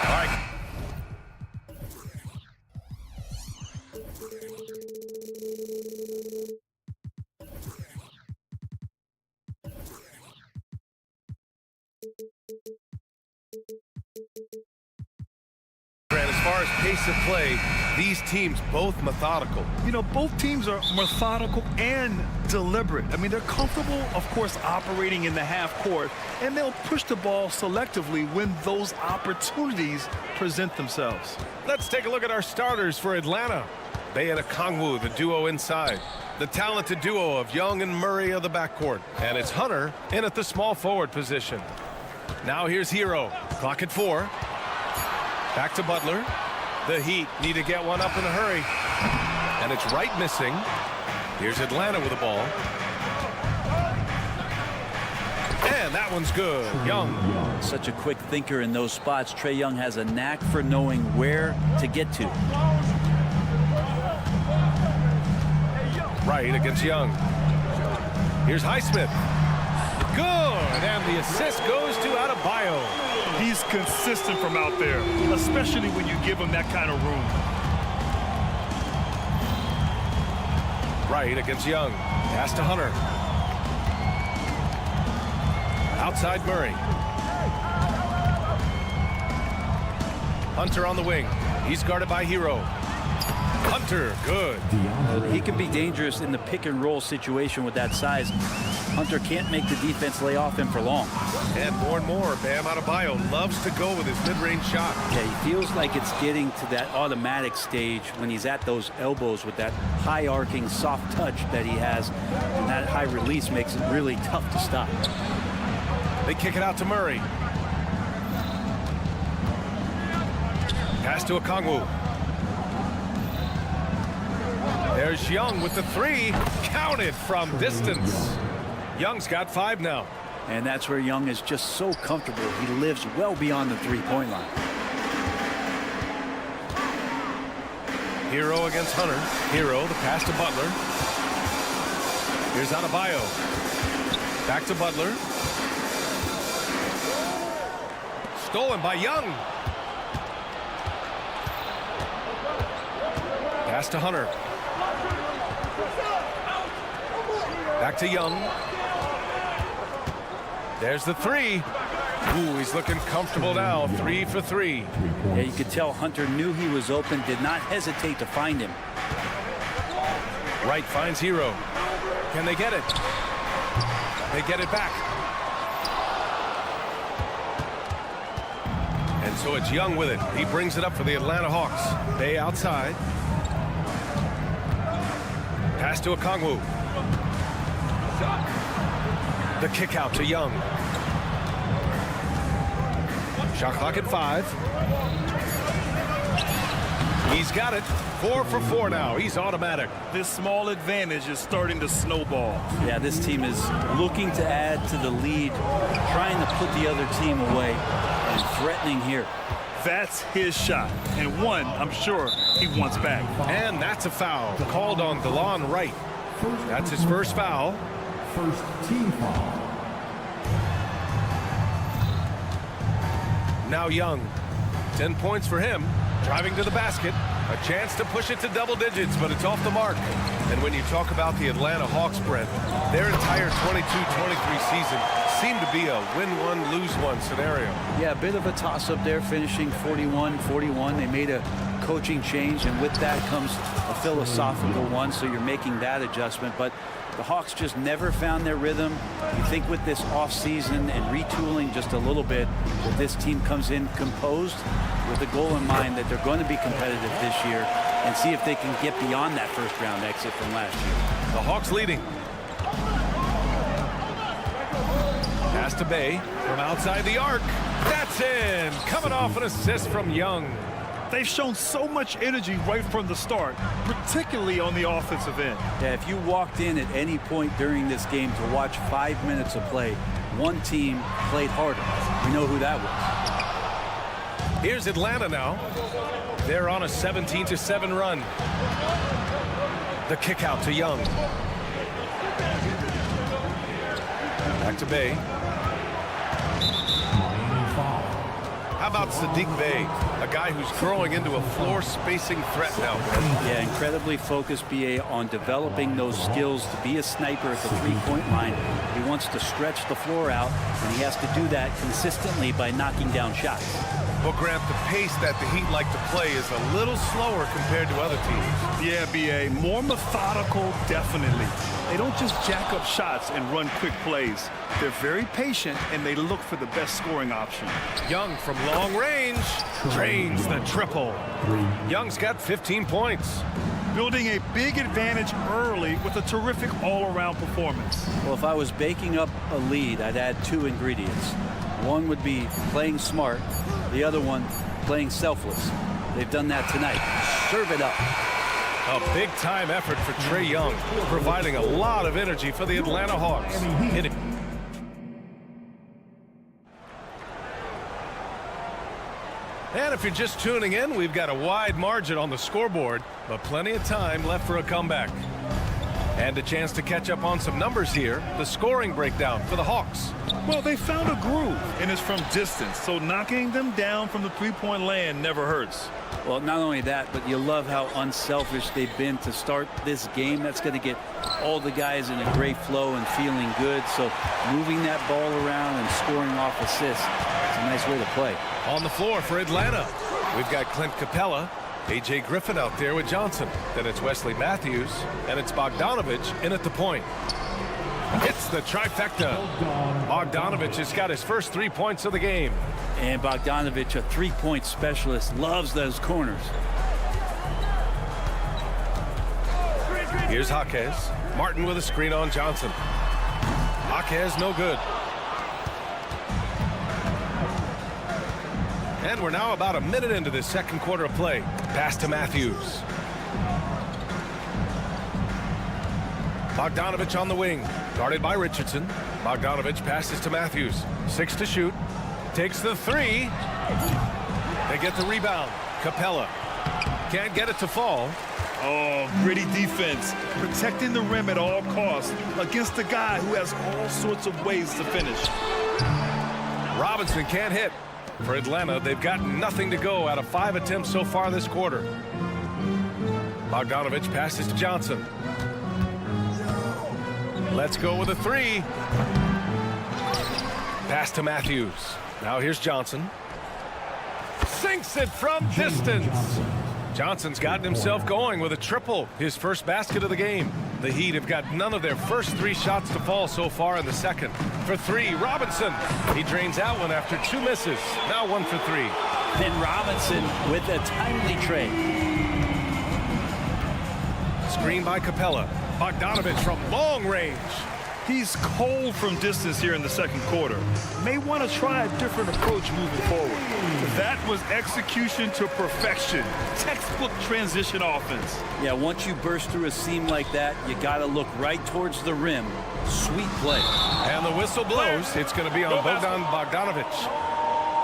All right. As far as pace of play, these teams both methodical. You know, both teams are methodical and deliberate. I mean, they're comfortable, of course, operating in the half court, and they'll push the ball selectively when those opportunities present themselves. Let's take a look at our starters for Atlanta. Bey and Okongwu, the duo inside. The talented duo of Young and Murray of the backcourt. And it's Hunter in at the small forward position. Now here's Hero. Clock at 4. Back to Butler. The Heat need to get one up in a hurry. And it's Wright missing. Here's Atlanta with the ball. And that one's good. Young. Such a quick thinker in those spots. Trae Young has a knack for knowing where to get to. Wright against Young. Here's Highsmith. Good. And the assist goes to Adebayo. He's consistent from out there, especially when you give him that kind of room. Wright against Young. Pass to Hunter. Outside Murray. Hunter on the wing. He's guarded by Hero. Hunter, good. He can be dangerous in the pick and roll situation with that size. Hunter can't make the defense lay off him for long. And more, Bam Adebayo loves to go with his mid-range shot. Yeah, he feels like it's getting to that automatic stage when he's at those elbows with that high arcing soft touch that he has, and that high release makes it really tough to stop. They kick it out to Murray. Pass to Okongwu. There's Young with the 3. Counted from distance. Young's got 5 now. And that's where Young is just so comfortable. He lives well beyond the three-point line. Hero against Hunter. Hero, the pass to Butler. Here's Adebayo. Back to Butler. Stolen by Young. Pass to Hunter. Back to Young. There's the 3. Ooh, he's looking comfortable now. 3 for 3. Yeah, you could tell Hunter knew he was open, did not hesitate to find him. Wright finds Hero. Can they get it? They get it back. And so it's Young with it. He brings it up for the Atlanta Hawks. Bey outside. Pass to Okongwu. The kick out to Young. Shot clock at 5. He's got it. 4 for 4 now. He's automatic. This small advantage is starting to snowball. Yeah, this team is looking to add to the lead, trying to put the other team away, and threatening here. That's his shot, and one I'm sure he wants back. And that's a foul called on DeLon Wright. That's his first foul. First team foul. Now Young. 10 points for him. Driving to the basket. A chance to push it to double digits, but it's off the mark. And when you talk about the Atlanta Hawks, Brent, their entire 22-23 season seemed to be a win-one, lose-one scenario. Yeah, a bit of a toss-up there, finishing 41-41. They made a coaching change, and with that comes a philosophical one, so you're making that adjustment. But the Hawks just never found their rhythm. You think with this offseason and retooling just a little bit, that this team comes in composed with a goal in mind that they're going to be competitive this year and see if they can get beyond that first-round exit from last year. The Hawks leading. Pass to Bey from outside the arc. That's in. Coming off an assist from Young. They've shown so much energy right from the start, particularly on the offensive end. Yeah, if you walked in at any point during this game to watch 5 minutes of play, one team played harder. We know who that was. Here's Atlanta now. They're on a 17-7 run. The kick out to Young. Back to Bey. How about Sadiq Bey, a guy who's growing into a floor spacing threat now? Yeah, incredibly focused, BA, on developing those skills to be a sniper at the three-point line. He wants to stretch the floor out, and he has to do that consistently by knocking down shots. Well, Grant, the pace that the Heat like to play is a little slower compared to other teams. Yeah, BA, more methodical, definitely. They don't just jack up shots and run quick plays. They're very patient, and they look for the best scoring option. Young from long range drains the triple. Young's got 15 points. Building a big advantage early with a terrific all-around performance. Well, if I was baking up a lead, I'd add two ingredients. One would be playing smart. The other one, playing selfless. They've done that tonight. Serve it up. A big-time effort for Trae Young, providing a lot of energy for the Atlanta Hawks. Hit it. And if you're just tuning in, we've got a wide margin on the scoreboard, but plenty of time left for a comeback. And a chance to catch up on some numbers here. The scoring breakdown for the Hawks. Well, they found a groove, and it's from distance, so knocking them down from the three-point land never hurts. Well, not only that, but you love how unselfish they've been to start this game. That's going to get all the guys in a great flow and feeling good. So moving that ball around and scoring off assists, it's a nice way to play. On the floor for Atlanta, we've got Clint Capella, A.J. Griffin out there with Johnson. Then it's Wesley Matthews, and it's Bogdanovich in at the point. It's the trifecta. Bogdanovich has got his first 3 points of the game. And Bogdanovich, a three-point specialist, loves those corners. Here's Jaquez. Martin with a screen on Johnson. Jaquez no good. And we're now about a minute into this second quarter of play. Pass to Matthews. Bogdanovich on the wing, guarded by Richardson. Bogdanovich passes to Matthews. 6 to shoot. Takes the three. They get the rebound. Capella can't get it to fall. Oh, gritty defense. Protecting the rim at all costs against a guy who has all sorts of ways to finish. Robinson can't hit. For Atlanta, they've got nothing to go out of 5 attempts so far this quarter. Bogdanovich passes to Johnson. Let's go with a three. Pass to Matthews. Now here's Johnson. Sinks it from distance. Johnson's gotten himself going with a triple, his first basket of the game. The Heat have got none of their first 3 shots to fall so far in the second. For 3, Robinson. He drains out one after 2 misses. Now 1 for 3. Then Robinson with a timely trade. Screen by Capella. Bogdanovich from long range. He's cold from distance here in the second quarter. May want to try a different approach moving forward. That was execution to perfection. Textbook transition offense. Yeah, once you burst through a seam like that, you got to look right towards the rim. Sweet play. And the whistle blows. It's going to be on Bogdanovich.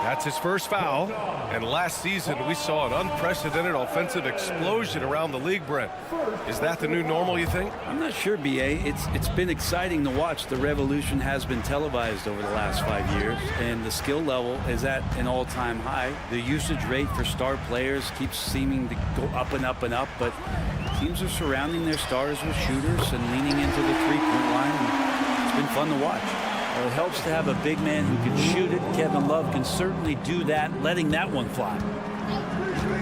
That's his first foul. And last season, we saw an unprecedented offensive explosion around the league, Brent. Is that the new normal, you think? I'm not sure, BA. It's been exciting to watch. The revolution has been televised over the last 5 years, and the skill level is at an all-time high. The usage rate for star players keeps seeming to go up and up and up, but teams are surrounding their stars with shooters and leaning into the three-point line. It's been fun to watch. Well, it helps to have a big man who can shoot it. Kevin Love can certainly do that, letting that one fly.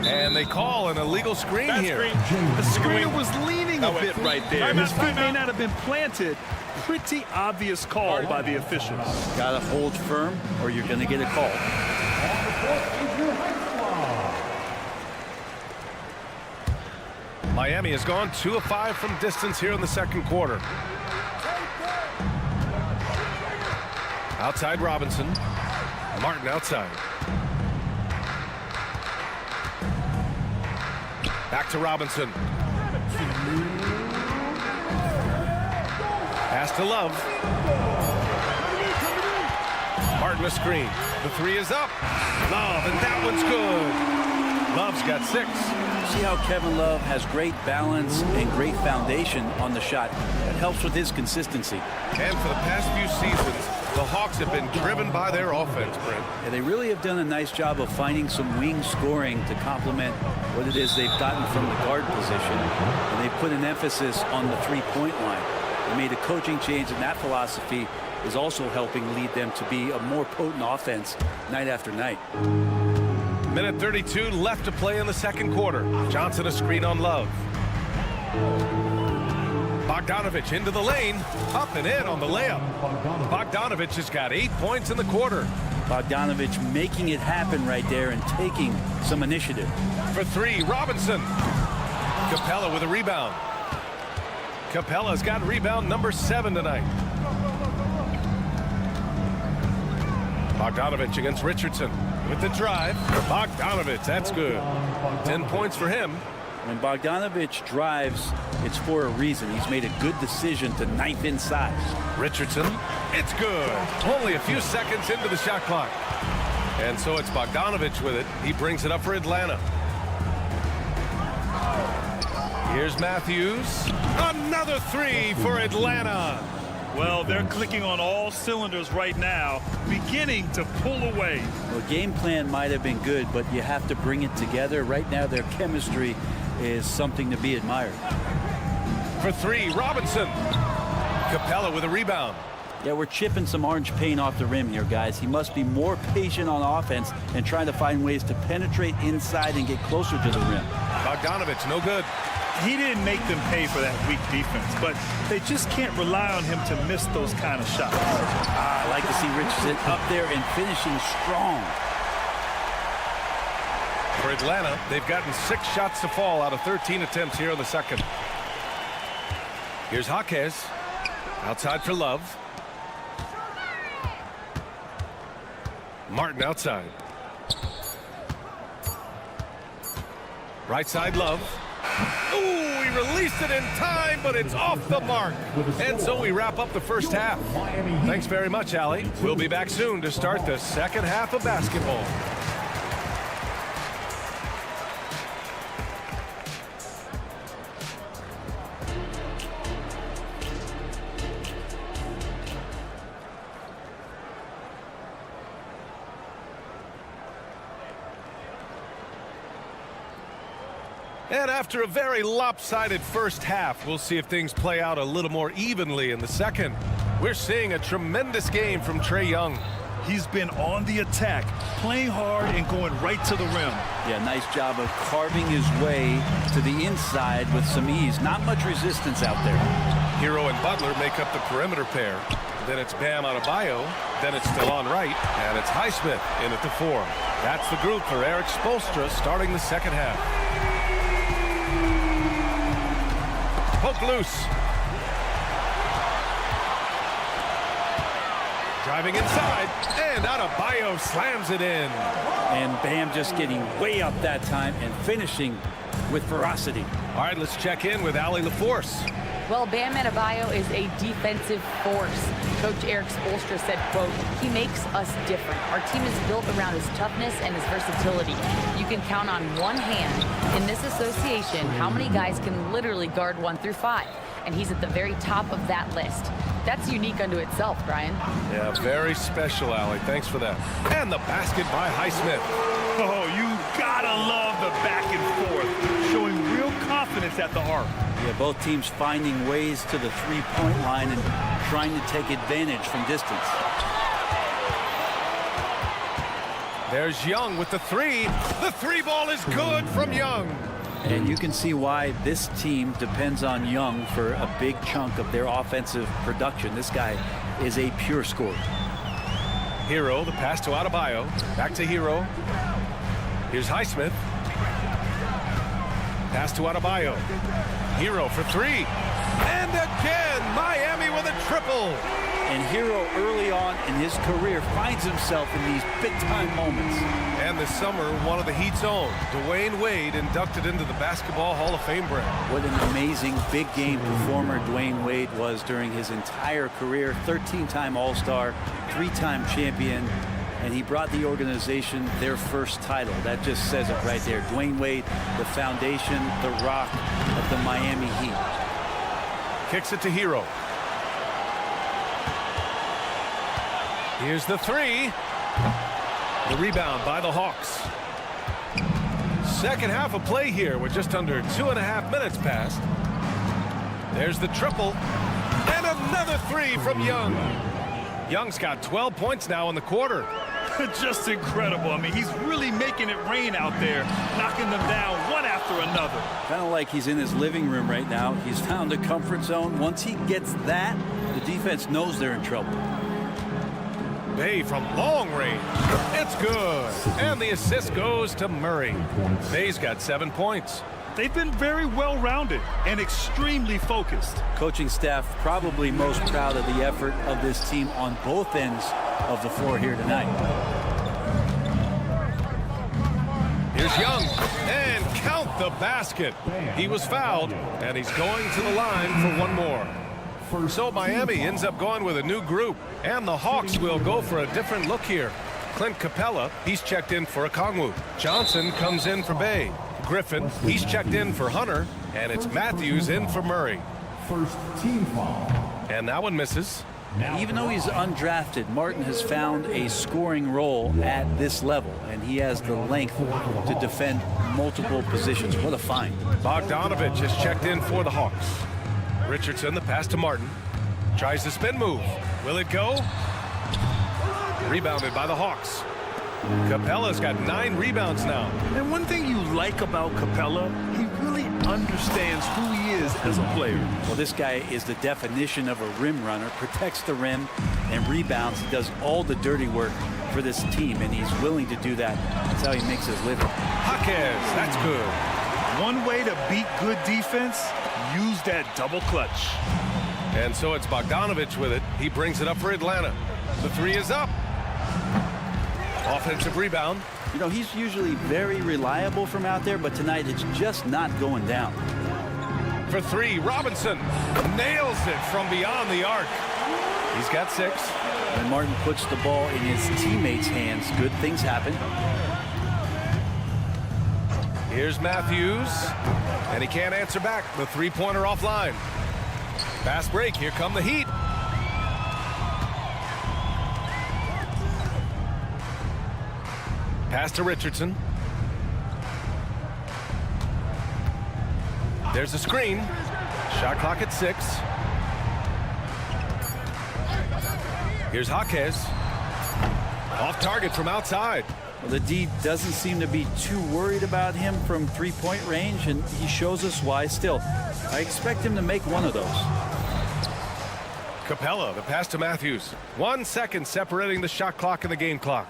And they call an illegal screen here. The screener was leaning a bit right there. His foot may not have been planted. Pretty obvious call by the officials. Got to hold firm or you're going to get a call. Miami has gone 2 of 5 from distance here in the second quarter. Outside Robinson. Martin outside. Back to Robinson. Pass to Love. Martin a screen. The 3 is up. Love, and that one's good. Love's got 6. See how Kevin Love has great balance and great foundation on the shot. That helps with his consistency. And for the past few seasons, The Hawks have been driven by their offense, Brent. Yeah, they really have done a nice job of finding some wing scoring to complement what it is they've gotten from the guard position. And they put an emphasis on the three-point line. They made a coaching change, and that philosophy is also helping lead them to be a more potent offense night after night. Minute 32 left to play in the second quarter. Johnson a screen on Love. Bogdanovich into the lane, up and in on the layup. Bogdanovich has got 8 points in the quarter. Bogdanovich making it happen right there and taking some initiative. For three, Robinson. Capella with a rebound. Capella's got rebound number 7 tonight. Bogdanovich against Richardson with the drive. Bogdanovich, that's good. 10 points for him. When Bogdanovich drives, it's for a reason. He's made a good decision to knife inside. Richardson, it's good. Only a few seconds into the shot clock. And so it's Bogdanovich with it. He brings it up for Atlanta. Here's Matthews. Another three for Atlanta. Well, they're clicking on all cylinders right now, beginning to pull away. Well, game plan might have been good, but you have to bring it together. Right now, their chemistry is something to be admired. For three, Robinson. Capella with a rebound. Yeah, we're chipping some orange paint off the rim here, guys. He must be more patient on offense and trying to find ways to penetrate inside and get closer to the rim. Bogdanovich, no good. He didn't make them pay for that weak defense, but they just can't rely on him to miss those kind of shots. I like to see Richardson up there and finishing strong. For Atlanta, they've gotten 6 shots to fall out of 13 attempts here in the second. Here's Jaquez. Outside for Love. Martin outside. Right side, Love. Ooh, he released it in time, but it's off the mark. And so we wrap up the first half. Thanks very much, Allie. We'll be back soon to start the second half of basketball. And after a very lopsided first half, we'll see if things play out a little more evenly in the second. We're seeing a tremendous game from Trae Young. He's been on the attack, playing hard and going right to the rim. Yeah, nice job of carving his way to the inside with some ease. Not much resistance out there. Hero and Butler make up the perimeter pair. Then it's Bam Adebayo. Then it's Delon Wright. And it's Highsmith in at the 4. That's the group for Eric Spoelstra starting the second half. Poke loose. Driving inside, and Adebayo slams it in. And Bam just getting way up that time and finishing with ferocity. All right, let's check in with Allie LaForce. Well, Bam Adebayo is a defensive force. Coach Eric Spoelstra said, quote, "He makes us different. Our team is built around his toughness and his versatility. You can count on one hand in this association how many guys can literally guard 1 through 5. And he's at the very top of that list. That's unique unto itself, Brian." Yeah, very special, Allie. Thanks for that. And the basket by Highsmith. Oh, you gotta love the back and forth, showing real confidence at the arc. Yeah, both teams finding ways to the three-point line and trying to take advantage from distance. There's Young with the 3. The 3 ball is good from Young. And you can see why this team depends on Young for a big chunk of their offensive production. This guy is a pure scorer. Hero, the pass to Adebayo. Back to Hero. Here's Highsmith. Pass to Adebayo. Hero for 3. And again, Miami with a triple. And Hero early on in his career finds himself in these big-time moments. And this summer, one of the Heat's own, Dwayne Wade, inducted into the Basketball Hall of Fame brand. What an amazing big-game performer Dwayne Wade was during his entire career. 13-time All-Star, 3-time champion, and he brought the organization their first title. That just says it right there. Dwayne Wade, the foundation, the rock of the Miami Heat. Kicks it to Hero. Here's the three. The rebound by the Hawks. Second half of play here with just under 2.5 minutes passed. There's the triple. And another three from Young. Young's got 12 points now in the quarter. Just incredible. I mean, he's really making it rain out there, knocking them down one after another. Kind of like he's in his living room right now. He's found a comfort zone. Once he gets that, the defense knows they're in trouble. Bay from long range. It's good. And the assist goes to Murray. Bay's got 7 points. They've been very well-rounded and extremely focused. Coaching staff probably most proud of the effort of this team on both ends of the floor here tonight. Here's Young, and count the basket. He was fouled, and he's going to the line for one more. So Miami ends up going with a new group, and the Hawks will go for a different look here. Clint Capella, he's checked in for Okongwu. Johnson comes in for Bay. Griffin, he's checked in for Hunter, and it's Matthews in for Murray. First team foul. And that one misses. Even though he's undrafted, Martin has found a scoring role at this level, and he has the length to defend multiple positions. What a find. Bogdanovich has checked in for the Hawks. Richardson, the pass to Martin. Tries the spin move. Will it go? Rebounded by the Hawks. Capella's got 9 rebounds now. And one thing you like about Capella, he really understands who he is as a player. Well, this guy is the definition of a rim runner, protects the rim and rebounds. He does all the dirty work for this team, and he's willing to do that. That's how he makes his living. Jaquez, that's good. One way to beat good defense, use that double clutch. And so it's Bogdanovich with it. He brings it up for Atlanta. The three is up. Offensive rebound. You know, he's usually very reliable from out there, but tonight it's just not going down. For three, Robinson nails it from beyond the arc. He's got 6. When Martin puts the ball in his teammates' hands, good things happen. Here's Matthews, and he can't answer back. The three-pointer offline. Fast break. Here come the Heat. Pass to Richardson. There's a screen. Shot clock at 6. Here's Jaquez. Off target from outside. Well, the D doesn't seem to be too worried about him from three-point range, and he shows us why. Still, I expect him to make one of those. Capella, the pass to Matthews. 1 second separating the shot clock and the game clock.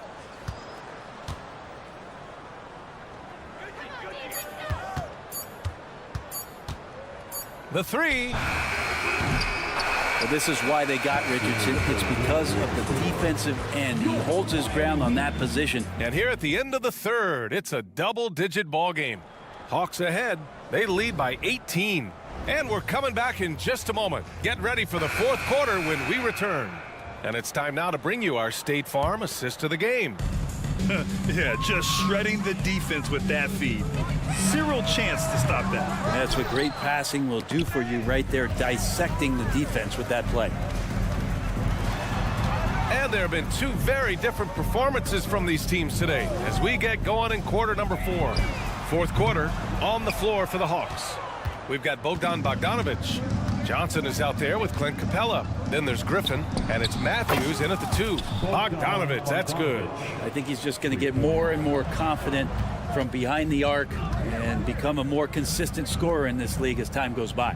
The three. Well, this is why they got Richardson. It's because of the defensive end. He holds his ground on that position. And here at the end of the third, it's a double-digit ball game. Hawks ahead. They lead by 18. And we're coming back in just a moment. Get ready for the fourth quarter when we return. And it's time now to bring you our State Farm assist of the game. Yeah, just shredding the defense with that feed. Zero chance to stop that. That's what great passing will do for you right there, dissecting the defense with that play. And there have been 2 very different performances from these teams today as we get going in quarter number 4. Fourth quarter on the floor for the Hawks. We've got Bogdanovich. Johnson is out there with Clint Capella. Then there's Griffin, and it's Matthews in at the 2. Bogdanovich, that's good. I think he's just going to get more and more confident from behind the arc and become a more consistent scorer in this league as time goes by.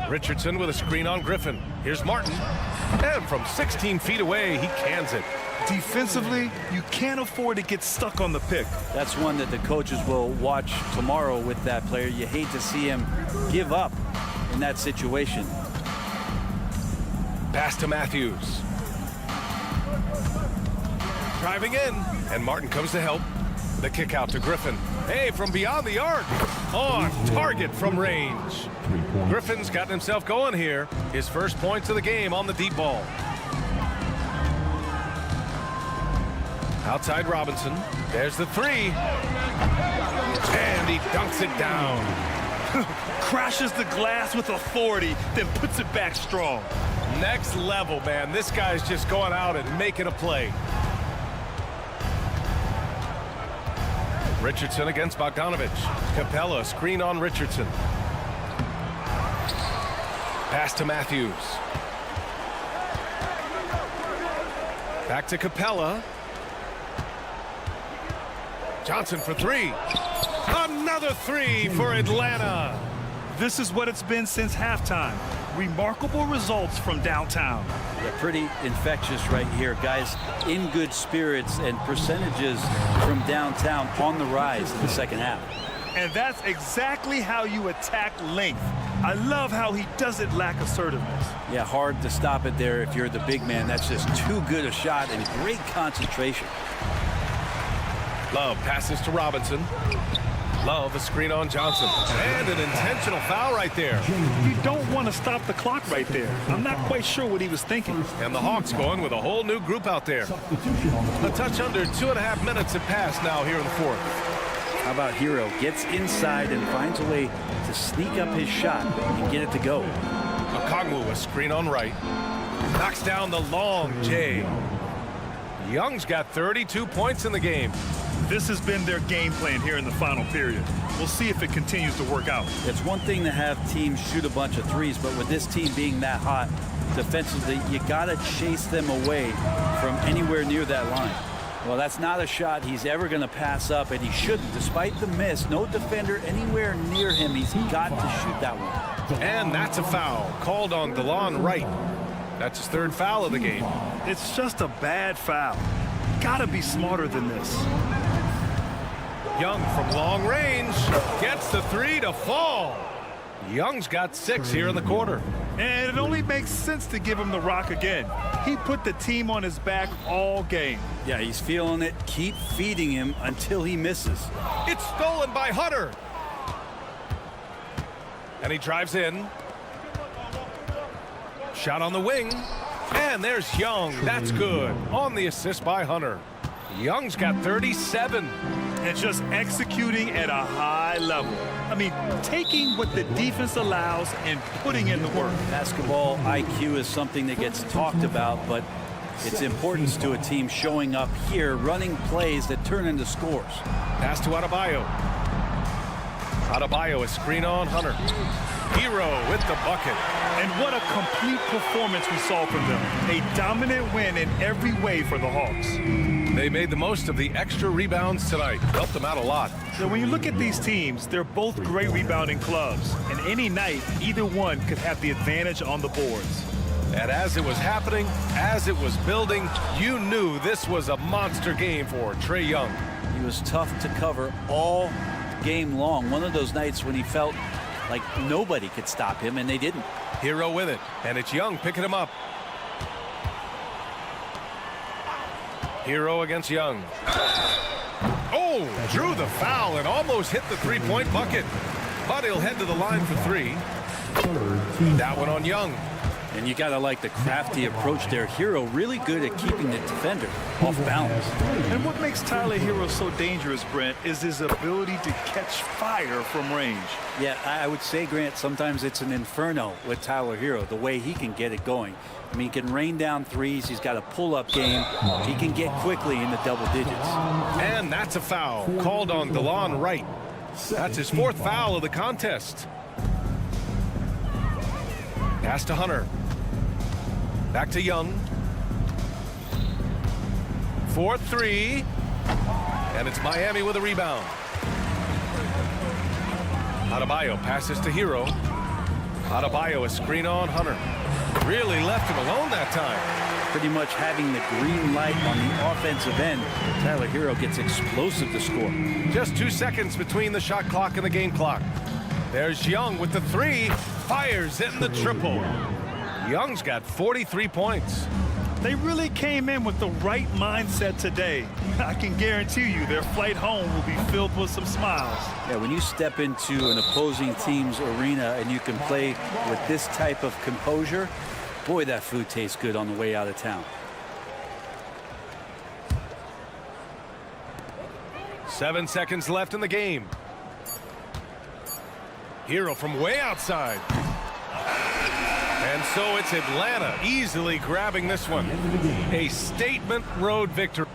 Richardson with a screen on Griffin. Here's Martin. And from 16 feet away, he cans it. Defensively, you can't afford to get stuck on the pick. That's one that the coaches will watch tomorrow with that player. You hate to see him give up in that situation. Pass to Matthews. Driving in, and Martin comes to help. The kick out to Griffin. Hey, from beyond the arc. On target from range. Griffin's gotten himself going here. His first points of the game on the deep ball. Outside Robinson. There's the 3. And he dunks it down. Crashes the glass with authority, then puts it back strong. Next level, man. This guy's just going out and making a play. Richardson against Bogdanovich. Capella, screen on Richardson. Pass to Matthews. Back to Capella. Johnson for three. Another three for Atlanta. This is what it's been since halftime. Remarkable results from downtown. They're pretty infectious right here. Guys in good spirits and percentages from downtown on the rise in the second half. And that's exactly how you attack length. I love how he doesn't lack assertiveness. Yeah, hard to stop it there if you're the big man. That's just too good a shot and great concentration. Love passes to Robinson. Love a screen on Johnson. And an intentional foul right there. You don't want to stop the clock right there. I'm not quite sure what he was thinking. And the Hawks going with a whole new group out there. A touch under 2.5 minutes have passed now here in the fourth. How about Hero gets inside and finds a way to sneak up his shot and get it to go. Okongwu a screen on right. Knocks down the long J. Young's got 32 points in the game. This has been their game plan here in the final period. We'll see if it continues to work out. It's one thing to have teams shoot a bunch of threes, but with this team being that hot defensively, you got to chase them away from anywhere near that line. Well, that's not a shot he's ever going to pass up, and he shouldn't. Despite the miss, no defender anywhere near him. He's got to shoot that one. And that's a foul called on DeLon Wright. That's his third foul of the game. It's just a bad foul. Gotta be smarter than this. Young from long range gets the three to fall. Young's got 6 here in the quarter. And it only makes sense to give him the rock again. He put the team on his back all game. Yeah, he's feeling it. Keep feeding him until he misses. It's stolen by Hunter. And he drives in. Shot on the wing. And there's Young. That's good. On the assist by Hunter. Young's got 37. And just executing at a high level. I mean, taking what the defense allows and putting in the work. Basketball IQ is something that gets talked about, but its importance to a team showing up here, running plays that turn into scores. Pass to Adebayo. Adebayo, a screen on Hunter. Hero with the bucket. And what a complete performance we saw from them. A dominant win in every way for the Hawks. They made the most of the extra rebounds tonight. Helped them out a lot. So when you look at these teams, they're both great rebounding clubs. And any night, either one could have the advantage on the boards. And as it was happening, as it was building, you knew this was a monster game for Trae Young. He was tough to cover all game long. One of those nights when he felt like nobody could stop him, and they didn't. Hero with it, and it's Young picking him up. Hero against Young. Oh, drew the foul and almost hit the three-point bucket. But he'll head to the line for three. That one on Young. And you got to like the crafty approach there. Hero really good at keeping the defender off balance. And what makes Tyler Hero so dangerous, Brent, is his ability to catch fire from range. Yeah, I would say, Grant, sometimes it's an inferno with Tyler Hero, the way he can get it going. I mean, he can rain down threes. He's got a pull-up game. He can get quickly in the double digits. And that's a foul called on DeLon Wright. That's his fourth foul of the contest. Pass to Hunter. Back to Young. 4-3. And it's Miami with a rebound. Adebayo passes to Hero. Adebayo, a screen on Hunter. Really left him alone that time. Pretty much having the green light on the offensive end. Tyler Hero gets explosive to score. Just 2 seconds between the shot clock and the game clock. There's Young with the three. Fires in the triple. Young's got 43 points. They really came in with the right mindset today. I can guarantee you their flight home will be filled with some smiles. Yeah, when you step into an opposing team's arena and you can play with this type of composure, boy, that food tastes good on the way out of town. 7 seconds left in the game. Hero from way outside. And so it's Atlanta easily grabbing this one. A statement road victory.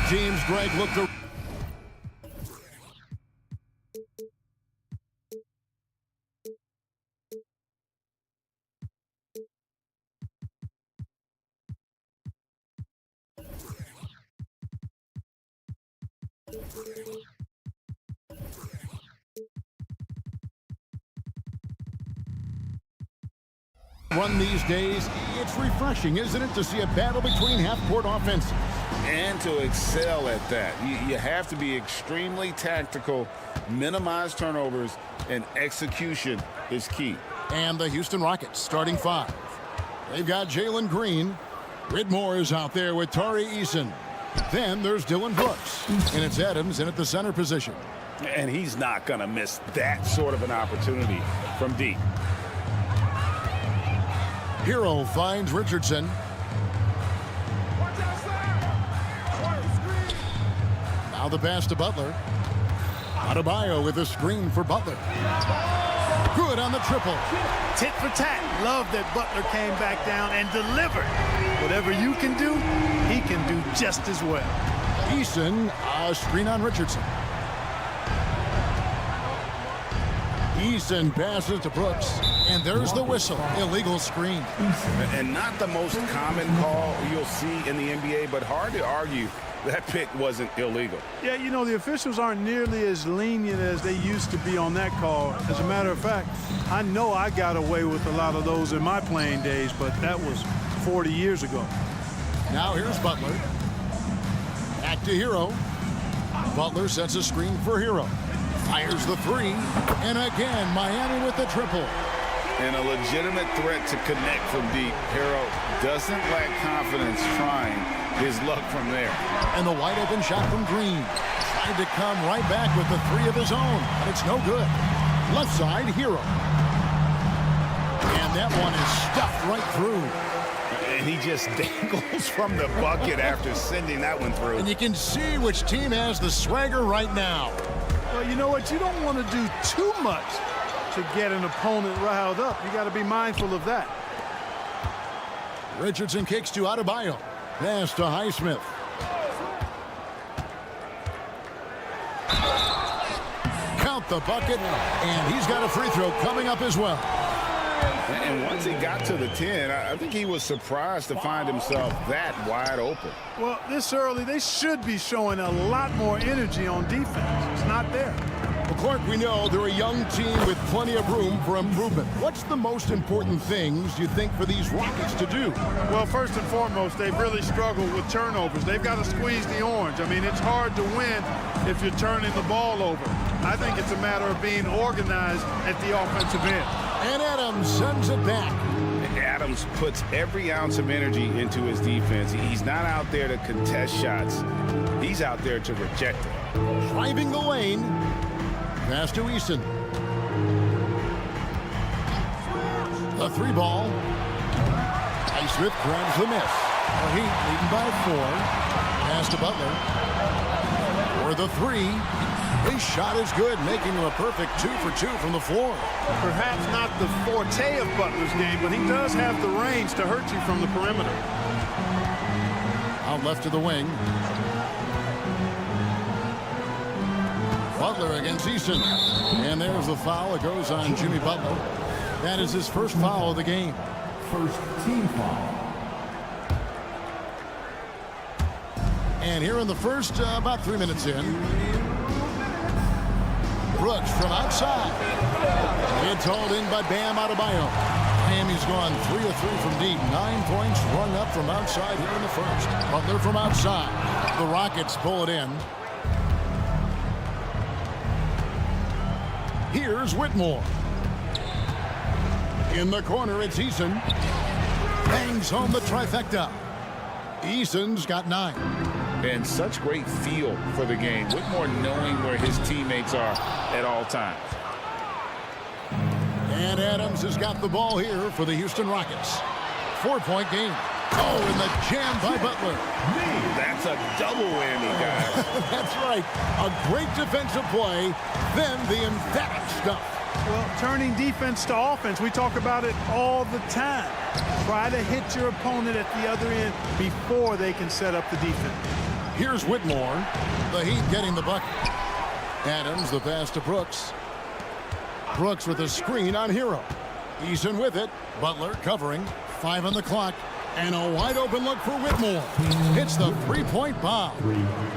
Teams, Greg, look to... Run these days, it's refreshing, isn't it, to see a battle between half-court offenses? And to excel at that. You have to be extremely tactical, minimize turnovers, and execution is key. And the Houston Rockets starting 5. They've got Jalen Green. Whitmore is out there with Tari Eason. Then there's Dylan Brooks. And it's Adams in at the center position. And he's not going to miss that sort of an opportunity from deep. Hero finds Richardson. Now the pass to Butler. Adebayo with a screen for Butler. Good on the triple. Tit for tat. Love that Butler came back down and delivered. Whatever you can do, he can do just as well. Eason, a screen on Richardson. Eason passes to Brooks, and there's the whistle. Illegal screen. And not the most common call you'll see in the NBA, but hard to argue that pick wasn't illegal. Yeah, you know, the officials aren't nearly as lenient as they used to be on that call. As a matter of fact, I know I got away with a lot of those in my playing days, but that was 40 years ago. Now here's Butler. Back to Hero. Butler sets a screen for Hero. Fires the 3. And again, Miami with the triple. And a legitimate threat to connect from deep. Hero doesn't lack confidence trying his luck from there. And the wide open shot from Green. Tried to come right back with the 3 of his own, but it's no good. Left side, Hero. And that one is stuffed right through. And he just dangles from the bucket after sending that one through. And you can see which team has the swagger right now. Well, you know what? You don't want to do too much to get an opponent riled up. You got to be mindful of that. Richardson kicks to Adebayo. Pass to Highsmith. Count the bucket, and he's got a free throw coming up as well. And once he got to the 10, I think he was surprised to find himself that wide open. Well, this early, they should be showing a lot more energy on defense. It's not there. Well, Clark, we know they're a young team with plenty of room for improvement. What's the most important things you think for these Rockets to do? Well, first and foremost, they've really struggled with turnovers. They've got to squeeze the orange. I mean, it's hard to win if you're turning the ball over. I think it's a matter of being organized at the offensive end. And Adams sends it back. Adams puts every ounce of energy into his defense. He's not out there to contest shots. He's out there to reject it. Driving the lane. Pass to Eason. The 3 ball. Highsmith grabs the miss. The Heat leading by 4. Pass to Butler. For the 3. His shot is good, making him a perfect 2 for 2 from the floor. Perhaps not the forte of Butler's game, but he does have the range to hurt you from the perimeter. Out left to the wing. Butler against Eason. And there's the foul. It goes on Jimmy Butler. That is his first foul of the game. First team foul. And here in the first, about 3 minutes in. Brooks from outside. It's hauled in by Bam Adebayo. Miami's gone 3 of 3 from deep. 9 points rung up from outside here in the first. Butler from outside. The Rockets pull it in. Here's Whitmore. In the corner, it's Eason. Bangs home the trifecta. Eason's got 9. And such great feel for the game. Whitmore knowing where his teammates are at all times. And Adams has got the ball here for the Houston Rockets. 4-point game. Oh, and the jam by Butler. That's a double whammy, guys. That's right. A great defensive play, then the emphatic stuff. Well, turning defense to offense, we talk about it all the time. Try to hit your opponent at the other end before they can set up the defense. Here's Whitmore. The Heat getting the bucket. Adams, the pass to Brooks. Brooks with a screen on Hero. Eason with it. Butler covering. 5 on the clock. And a wide open look for Whitmore. Hits the three-point bomb.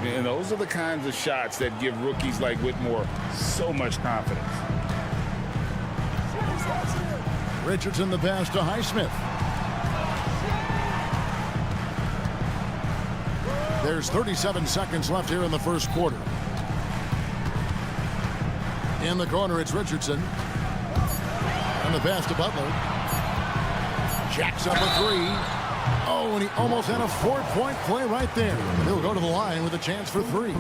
And those are the kinds of shots that give rookies like Whitmore so much confidence. Richardson the pass to Highsmith. There's 37 seconds left here in the first quarter. In the corner, it's Richardson. And the pass to Butler. Jacks up a three. Oh, and he almost had a 4-point play right there. He'll go to the line with a chance for 3.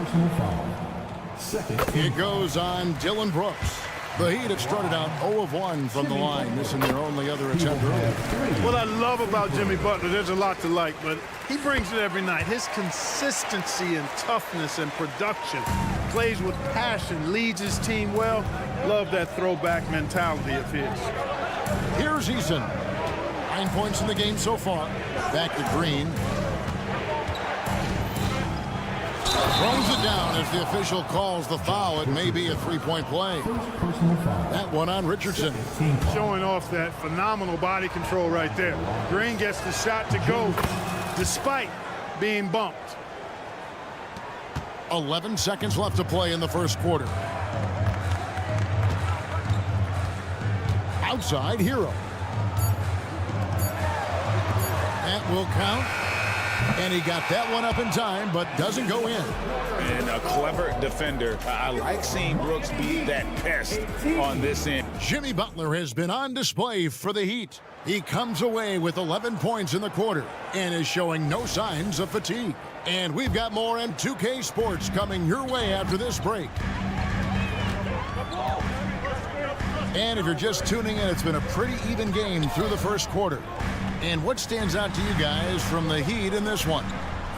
It goes on Dylan Brooks. The Heat have started out 0 of 1 from the line, missing their only other attempt earlier. What I love about Jimmy Butler, there's a lot to like, but he brings it every night. His consistency and toughness and production, plays with passion, leads his team well. Love that throwback mentality of his. Here's Eason. 9 points in the game so far. Back to Green. Throws it down as the official calls the foul. It may be a 3-point play. That one on Richardson. Showing off that phenomenal body control right there. Green gets the shot to go despite being bumped. 11 seconds left to play in the first quarter. Outside, Hero. That will count. And he got that one up in time, but doesn't go in. And a clever defender. I like seeing Brooks be that pest on this end. Jimmy Butler has been on display for the Heat. He comes away with 11 points in the quarter and is showing no signs of fatigue. And we've got more M2K Sports coming your way after this break. And if you're just tuning in, it's been a pretty even game through the first quarter. And what stands out to you guys from the Heat in this one?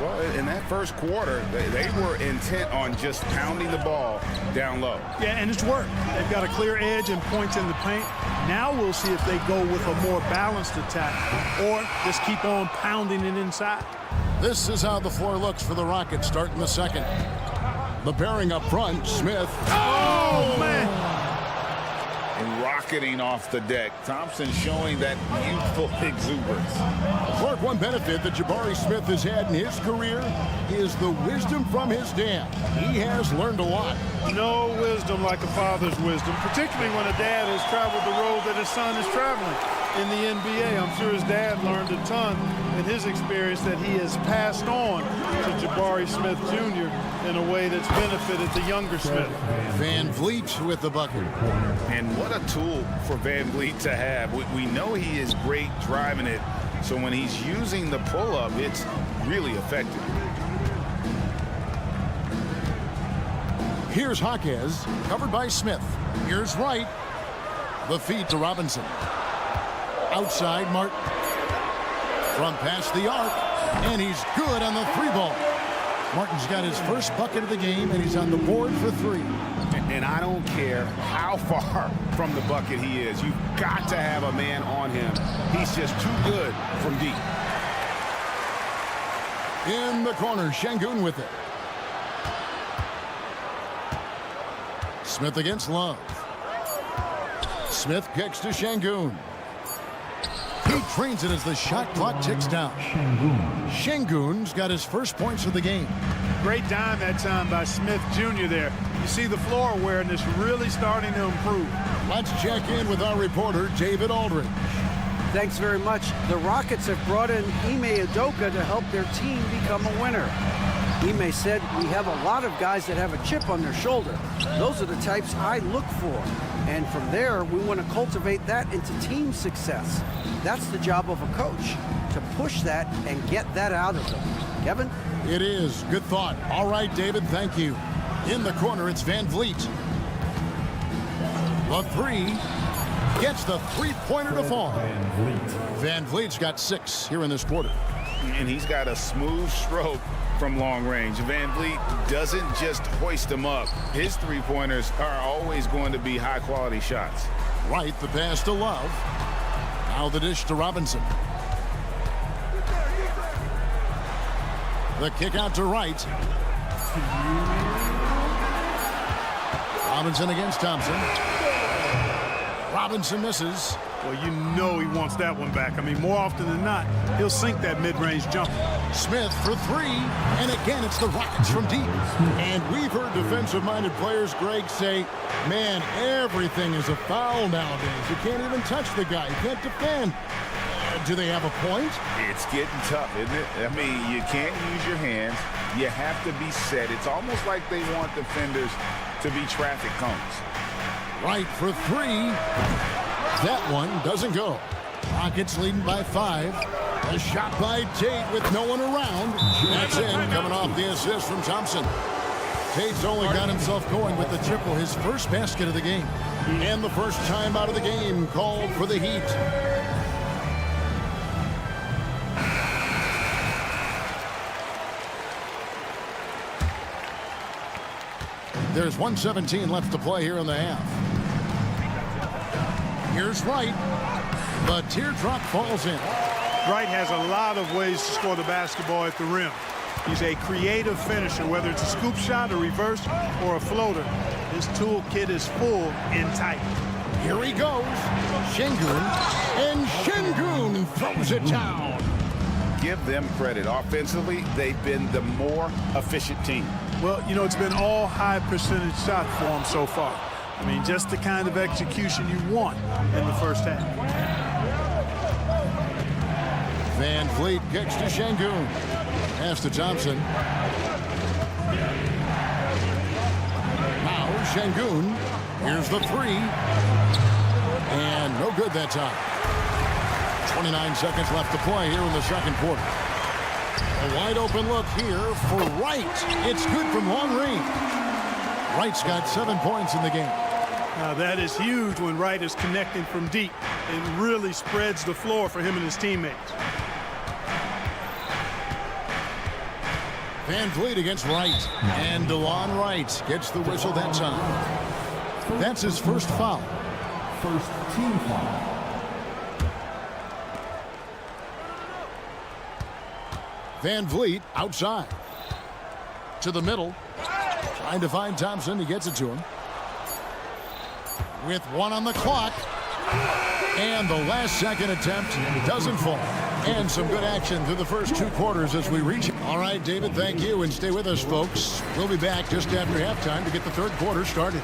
Well, in that first quarter, they were intent on just pounding the ball down low. Yeah, and it's worked. They've got a clear edge and points in the paint. Now we'll see if they go with a more balanced attack or just keep on pounding it inside. This is how the floor looks for the Rockets starting the second. The pairing up front, Smith. Oh, man! And rocketing off the deck. Thompson showing that youthful exuberance. Clark, one benefit that Jabari Smith has had in his career is the wisdom from his dad. He has learned a lot. No wisdom like a father's wisdom, particularly when a dad has traveled the road that his son is traveling in the NBA. I'm sure his dad learned a ton in his experience that he has passed on to Jabari Smith Jr. in a way that's benefited the younger Smith. Van Vliet with the bucket. And what a tool for Van Vliet to have. We know he is great driving it, so when he's using the pull-up, it's really effective. Here's Jaquez, covered by Smith. Here's Wright. The feed to Robinson. Outside, Martin. From past the arc, and he's good on the 3-ball. Martin's got his first bucket of the game, and he's on the board for 3. And I don't care how far from the bucket he is. You've got to have a man on him. He's just too good from deep. In the corner, Şengün with it. Smith against Love. Smith kicks to Şengün. He trains it as the shot clock ticks down. Şengün's got his first points of the game. Great dime that time by Smith Jr. there. You see the floor awareness really starting to improve. Let's check in with our reporter, David Aldridge. Thanks very much. The Rockets have brought in Ime Udoka to help their team become a winner. Ime said, "We have a lot of guys that have a chip on their shoulder. Those are the types I look for. And from there, we want to cultivate that into team success. That's the job of a coach, to push that and get that out of them." Kevin? It is. Good thought. All right, David, thank you. In the corner, it's Van Vliet. The 3. gets the three-pointer to fall. Van Vliet's got 6 here in this quarter. And he's got a smooth stroke from long range. Van Vliet doesn't just hoist them up. His three-pointers are always going to be high-quality shots. Wright, the pass to Love. Now the dish to Robinson. The kick out to Wright. Robinson against Thompson. Robinson misses. Well, you know he wants that one back. I mean, more often than not, he'll sink that mid-range jumper. Smith for 3, and again it's the Rockets from deep. And we've heard defensive-minded players, Greg, say, man, everything is a foul nowadays. You can't even touch the guy. You can't defend. Do they have a point? It's getting tough, isn't it? I mean, you can't use your hands. You have to be set. It's almost like they want defenders to be traffic cones. Wright for 3. That one doesn't go. Rockets leading by 5. A shot by Tate with no one around. That's in, coming off the assist from Thompson. Tate's only got himself going with the triple, his first basket of the game. And the first time out of the game called for the Heat. There's 1:17 left to play here in the half. Here's Wright. The teardrop falls in. Wright has a lot of ways to score the basketball at the rim. He's a creative finisher, whether it's a scoop shot, a reverse, or a floater. His toolkit is full and tight. Here he goes. Şengün. And Şengün throws it down. Give them credit. Offensively, they've been the more efficient team. Well, you know, it's been all high percentage shots for him so far. I mean, just the kind of execution you want in the first half. Van Vliet kicks to Şengün. Pass to Thompson. Now Şengün. Here's the 3. And no good that time. 29 seconds left to play here in the second quarter. A wide open look here for Wright. It's good from long range. Wright's got 7 points in the game. Now that is huge when Wright is connecting from deep. It really spreads the floor for him and his teammates. Van Vliet against Wright. And DeLon Wright gets the whistle that time. That's his first foul. First team foul. Van Vliet outside. To the middle. Trying to find Thompson. He gets it to him. With 1 on the clock. And the last second attempt doesn't fall. And some good action through the first 2 quarters as we reach. All right, David, thank you. And stay with us, folks. We'll be back just after halftime to get the third quarter started.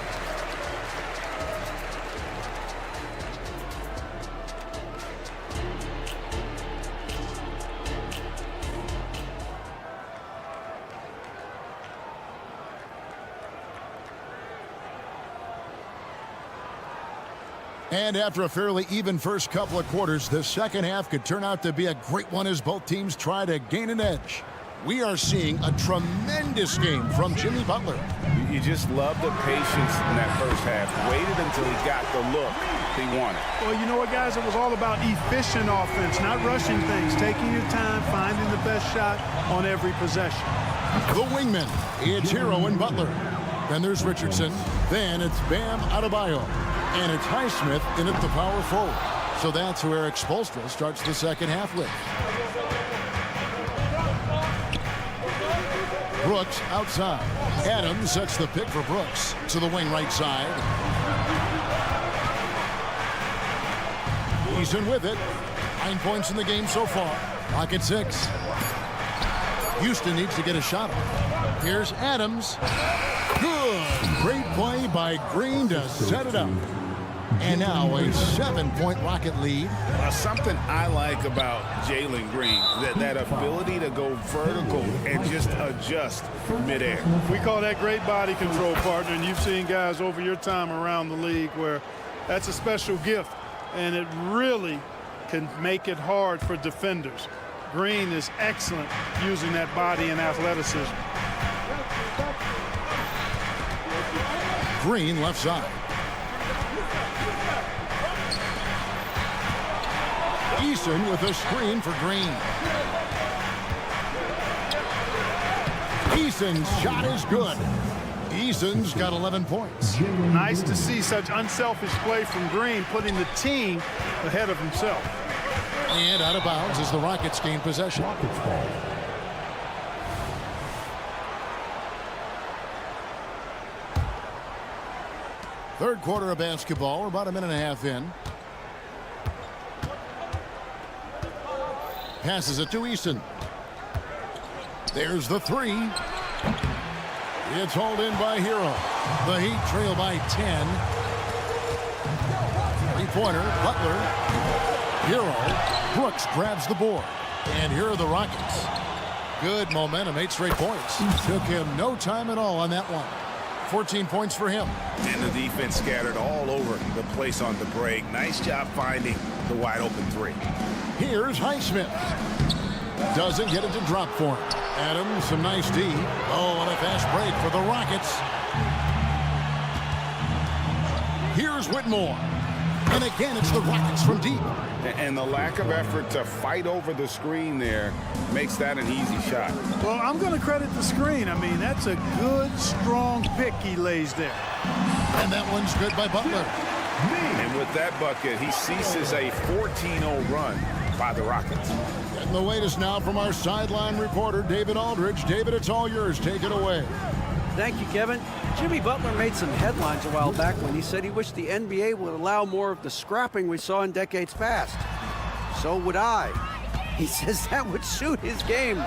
And after a fairly even first couple of quarters, the second half could turn out to be a great one as both teams try to gain an edge. We are seeing a tremendous game from Jimmy Butler. You just love the patience in that first half. Waited until he got the look he wanted. Well, you know what, guys? It was all about efficient offense, not rushing things, taking your time, finding the best shot on every possession. The wingmen, it's Hero and Butler. Then there's Richardson. Then it's Bam Adebayo. And it's Highsmith in at the power forward. So that's who Eric Spoelstra starts the second half with. Brooks outside. Adams sets the pick for Brooks to the wing right side. Eason with it. 9 points in the game so far. Lock at 6. Houston needs to get a shot off. Here's Adams. Good. Great play by Green to set it up. And now a 7-point Rocket lead. Something I like about Jalen Green, that ability to go vertical and just adjust midair. We call that great body control, partner, and you've seen guys over your time around the league where that's a special gift, and it really can make it hard for defenders. Green is excellent using that body and athleticism. Green left side. Eason with a screen for Green. Eason's shot is good. Eason's got 11 points. Nice to see such unselfish play from Green, putting the team ahead of himself. And out of bounds as the Rockets gain possession. Rockets ball. Third quarter of basketball. We're about a minute and a half in. Passes it to Eason. There's the three. It's hauled in by Hero. The Heat trail by 10. Three-pointer, Butler. Hero. Brooks grabs the board. And here are the Rockets. Good momentum, 8 straight points. Took him no time at all on that one. 14 points for him. And the defense scattered all over the place on the break. Nice job finding the wide open three. Here's Highsmith. Doesn't get it to drop for him. Adams, some nice D. Oh, and a fast break for the Rockets. Here's Whitmore. And again, it's the Rockets from deep. And the lack of effort to fight over the screen there makes that an easy shot. Well, I'm going to credit the screen. I mean, that's a good, strong pick he lays there. And that one's good by Butler. And with that bucket, he ceases a 14-0 run by the Rockets. And the latest now from our sideline reporter, David Aldridge. David, it's all yours. Take it away. Thank you, Kevin. Jimmy Butler made some headlines a while back when he said he wished the NBA would allow more of the scrapping we saw in decades past. So would I. He says that would suit his game.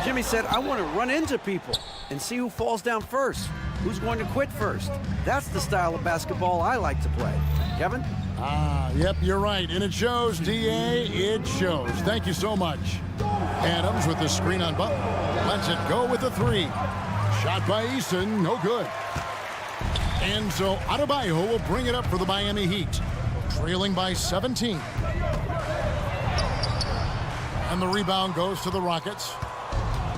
Jimmy said, I want to run into people and see who falls down first, who's going to quit first. That's the style of basketball I like to play. Kevin? Yep, you're right. And it shows, D.A., it shows. Thank you so much. Adams with the screen on Butler. Lets it go with the three. Shot by Eason, no good. And so Adebayo will bring it up for the Miami Heat. Trailing by 17. And the rebound goes to the Rockets.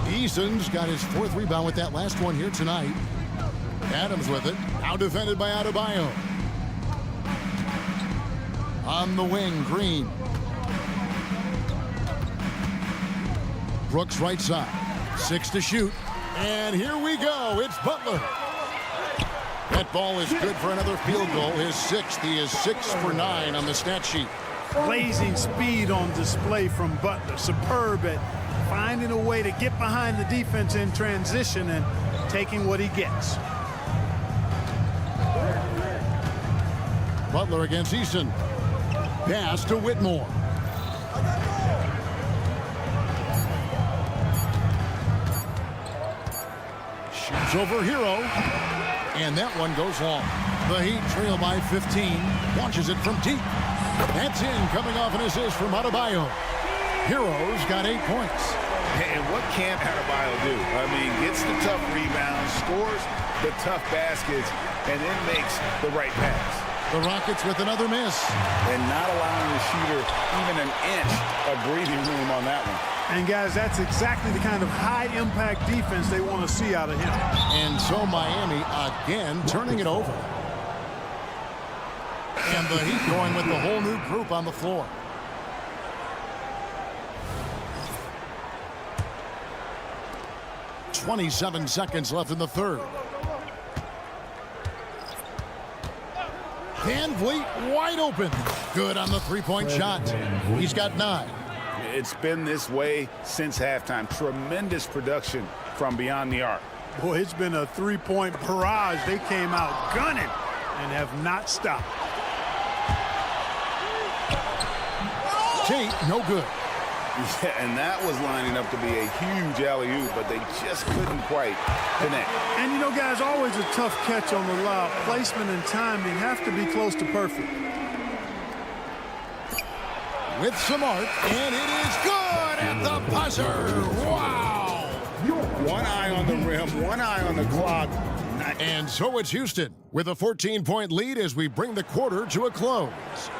Eason's got his 4th rebound with that last one here tonight. Adams with it. Now defended by Adebayo. On the wing, Green. Brooks right side. 6 to shoot. And here we go. It's Butler. That ball is good for another field goal. His 6th. He is 6 for 9 on the stat sheet. Blazing speed on display from Butler. Superb at finding a way to get behind the defense in transition and taking what he gets. Butler against Eason. Pass to Whitmore. Shoots over Hero. And that one goes long. The Heat trail by 15. Launches it from deep. That's in, coming off an assist from Adebayo. Hero's got 8 points. And what can't Adebayo do? I mean, gets the tough rebounds, scores the tough baskets, and then makes the right pass. The Rockets with another miss. And not allowing the shooter even an inch of breathing room on that one. And guys, that's exactly the kind of high-impact defense they want to see out of him. And so Miami again turning it over. And the Heat going with the whole new group on the floor. .27 seconds left in the third. Van Vliet wide open. Good on the three-point shot. He's got 9. It's been this way since halftime. Tremendous production from beyond the arc. Boy, it's been a three-point barrage. They came out gunning and have not stopped. Tate, no good. Yeah, and that was lining up to be a huge alley-oop, but they just couldn't quite connect. And you know, guys, always a tough catch on the lob. Placement and timing have to be close to perfect. With some art, and it is good at the buzzer. Wow! One eye on the rim, one eye on the clock. And so it's Houston with a 14-point lead as we bring the quarter to a close.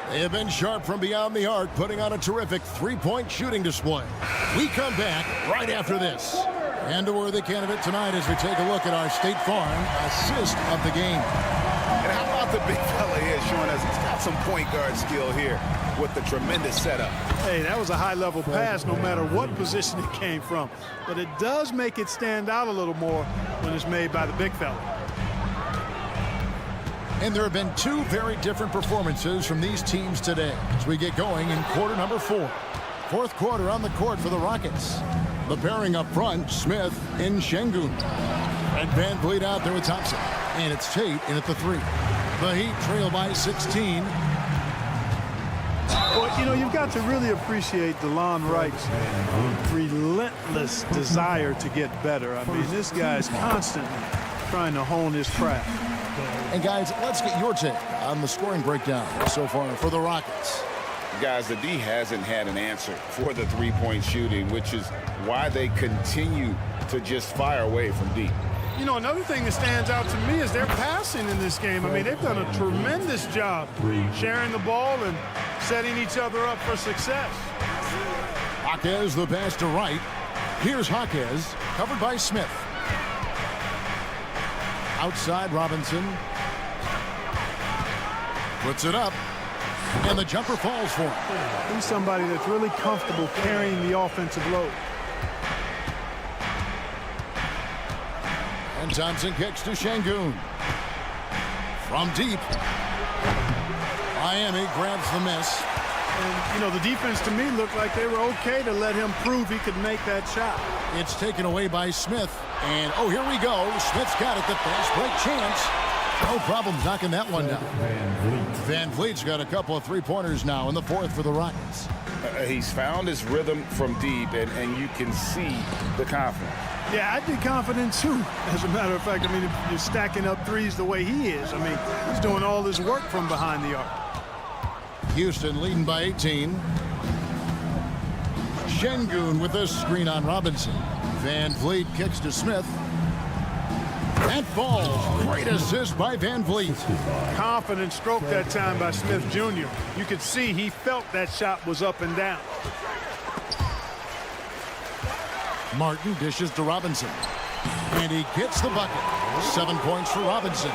They have been sharp from beyond the arc, putting on a terrific three-point shooting display. We come back right after this. And a worthy candidate tonight as we take a look at our State Farm assist of the game. And how about what the big fella is showing us. He's got some point guard skill here with the tremendous setup. Hey, that was a high-level pass no matter what position it came from. But it does make it stand out a little more when it's made by the big fella. And there have been two very different performances from these teams today as we get going in quarter number 4. Fourth quarter on the court for the Rockets. The pairing up front, Smith and Şengün. And Van Vliet out there with Thompson. And it's Tate in at the 3. The Heat trail by 16. Well, you know, you've got to really appreciate DeLon Wright's relentless desire to get better. I mean, this guy's constantly trying to hone his craft. And guys, let's get your take on the scoring breakdown so far for the Rockets. Guys, the D hasn't had an answer for the three-point shooting, which is why they continue to just fire away from deep. You know, another thing that stands out to me is their passing in this game. I mean, they've done a tremendous job sharing the ball and setting each other up for success. Jaquez the pass to Wright. Here's Jaquez, covered by Smith. Outside Robinson. Puts it up. And the jumper falls for him. He's somebody that's really comfortable carrying the offensive load. And Thompson kicks to Şengün. From deep. Miami grabs the miss. And, you know, the defense to me looked like they were okay to let him prove he could make that shot. It's taken away by Smith. And, oh, here we go. Smith's got it. The fast break chance. No problem knocking that one down. Van Vliet's got a couple of three-pointers now in the fourth for the Rockets. He's found his rhythm from deep, and you can see the confidence. Yeah, I'd be confident, too. As a matter of fact, I mean, if you're stacking up threes the way he is, I mean, he's doing all this work from behind the arc. Houston leading by 18. Şengün with a screen on Robinson. Van Vliet kicks to Smith. That falls. Great assist by Van Vliet. Confident stroke that time by Smith Jr. You could see he felt that shot was up and down. Martin dishes to Robinson. And he gets the bucket. 7 points for Robinson.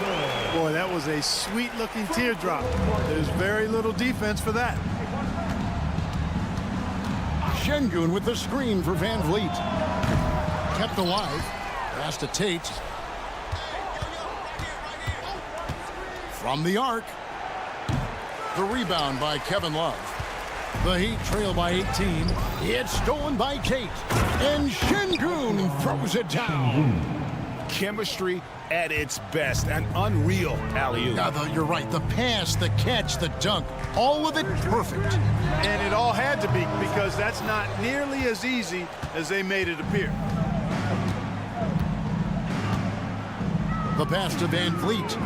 Boy, that was a sweet-looking teardrop. There's very little defense for that. Şengün with the screen for Van Vliet. Kept alive. Pass to Tate. From the arc. The rebound by Kevin Love. The Heat trail by 18. It's stolen by Tate. And Şengün throws it down. Chemistry at its best. An unreal alley-oop. You're right. The pass, the catch, the dunk. All of it perfect. And it all had to be, because that's not nearly as easy as they made it appear. The pass to Van Vliet.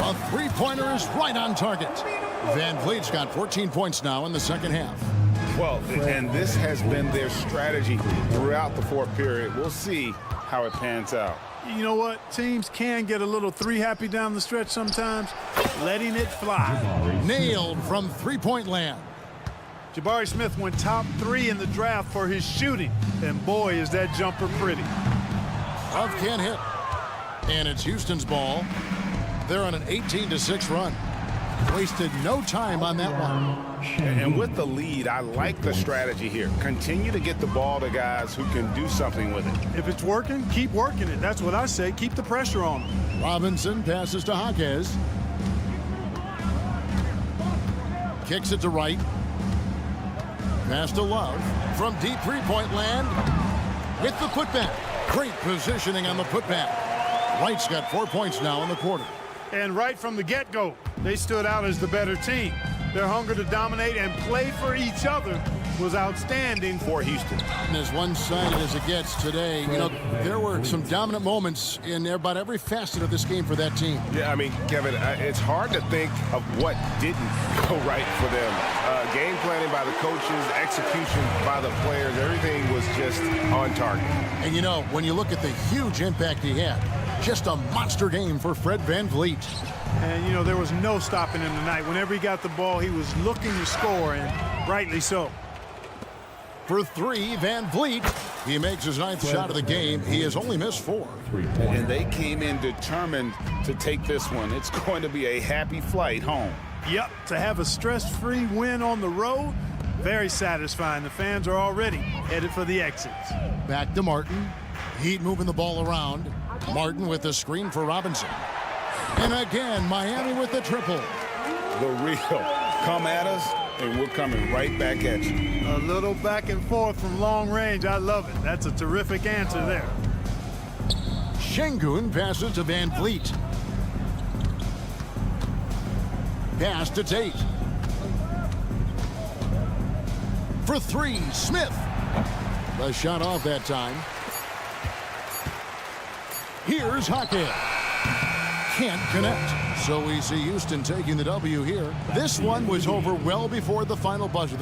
A three-pointer is right on target. Van Vliet's got 14 points now in the second half. Well, and this has been their strategy throughout the fourth period. We'll see how it pans out. You know what? Teams can get a little three-happy down the stretch sometimes, letting it fly. Nailed from three-point land. Jabari Smith went top 3 in the draft for his shooting. And boy, is that jumper pretty. Love can't hit. And it's Houston's ball. They're on an 18-6 run. Wasted no time on that one. And with the lead, I like the strategy here. Continue to get the ball to guys who can do something with it. If it's working, keep working it. That's what I say. Keep the pressure on them. Robinson passes to Jaquez. Kicks it to Wright. Pass to Love. From deep three-point land. With the putback. Great positioning on the putback. Wright's got 4 points now in the quarter. And right from the get-go, they stood out as the better team. Their hunger to dominate and play for each other was outstanding for Houston. And as one-sided as it gets today, you know, there were some dominant moments in about every facet of this game for that team. Yeah, I mean, Kevin, it's hard to think of what didn't go right for them. Game planning by the coaches, execution by the players, everything was just on target. And, you know, when you look at the huge impact he had, just a monster game for Fred Van Vliet. And, you know, there was no stopping him tonight. Whenever he got the ball, he was looking to score, and rightly so. For 3, Van Vliet He makes his 9th shot of the game. He has only missed 4. And they came in determined to take this one. It's going to be a happy flight home. Yep, to have a stress-free win on the road, very satisfying. The fans are already headed for the exits. Back to Martin. Heat moving the ball around. Martin with the screen for Robinson. And again, Miami with the triple. The real. Come at us, and we're coming right back at you. A little back and forth from long range. I love it. That's a terrific answer there. Şengün passes to Van Vliet. Pass to Tate. For 3, Smith. The shot off that time. Here's Hackett. Can't connect. So we see Houston taking the W here. This one was over well before the final buzzer.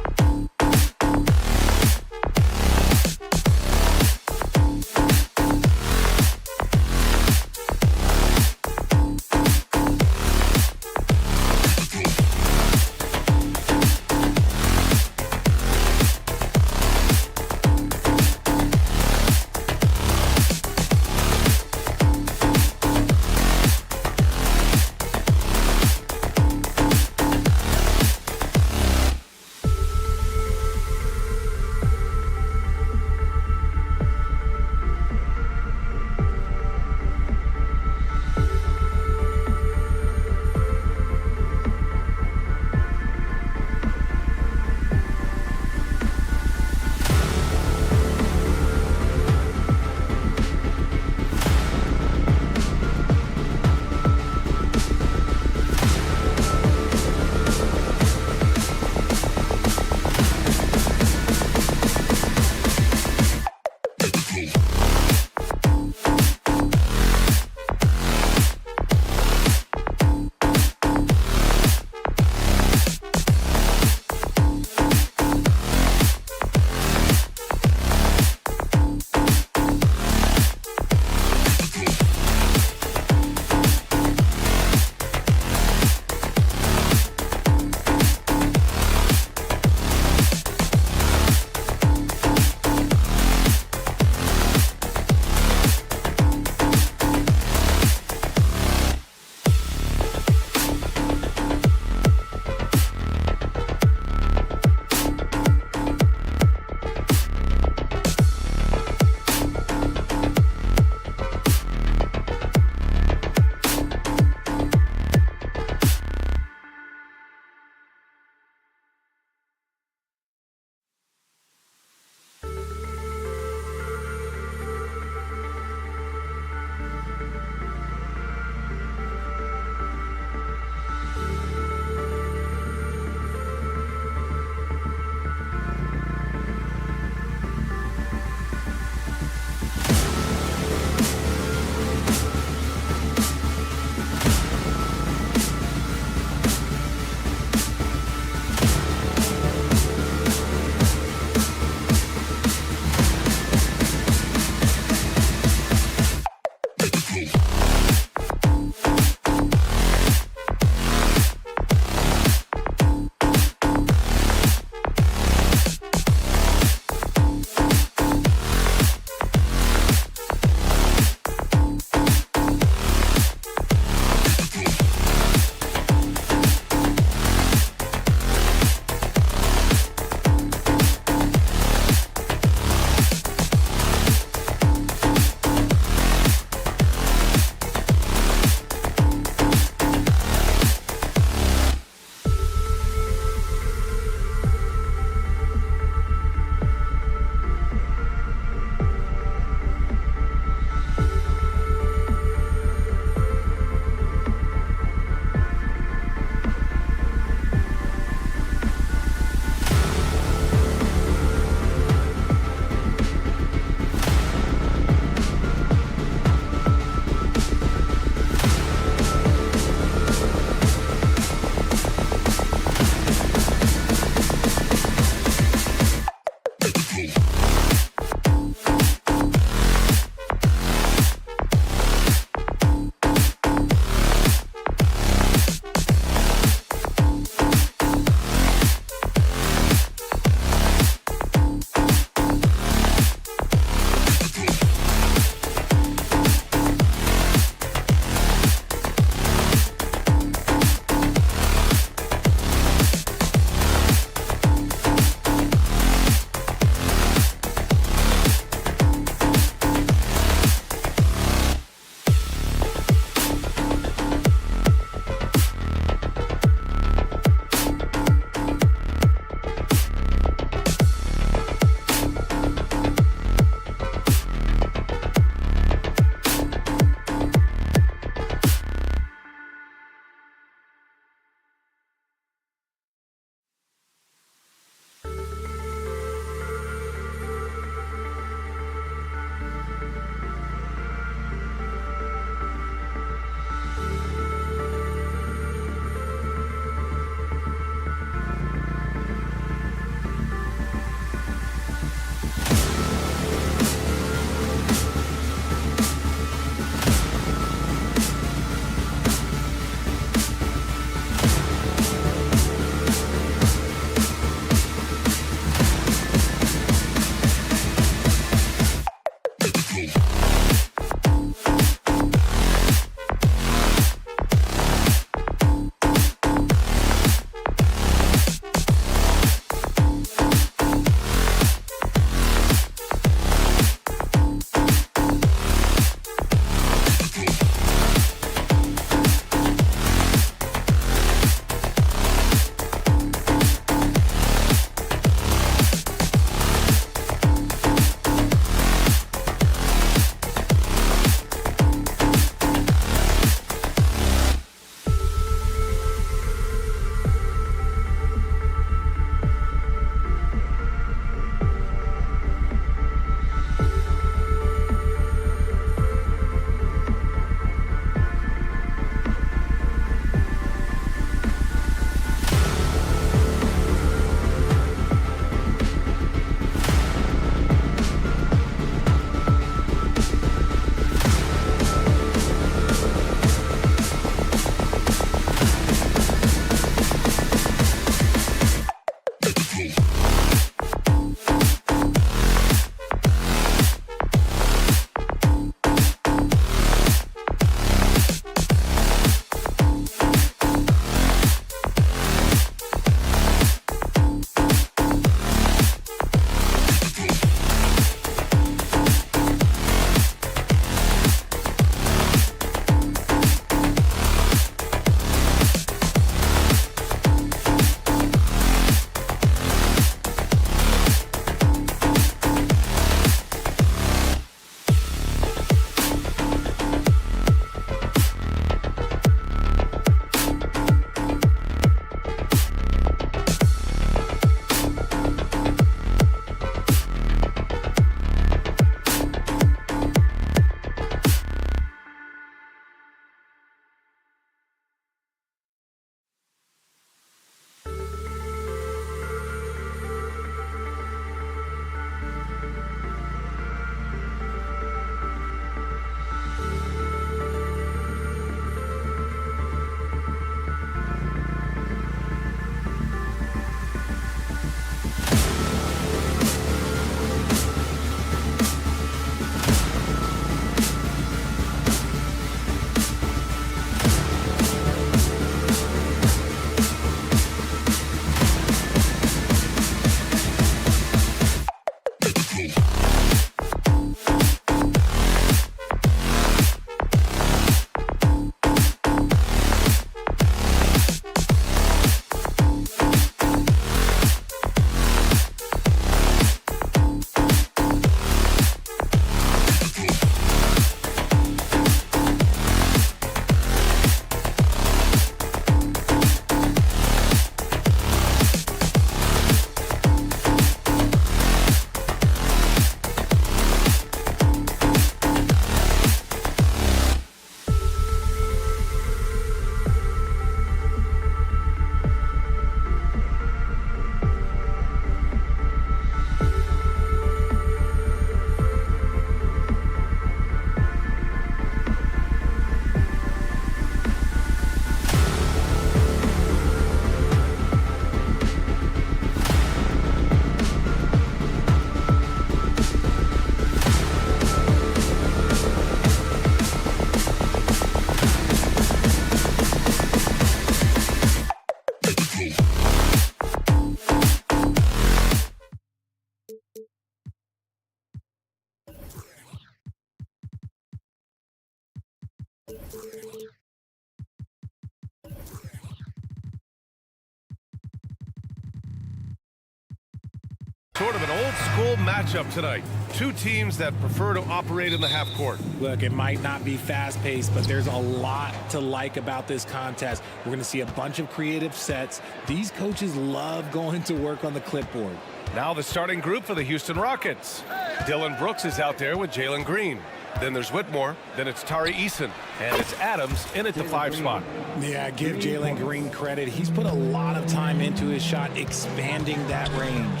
physical matchup tonight. Two teams that prefer to operate in the half court. Look, it might not be fast-paced, but there's a lot to like about this contest. We're going to see a bunch of creative sets. These coaches love going to work on the clipboard. Now the starting group for the Houston Rockets. Dylan Brooks is out there with Jalen Green. Then there's Whitmore. Then it's Tari Eason. And it's Adams in at the 5 spot. Yeah, give Jalen Green credit. He's put a lot of time into his shot, expanding that range.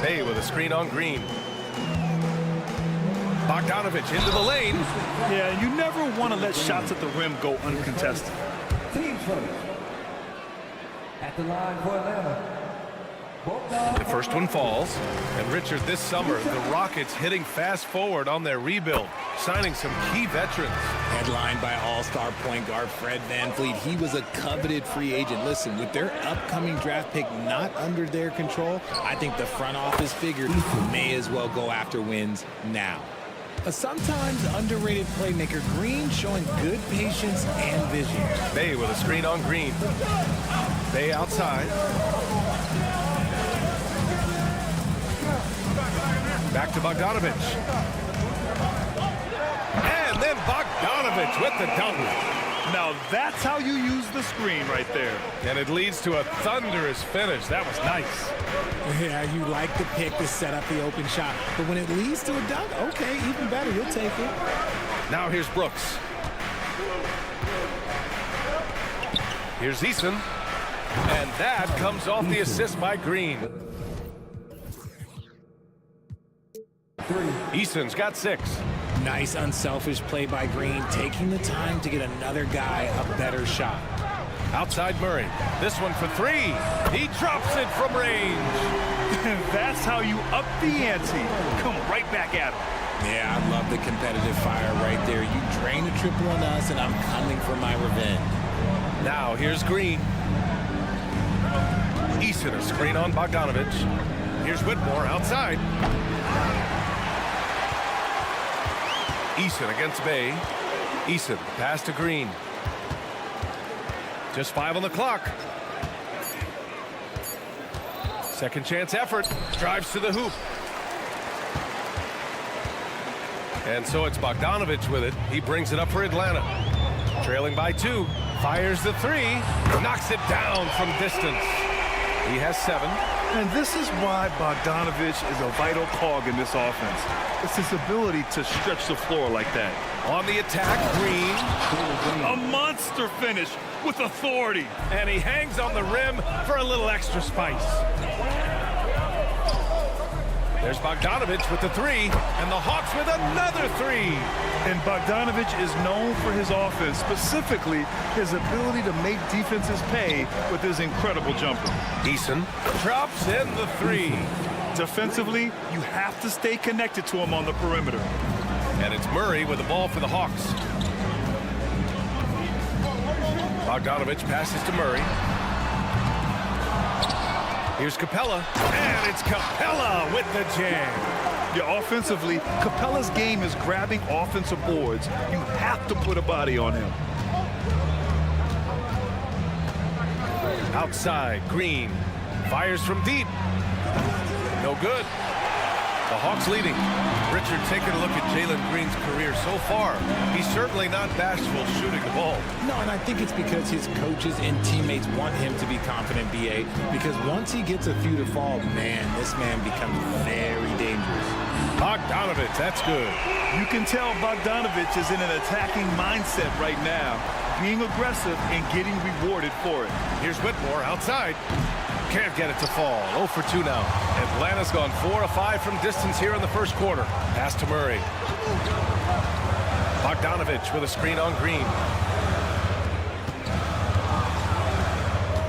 Bay with a screen on Green. Bogdanovich into the lane. Yeah, you never want to let shots at the rim go uncontested. Team first. At the line for Atlanta. The first one falls. And Richard, this summer, the Rockets hitting fast forward on their rebuild, signing some key veterans. Headlined by all-star point guard Fred VanVleet. He was a coveted free agent. Listen, with their upcoming draft pick not under their control, I think the front office figured may as well go after wins now. A sometimes underrated playmaker, Green showing good patience and vision. Bay with a screen on Green. Bay outside. Back to Bogdanovich. And then Bogdanovich with the double. Now that's how you use the screen right there. And it leads to a thunderous finish. That was nice. Yeah, you like the pick to set up the open shot. But when it leads to a dunk, okay, even better. You'll take it. Now here's Brooks. Here's Eason. And that comes off the assist by Green. Eason's got 6. Nice unselfish play by Green, taking the time to get another guy a better shot. Outside Murray. This one for 3. He drops it from range. That's how you up the ante. Come right back at him. Yeah, I love the competitive fire right there. You drain a triple on us, and I'm coming for my revenge. Now here's Green. Eason a screen on Bogdanovich. Here's Whitmore outside. Eason against Bay. Eason pass to Green. Just 5 on the clock. Second chance effort. Drives to the hoop. And so it's Bogdanovich with it. He brings it up for Atlanta. Trailing by 2. Fires the 3. Knocks it down from distance. He has 7. And this is why Bogdanovich is a vital cog in this offense. It's his ability to stretch the floor like that. On the attack, Green. A monster finish with authority. And he hangs on the rim for a little extra spice. There's Bogdanovich with the 3, and the Hawks with another 3. And Bogdanovich is known for his offense, specifically his ability to make defenses pay with his incredible jumper. Eason drops in the 3. Defensively, you have to stay connected to him on the perimeter. And it's Murray with the ball for the Hawks. Bogdanovich passes to Murray. Here's Capella, and it's Capella with the jam. Yeah, offensively, Capella's game is grabbing offensive boards. You have to put a body on him. Outside, Green fires from deep. No good. The Hawks leading. Richard, taking a look at Jalen Green's career so far. He's certainly not bashful shooting the ball. No, and I think it's because his coaches and teammates want him to be confident, BA, because once he gets a few to fall, man, this man becomes very dangerous. Bogdanovich, that's good. You can tell Bogdanovich is in an attacking mindset right now, being aggressive and getting rewarded for it. Here's Whitmore outside. Can't get it to fall. 0 for 2 now. Atlanta's gone 4 of 5 from distance here in the first quarter. Pass to Murray. Bogdanovich with a screen on Green.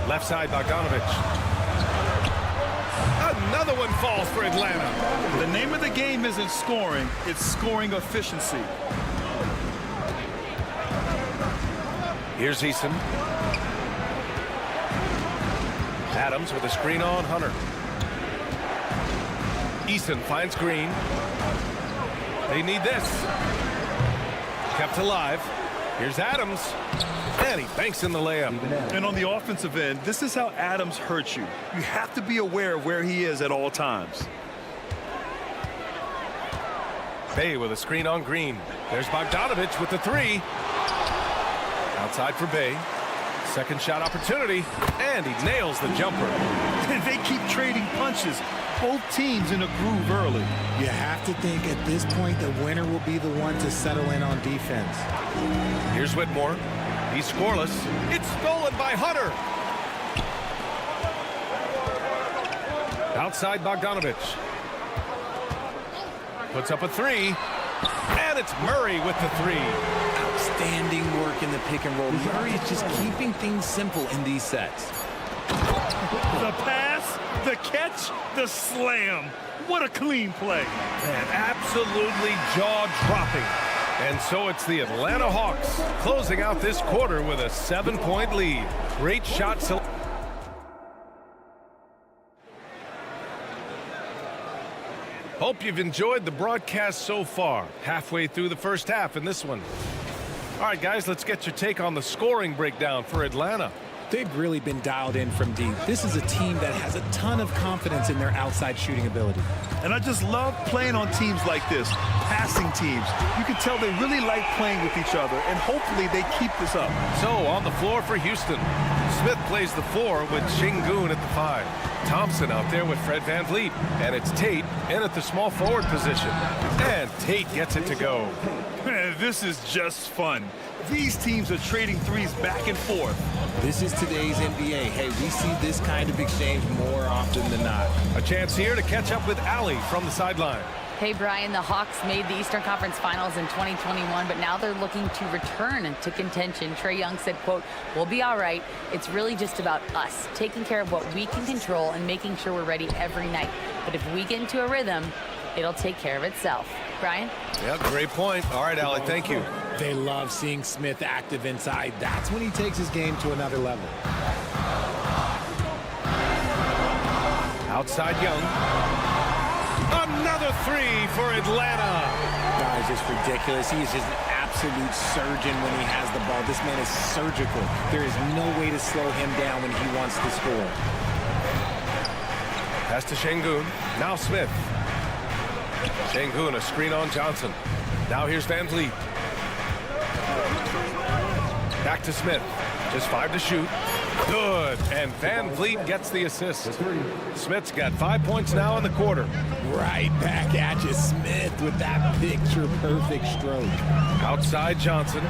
Left side, Bogdanovich. Another one falls for Atlanta. The name of the game isn't scoring, it's scoring efficiency. Here's Eason. Adams with a screen on Hunter. Eason finds Green. They need this. Kept alive. Here's Adams. And he banks in the layup. And on the offensive end, this is how Adams hurts you. You have to be aware of where he is at all times. Bay with a screen on Green. There's Bogdanovich with the three. Outside for Bay. Second shot opportunity, and he nails the jumper. And they keep trading punches. Both teams in a groove early. You have to think at this point the winner will be the one to settle in on defense. Here's Whitmore. He's scoreless. It's stolen by Hunter. Outside Bogdanovich. Puts up a three. And it's Murray with the three. Outstanding work in the pick and roll. Murray is just keeping things simple in these sets. The pass, the catch, the slam. What a clean play. Man, absolutely jaw-dropping. And so it's the Atlanta Hawks closing out this quarter with a 7-point lead. Great shot selection. Hope you've enjoyed the broadcast so far. Halfway through the first half in this one. All right, guys, let's get your take on the scoring breakdown for Atlanta. They've really been dialed in from deep. This is a team that has a ton of confidence in their outside shooting ability. And I just love playing on teams like this, passing teams. You can tell they really like playing with each other, and hopefully they keep this up. So on the floor for Houston, Smith plays the 4 with Şengün at the 5. Thompson out there with Fred VanVleet, and it's Tate in at the small forward position. And Tate gets it to go. This is just fun. These teams are trading threes back and forth. This is today's NBA. Hey, we see this kind of exchange more often than not. A chance here to catch up with Allie from the sideline. Hey, Brian, the Hawks made the Eastern Conference Finals in 2021, but now they're looking to return to contention. Trae Young said, quote, "We'll be all right. It's really just about us, taking care of what we can control and making sure we're ready every night. But if we get into a rhythm, it'll take care of itself." Brian? Yeah, great point. All right, Allie, thank you. They love seeing Smith active inside. That's when he takes his game to another level. Outside Young. Another three for Atlanta. Guys, it's ridiculous. He is just an absolute surgeon when he has the ball. This man is surgical. There is no way to slow him down when he wants to score. Pass to Şengün. Now Smith. Şengün, a screen on Johnson. Now here's VanVleet. Back to Smith. Just 5 to shoot. Good. And VanVleet gets the assist. Smith's got 5 points now in the quarter. Right back at you, Smith, with that picture-perfect stroke. Outside Johnson.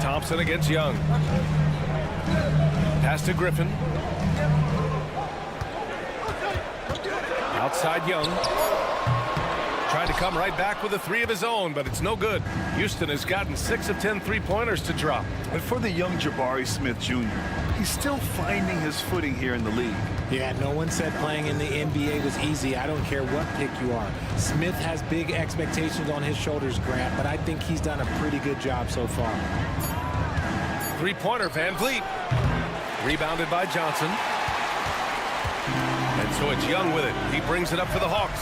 Thompson against Young. Pass to Griffin. Outside Young. Trying to come right back with a 3 of his own, but it's no good. Houston has gotten 6 of 10 3-pointers to drop. And for the young Jabari Smith Jr., he's still finding his footing here in the league. Yeah, no one said playing in the NBA was easy. I don't care what pick you are. Smith has big expectations on his shoulders, Grant, but I think he's done a pretty good job so far. 3-pointer, VanVleet. Rebounded by Johnson. And so it's Young with it. He brings it up for the Hawks.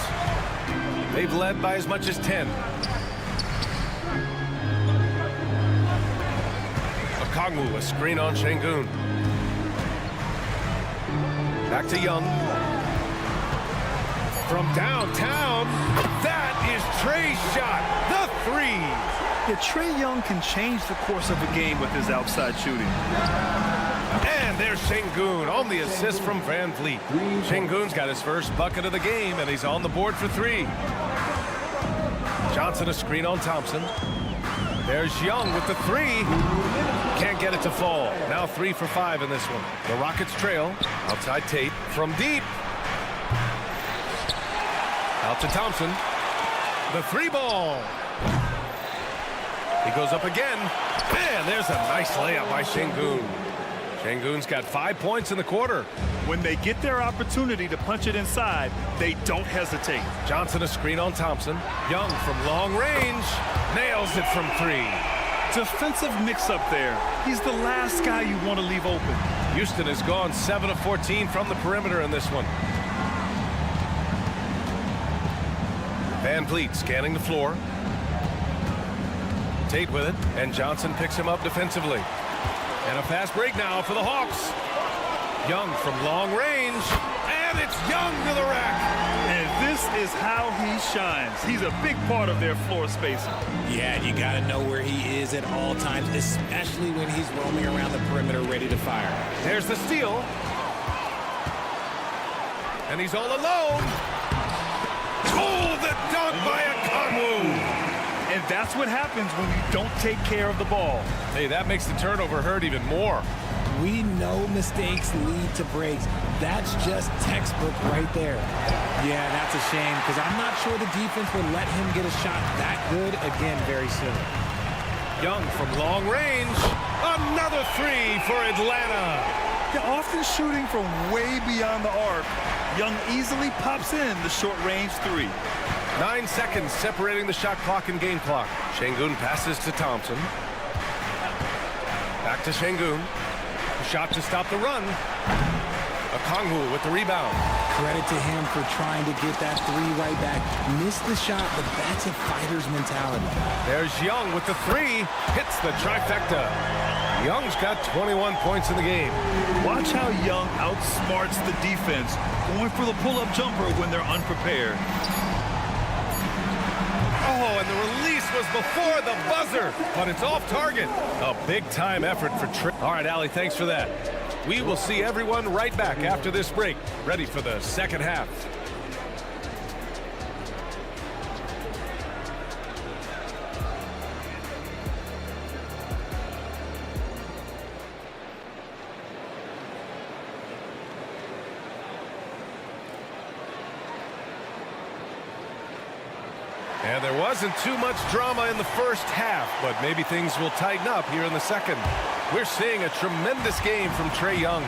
They've led by as much as 10. Okongwu, a screen on Şengün. Back to Young. From downtown, that is Trae's shot, the 3. Yeah, Trae Young can change the course of a game with his outside shooting. And there's Şengün on the assist from VanVleet. Şengün's got his first bucket of the game, and he's on the board for 3. Johnson a screen on Thompson. There's Young with the 3. Can't get it to fall. Now 3 for 5 in this one. The Rockets trail. Outside Tate from deep. Out to Thompson. The 3 ball. He goes up again. Man, there's a nice layup by Şengün. Şengün's got 5 points in the quarter. When they get their opportunity to punch it inside, they don't hesitate. Johnson a screen on Thompson. Young from long range. Nails it from 3. Defensive mix-up there. He's the last guy you want to leave open. Houston has gone 7 of 14 from the perimeter in this one. VanVleet scanning the floor. Tate with it, and Johnson picks him up defensively. And a fast break now for the Hawks. Young from long range, and it's Young to the rack. And this is how he shines. He's a big part of their floor spacing. Yeah, you got to know where he is at all times, especially when he's roaming around the perimeter ready to fire. There's the steal. And he's all alone. Oh, the dunk by Okongwu. And that's what happens when you don't take care of the ball. Hey, that makes the turnover hurt even more. We know mistakes lead to breaks. That's just textbook right there. Yeah, that's a shame because I'm not sure the defense would let him get a shot that good again very soon. Young from long range. Another three for Atlanta. They're often shooting from way beyond the arc. Young easily pops in the short-range three. 9 seconds separating the shot clock and game clock. Şengün passes to Thompson. Back to Şengün. Shot to stop the run. Okongwu with the rebound. Credit to him for trying to get that three right back. Missed the shot, but that's a fighter's mentality. There's Young with the three. Hits the trifecta. Young's got 21 points in the game. Watch how Young outsmarts the defense, going for the pull-up jumper when they're unprepared. Oh, and the release was before the buzzer, but it's off target. A big-time effort for Trey. All right, Allie, thanks for that. We will see everyone right back after this break, ready for the second half. And there wasn't too much drama in the first half, but maybe things will tighten up here in the second. We're seeing a tremendous game from Trae Young.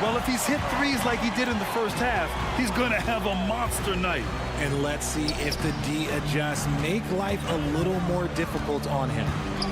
Well, if he's hit threes like he did in the first half, he's going to have a monster night. And let's see if the D adjusts, make life a little more difficult on him.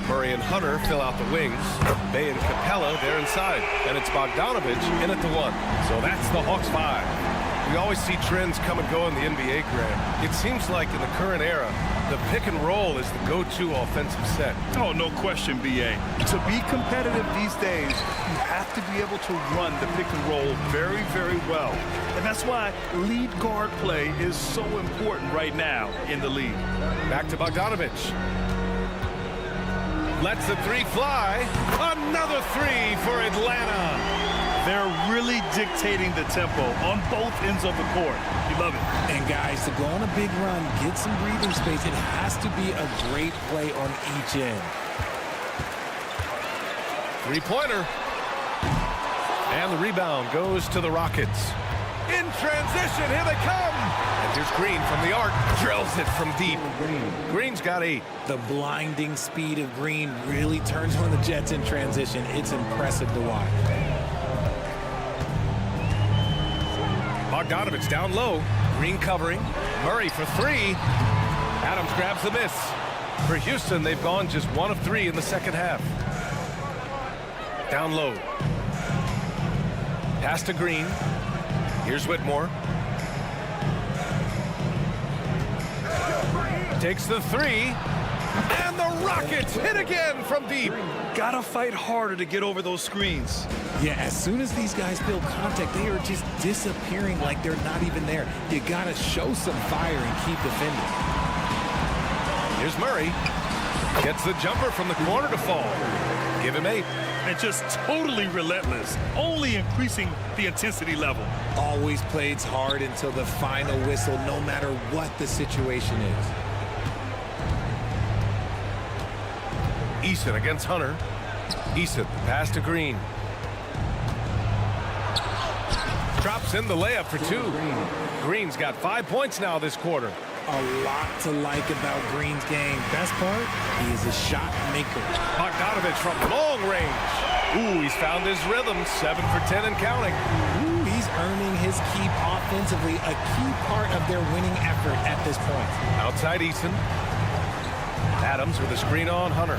Murray and Hunter fill out the wings. Bay and Capella, they're inside. And it's Bogdanovich in at the one. So that's the Hawks 5. We always see trends come and go in the NBA, Graham. It seems like in the current era, the pick and roll is the go-to offensive set. Oh, no question, B.A. To be competitive these days, you have to be able to run the pick and roll very, very well. And that's why lead guard play is so important right now in the league. Back to Bogdanovich. Lets the three fly. Another three for Atlanta. They're really dictating the tempo on both ends of the court. You love it. And guys, to go on a big run, get some breathing space, it has to be a great play on each end. Three-pointer. And the rebound goes to the Rockets. In transition, here they come. And here's Green from the arc. Drills it from deep. Green's got 8. The blinding speed of Green really turns on the Jets in transition. It's impressive to watch. Bogdanovich down low. Green covering. Murray for 3. Adams grabs the miss. For Houston, they've gone just 1 of 3 in the second half. Down low. Pass to Green. Here's Whitmore. Takes the 3. And the Rockets hit again from deep. Gotta fight harder to get over those screens. Yeah, as soon as these guys feel contact, they are just disappearing like they're not even there. You gotta show some fire and keep defending. Here's Murray. Gets the jumper from the corner to fall. Give him 8. And just totally relentless, only increasing the intensity level. Always plays hard until the final whistle, no matter what the situation is. Eason against Hunter. Eason, pass to Green. Drops in the layup for 2. Green's got 5 points now this quarter. A lot to like about Green's game. Best part, he is a shot maker. Bogdanovich from long range. Ooh, he's found his rhythm. 7 for 10 and counting. Ooh, he's earning his keep offensively, a key part of their winning effort at this point. Outside Eason. Adams with a screen on Hunter.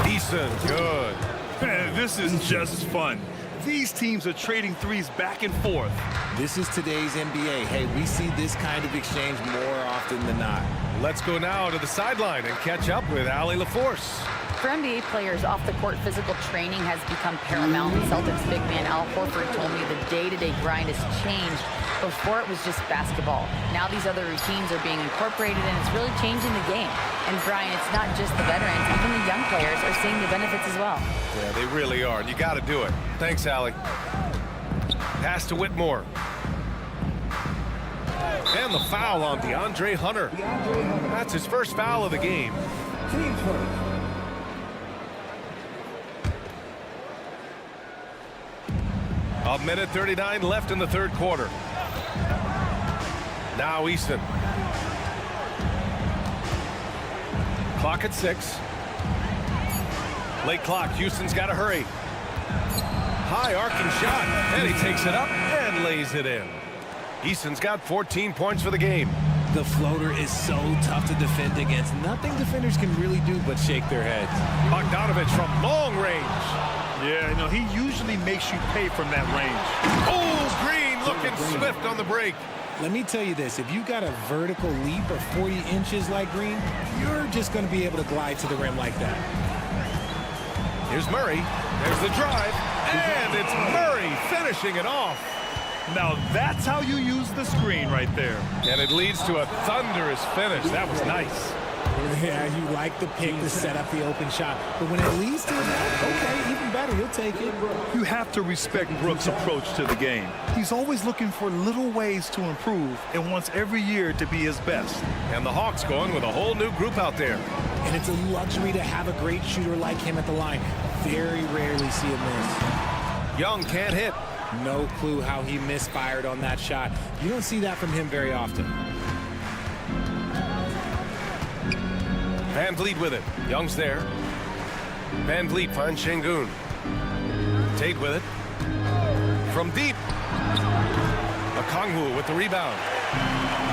Eason, good. Man, this is just fun. These teams are trading threes back and forth. This is today's NBA. Hey, we see this kind of exchange more often than not. Let's go now to the sideline and catch up with Allie LaForce. For NBA players, off-the-court physical training has become paramount. Celtics big man Al Horford told me the day-to-day grind has changed. Before it was just basketball. Now these other routines are being incorporated, and it's really changing the game. And Brian, it's not just the veterans, even the young players are seeing the benefits as well. Yeah, they really are. You got to do it. Thanks, Allie. Pass to Whitmore. And the foul on DeAndre Hunter. That's his first foul of the game. Team first. A minute 39 left in the third quarter. Now Easton. Clock at 6. Late clock. Houston's got to hurry. High arcing shot. And he takes it up and lays it in. Easton's got 14 points for the game. The floater is so tough to defend against. Nothing defenders can really do but shake their heads. Bogdanovich from long range. Yeah, you know, he usually makes you pay from that range. Oh, Green looking swift on the break. Let me tell you this, if you got a vertical leap of 40 inches like Green, you're just going to be able to glide to the rim like that. Here's Murray. There's the drive. And it's Murray finishing it off. Now that's how you use the screen right there. And it leads to a thunderous finish. That was nice. Yeah, you like the pick to set up the open shot. But when it leads to that, okay, even better, he'll take it. You have to respect Brooks' approach to the game. He's always looking for little ways to improve and wants every year to be his best. And the Hawks going with a whole new group out there. And it's a luxury to have a great shooter like him at the line. Very rarely see him miss. Young can't hit. No clue how he misfired on that shot. You don't see that from him very often. Van Vliet with it. Young's there. Van Vliet finds Şengün. Tate with it. From deep. Okongwu with the rebound.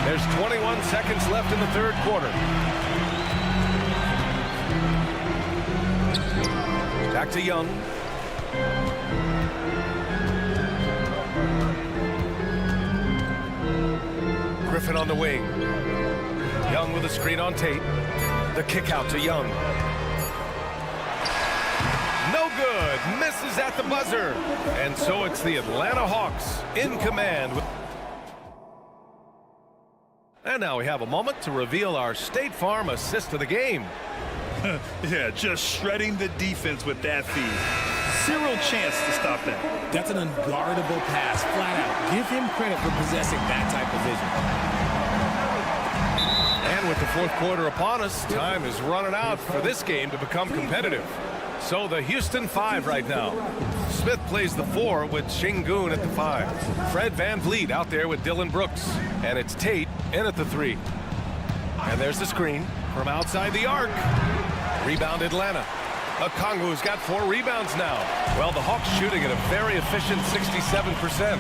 There's 21 seconds left in the third quarter. Back to Young. Griffin on the wing. Young with a screen on Tate. The kick out to Young. No good. Misses at the buzzer. And so it's the Atlanta Hawks in command. And now we have a moment to reveal our State Farm assist of the game. Yeah, just shredding the defense with that feed. Zero chance to stop that. That's an unguardable pass, flat out. Give him credit for possessing that type of vision. And with the fourth quarter upon us, time is running out for this game to become competitive. So the Houston 5 right now. Smith plays the 4 with Şengün at the 5. Fred Van Vliet out there with Dylan Brooks. And it's Tate in at the 3. And there's the screen from outside the arc. Rebound Atlanta. Okongwu's got 4 rebounds now. Well, the Hawks shooting at a very efficient 67%.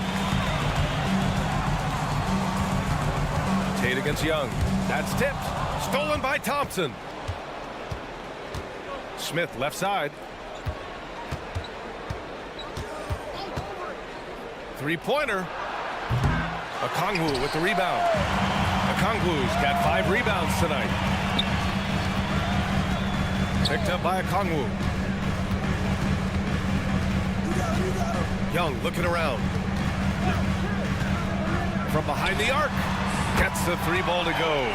Tate against Young. That's tipped. Stolen by Thompson. Smith left side. Three-pointer. Okongwu with the rebound. Okongwu's got 5 rebounds tonight. Picked up by Okongwu. Young looking around. From behind the arc. Gets the 3-ball to go.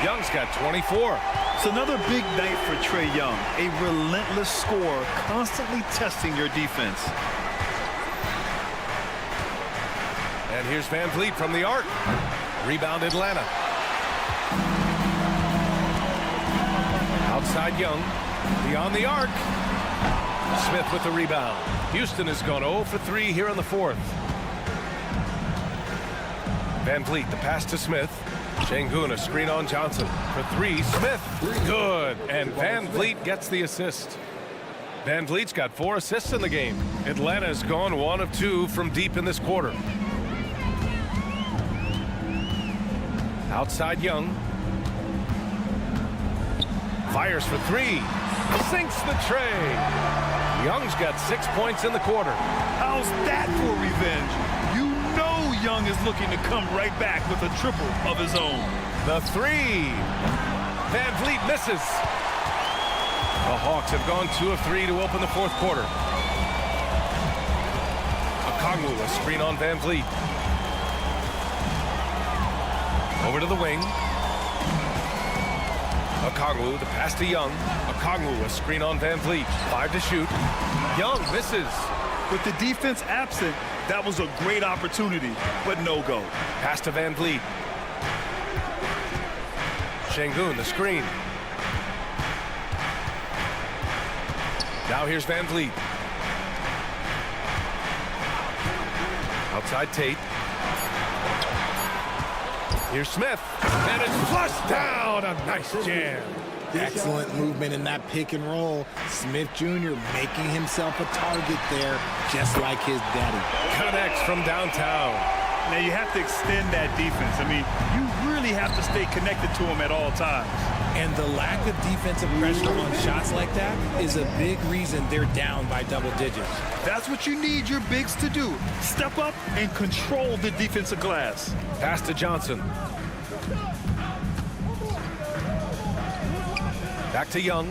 Young's got 24. It's another big night for Trae Young. A relentless scorer, constantly testing your defense. And here's Van Vliet from the arc. Rebound Atlanta. Outside Young. Beyond the arc. Smith with the rebound. Houston has gone 0 for 3 here in the fourth. Van Vliet, the pass to Smith. Şengün, a screen on Johnson. For 3, Smith. Good. And Van Vliet gets the assist. Van Vliet's got 4 assists in the game. Atlanta has gone 1 of 2 from deep in this quarter. Outside Young. Fires for 3. Sinks the tray. Young's got 6 points in the quarter. How How's that for revenge? You know Young is looking to come right back with a triple of his own. The three. Van Vliet misses. The Hawks have gone 2 of 3 to open the fourth quarter. Okongwu, a screen on Van Vliet. Over to the wing. Okongwu, the pass to Young. Okongwu, a screen on Van Vliet. 5 to shoot. Young misses. With the defense absent, that was a great opportunity, but no go. Pass to Van Vliet. Şengün, the screen. Now here's Van Vliet. Outside Tate. Here's Smith. And it's flushed down. A nice jam. Excellent movement in that pick and roll. Smith Jr. making himself a target there, just like his daddy. Connects from downtown. Now you have to extend that defense. I mean, you really have to stay connected to him at all times. And the lack of defensive pressure on shots like that is a big reason they're down by double digits. That's what you need your bigs to do. Step up and control the defensive glass. Pass to Johnson. Back to Young.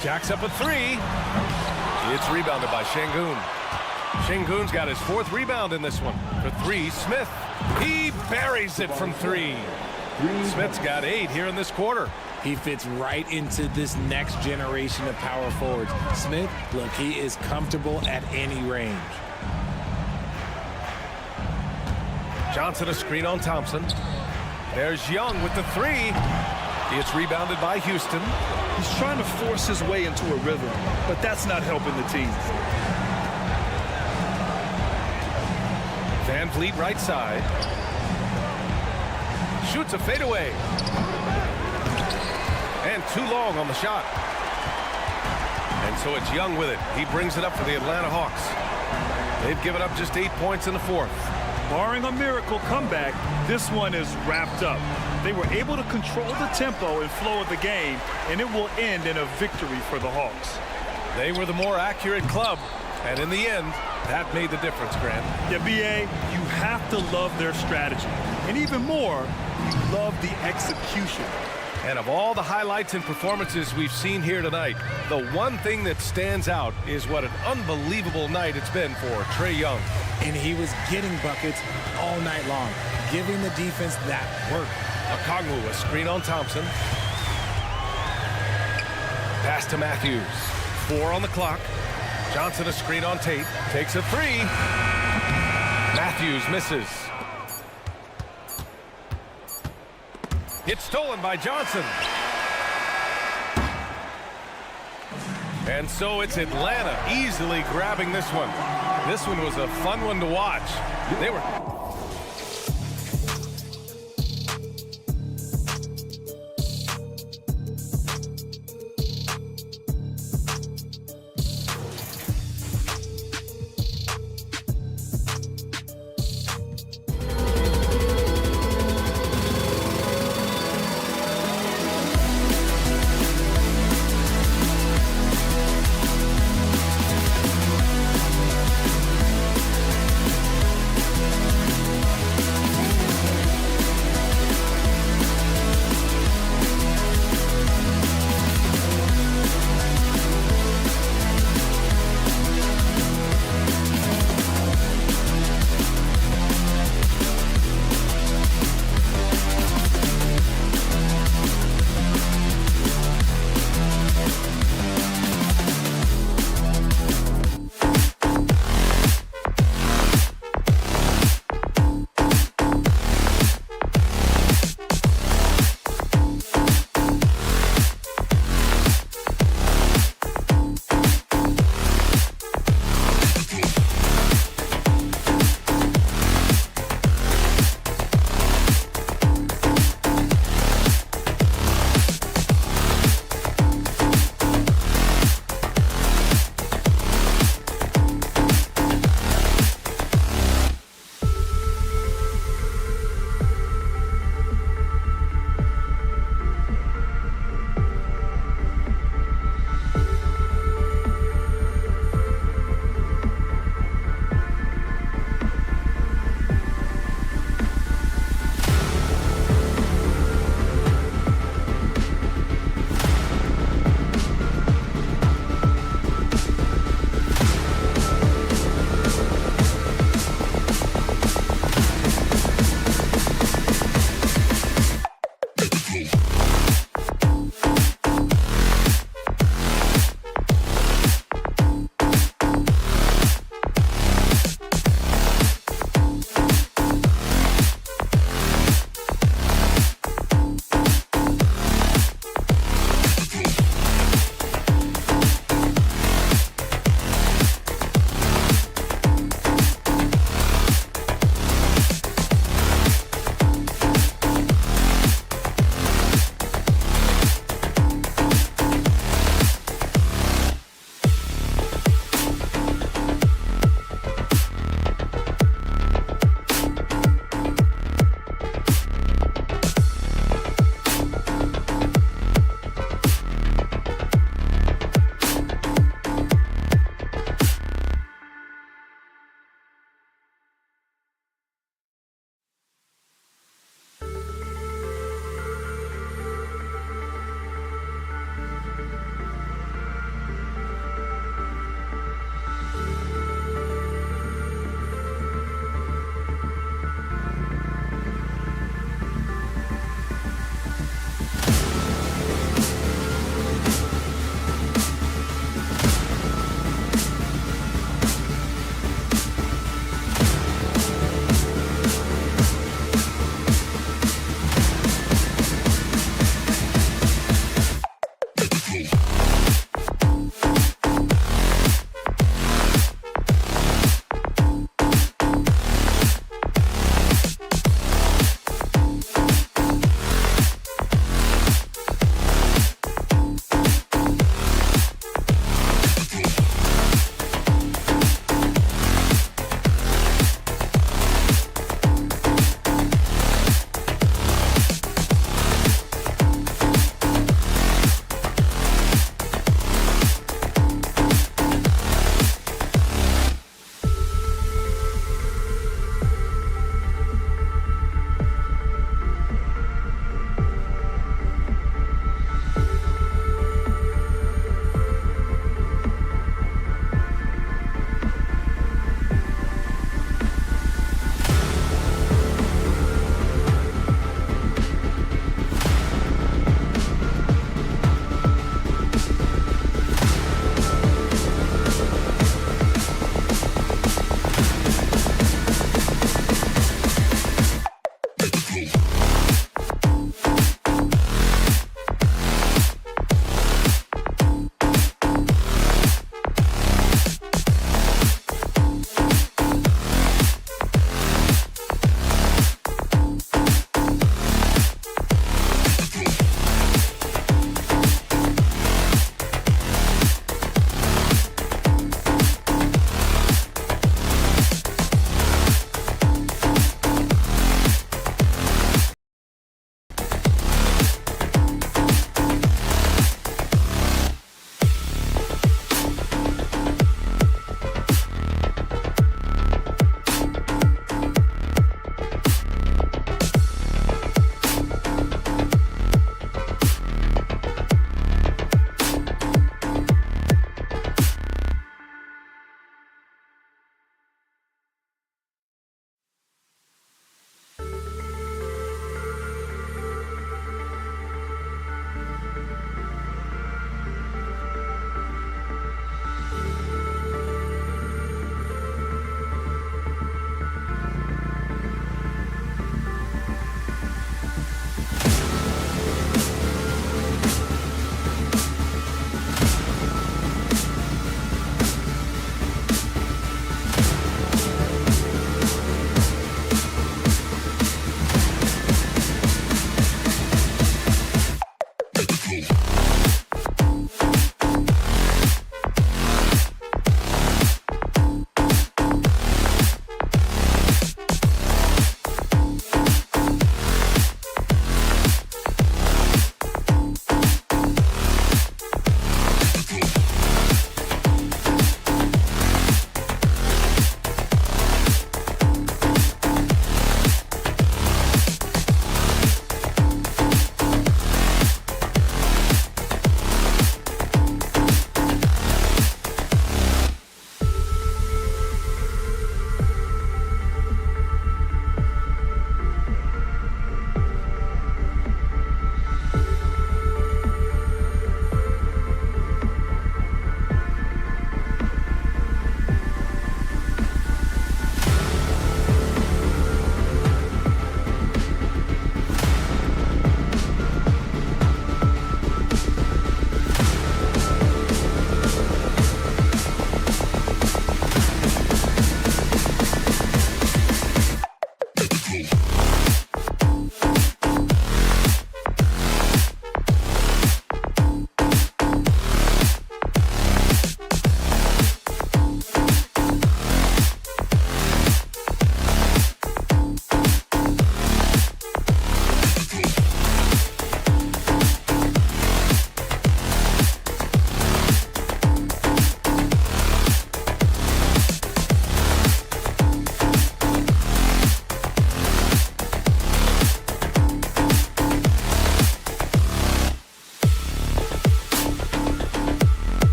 Jacks up a three. It's rebounded by Şengün. Şengün's got his 4th rebound in this one. For 3, Smith. He buries it from 3. Smith's got 8 here in this quarter. He fits right into this next generation of power forwards. Smith, look, he is comfortable at any range. Johnson a screen on Thompson. There's Young with the 3. It's rebounded by Houston. He's trying to force his way into a rhythm, but that's not helping the team. Van Vliet right side. Shoots a fadeaway. And too long on the shot. And so it's Young with it. He brings it up for the Atlanta Hawks. They've given up just 8 points in the 4th. Barring a miracle comeback, this one is wrapped up. They were able to control the tempo and flow of the game, and it will end in a victory for the Hawks. They were the more accurate club, and in the end, that made the difference, Grant. Yeah, B.A., you have to love their strategy. And even more, you love the execution. And of all the highlights and performances we've seen here tonight, the one thing that stands out is what an unbelievable night it's been for Trae Young. And he was getting buckets all night long, giving the defense that work. Okongwu, a screen on Thompson. Pass to Matthews. 4 on the clock. Johnson a screen on Tate. Takes a 3. Matthews misses. It's stolen by Johnson. And so it's Atlanta easily grabbing this one. This one was a fun one to watch. They were...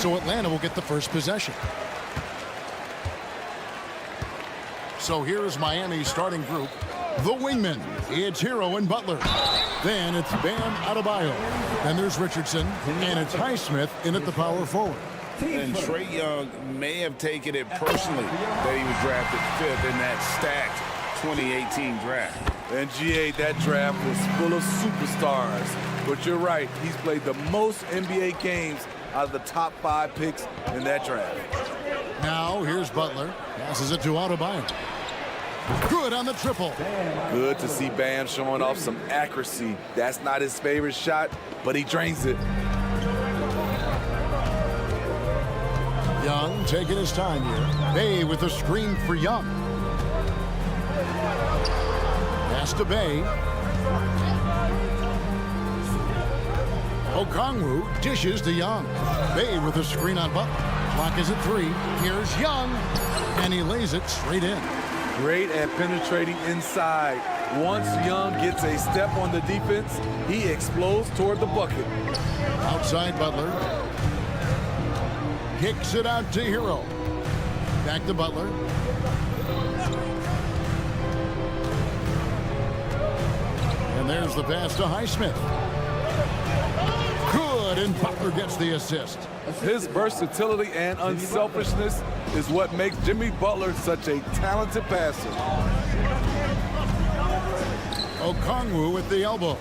So Atlanta will get the first possession. So here's Miami's starting group. The wingmen, it's Hero and Butler. Then it's Bam Adebayo. Then there's Richardson, and it's Highsmith in at the power forward. And Trae Young may have taken it personally that he was drafted 5th in that stacked 2018 draft. And GA, that draft was full of superstars. But you're right, he's played the most NBA games out of the top 5 picks in that draft. Now here's Butler. Passes it to Adebayo. Good on the triple. Good to see Bam showing off some accuracy. That's not his favorite shot, but he drains it. Young taking his time here. Bay with a screen for Young. Pass to Bay. Okongwu dishes to Young. Bay with a screen on Butler. Clock is at 3. Here's Young, and he lays it straight in. Great at penetrating inside. Once Young gets a step on the defense, he explodes toward the bucket. Outside Butler. Kicks it out to Hero. Back to Butler. And there's the pass to Highsmith. Good, and Butler gets the assist. His versatility and unselfishness is what makes Jimmy Butler such a talented passer. Okongwu with the elbow.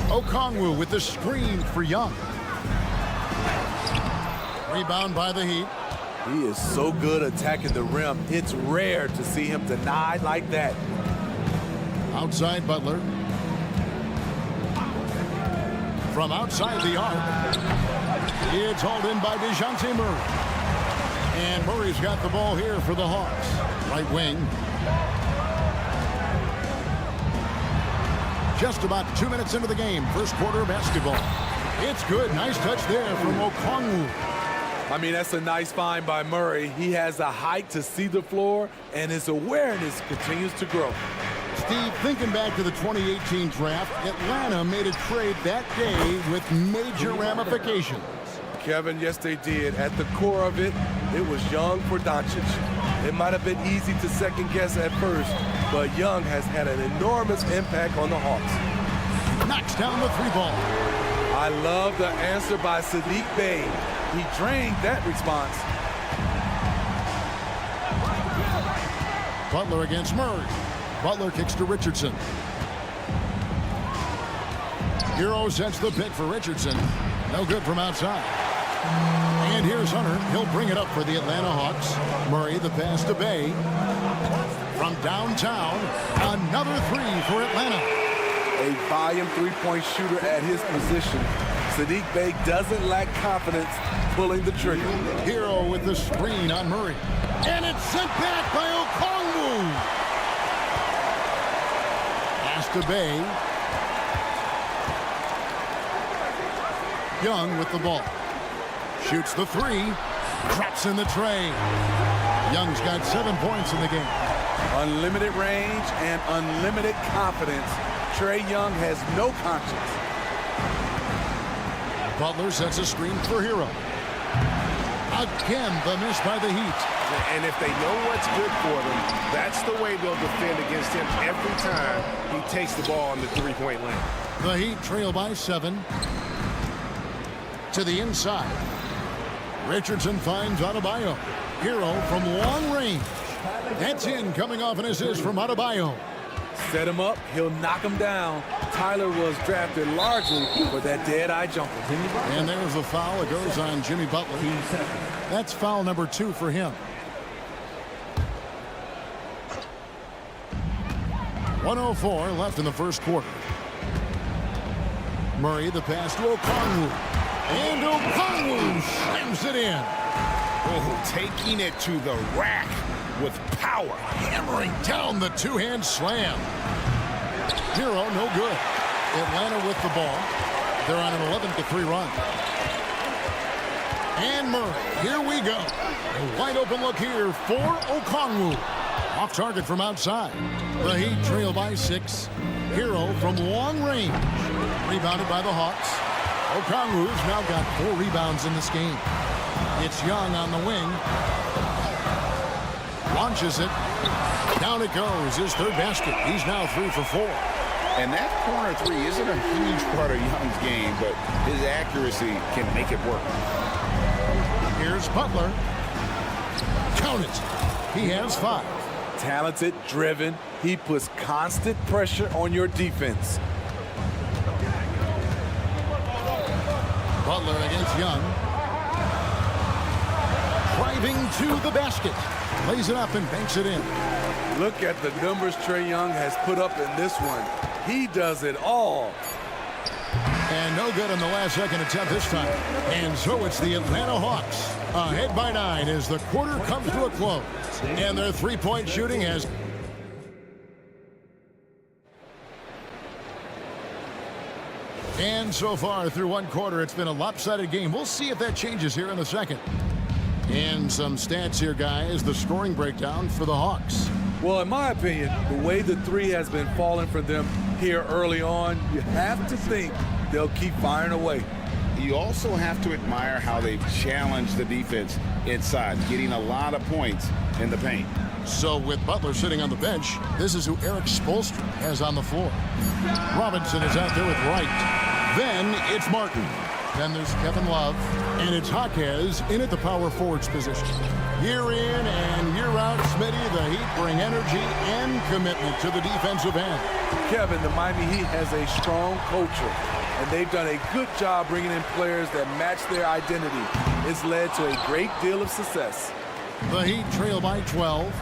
Okongwu with the screen for Young. Rebound by the Heat. He is so good attacking the rim. It's rare to see him denied like that. Outside Butler. From outside the arc. It's hauled in by DeJounte Murray. And Murray's got the ball here for the Hawks. Right wing. Just about 2 minutes into the game. First quarter of basketball. It's good. Nice touch there from Okongwu. I mean, that's a nice find by Murray. He has the height to see the floor, and his awareness continues to grow. Steve, thinking back to the 2018 draft, Atlanta made a trade that day with major ramifications. Kevin, yes, they did. At the core of it, it was Young for Doncic. It might have been easy to second guess at first, but Young has had an enormous impact on the Hawks. Knocks down the 3-ball. I love the answer by Saddiq Bey. He drained that response. Butler against Murray. Butler kicks to Richardson. Hero sets the pick for Richardson. No good from outside. And here's Hunter. He'll bring it up for the Atlanta Hawks. Murray, the pass to Bay. From downtown, another 3 for Atlanta. A volume three-point shooter at his position. Saddiq Bey doesn't lack confidence pulling the trigger. Hero with the screen on Murray. And it's sent back by Okongwu. Pass to Bay. Young with the ball. Shoots the 3. Drops in the tray. Young's got 7 points in the game. Unlimited range and unlimited confidence. Trae Young has no conscience. Butler sets a screen for Hero. Again, the miss by the Heat. And if they know what's good for them, that's the way they'll defend against him every time he takes the ball on the three-point line. The Heat trail by 7. To the inside. Richardson finds Adebayo. Hero from long range. That's in, coming off an assist from Adebayo. Set him up, he'll knock him down. Tyler was drafted largely for that dead-eye jumper. And there's the foul. It goes on Jimmy Butler. That's foul number 2 for him. 1:04 left in the first quarter. Murray, the pass to Okongwu. And Okongwu slams it in. Oh, taking it to the rack with power. Hammering down the two-hand slam. Hero, no good. Atlanta with the ball. They're on an 11-3 run. And Murray, here we go. A wide open look here for Okongwu. Off target from outside. The Heat trail by 6. Hero from long range. Rebounded by the Hawks. Okongwu's now got 4 rebounds in this game. It's Young on the wing. Launches it. Down it goes. His 3rd basket. He's now 3 for 4. And that corner 3 isn't a huge part of Young's game, but his accuracy can make it work. Here's Butler. Count it. He has 5. Talented, driven. He puts constant pressure on your defense. Butler against Young. Driving to the basket. Lays it up and banks it in. Look at the numbers Trae Young has put up in this one. He does it all. And no good on the last second attempt this time. And so it's the Atlanta Hawks ahead by 9 as the quarter comes to a close. And their 3-point shooting has... And so far through 1 quarter, it's been a lopsided game. We'll see if that changes here in the second. And some stats here, guys. The scoring breakdown for the Hawks. Well, in my opinion, the way the 3 has been falling for them here early on, you have to think they'll keep firing away. You also have to admire how they've challenged the defense inside, getting a lot of points in the paint. So with Butler sitting on the bench, this is who Eric Spoelstra has on the floor. Robinson is out there with Wright. Then it's Martin. Then there's Kevin Love. And it's Jaquez in at the power forwards position. Year in and year out, Smitty, the Heat bring energy and commitment to the defensive end. Kevin, the Miami Heat has a strong culture, and they've done a good job bringing in players that match their identity. It's led to a great deal of success. The Heat trail by 12.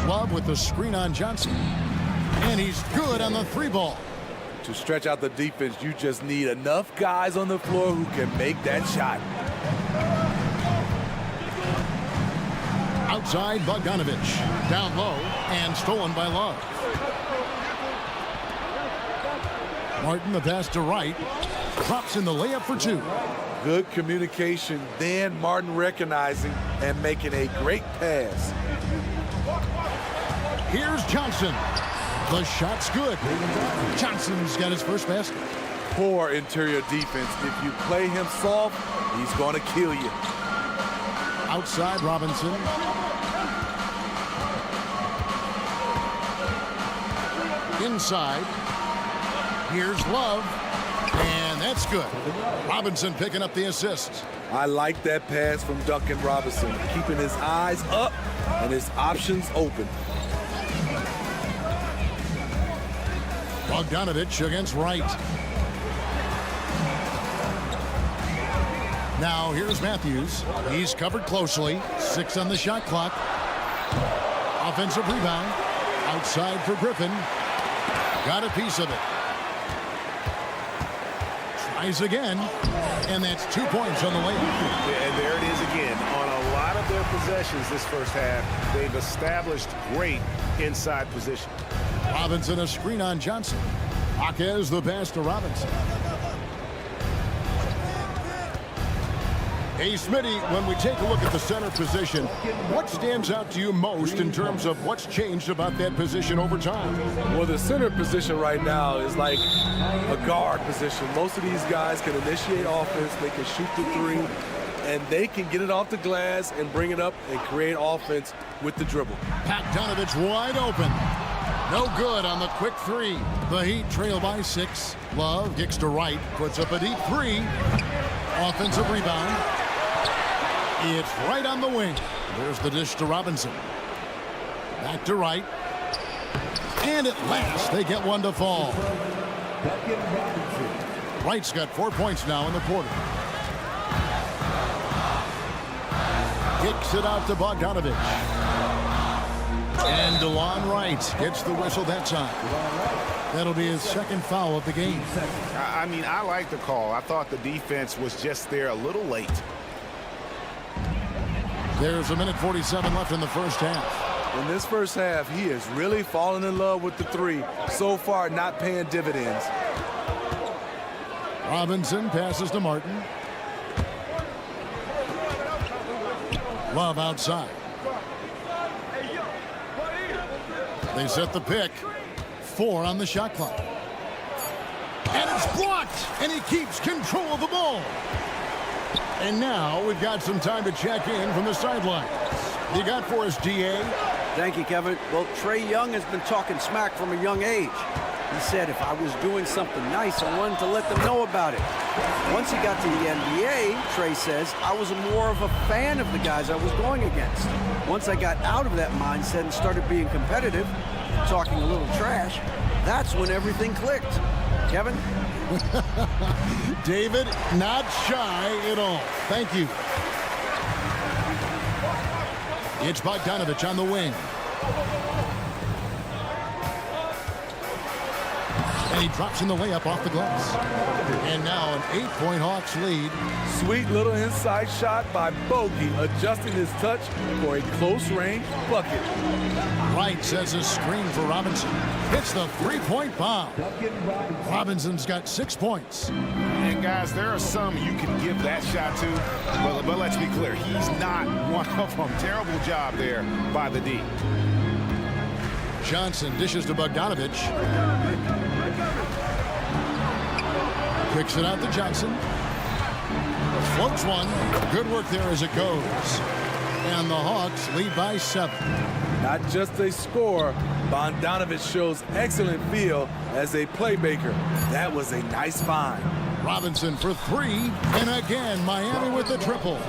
Love with the screen on Johnson. And he's good on the 3-ball. To stretch out the defense, you just need enough guys on the floor who can make that shot. Outside, Bogdanovich. Down low and stolen by Love. Martin, the pass to Wright. Drops in the layup for 2. Good communication, then Martin recognizing and making a great pass. Here's Johnson. The shot's good. Johnson's got his first basket. Poor interior defense. If you play him soft, he's going to kill you. Outside, Robinson. Inside. Here's Love. And that's good. Robinson picking up the assist. I like that pass from Duncan Robinson, keeping his eyes up and his options open. Bogdanovich against Wright. Now here's Matthews. He's covered closely. 6 on the shot clock. Offensive rebound. Outside for Griffin. Got a piece of it. Tries again. And that's 2 points on the layup. And there it is again. On a lot of their possessions this first half, they've established great inside position. Robinson a screen on Johnson. Jaquez the pass to Robinson. Hey, Smitty, when we take a look at the center position, what stands out to you most in terms of what's changed about that position over time? Well, the center position right now is like a guard position. Most of these guys can initiate offense, they can shoot the 3, and they can get it off the glass and bring it up and create offense with the dribble. Bogdanovich wide open. No good on the quick 3. The Heat trail by 6. Love kicks to Wright, puts up a deep 3. Offensive rebound. It's right on the wing. There's the dish to Robinson. Back to Wright. And at last, they get one to fall. Wright's got 4 points now in the quarter. Kicks it out to Bogdanovich. And DeLon Wright gets the whistle that time. That'll be his second foul of the game. I mean, I like the call. I thought the defense was just there a little late. There's a minute 47 left in the first half. In this first half, he is really falling in love with the 3. So far, not paying dividends. Robinson passes to Martin. Love outside. They set the pick. 4 on the shot clock. And it's blocked. And he keeps control of the ball. And now we've got some time to check in from the sidelines. You got for us, DA? Thank you, Kevin. Well, Trae Young has been talking smack from a young age. He said if I was doing something nice, I wanted to let them know about it. Once he got to the NBA, Trae says, I was more of a fan of the guys I was going against. Once I got out of that mindset and started being competitive, talking a little trash, that's when everything clicked. Kevin? David, not shy at all. Thank you. It's Bogdanovich on the wing. And he drops in the layup off the glass. And now an 8-point Hawks lead. Sweet little inside shot by Bogey, adjusting his touch for a close-range bucket. Wright says a screen for Robinson. Hits the three-point bomb. Robinson's got 6 points. And guys, there are some you can give that shot to, but let's be clear, he's not one of them. Terrible job there by the D. Johnson dishes to Bogdanovich. Kicks it out to Johnson. Floats one. Good work there as it goes. And the Hawks lead by 7. Not just a scorer, Bogdanovich shows excellent feel as a playmaker. That was a nice find. Robinson for 3. And again, Miami with the triple.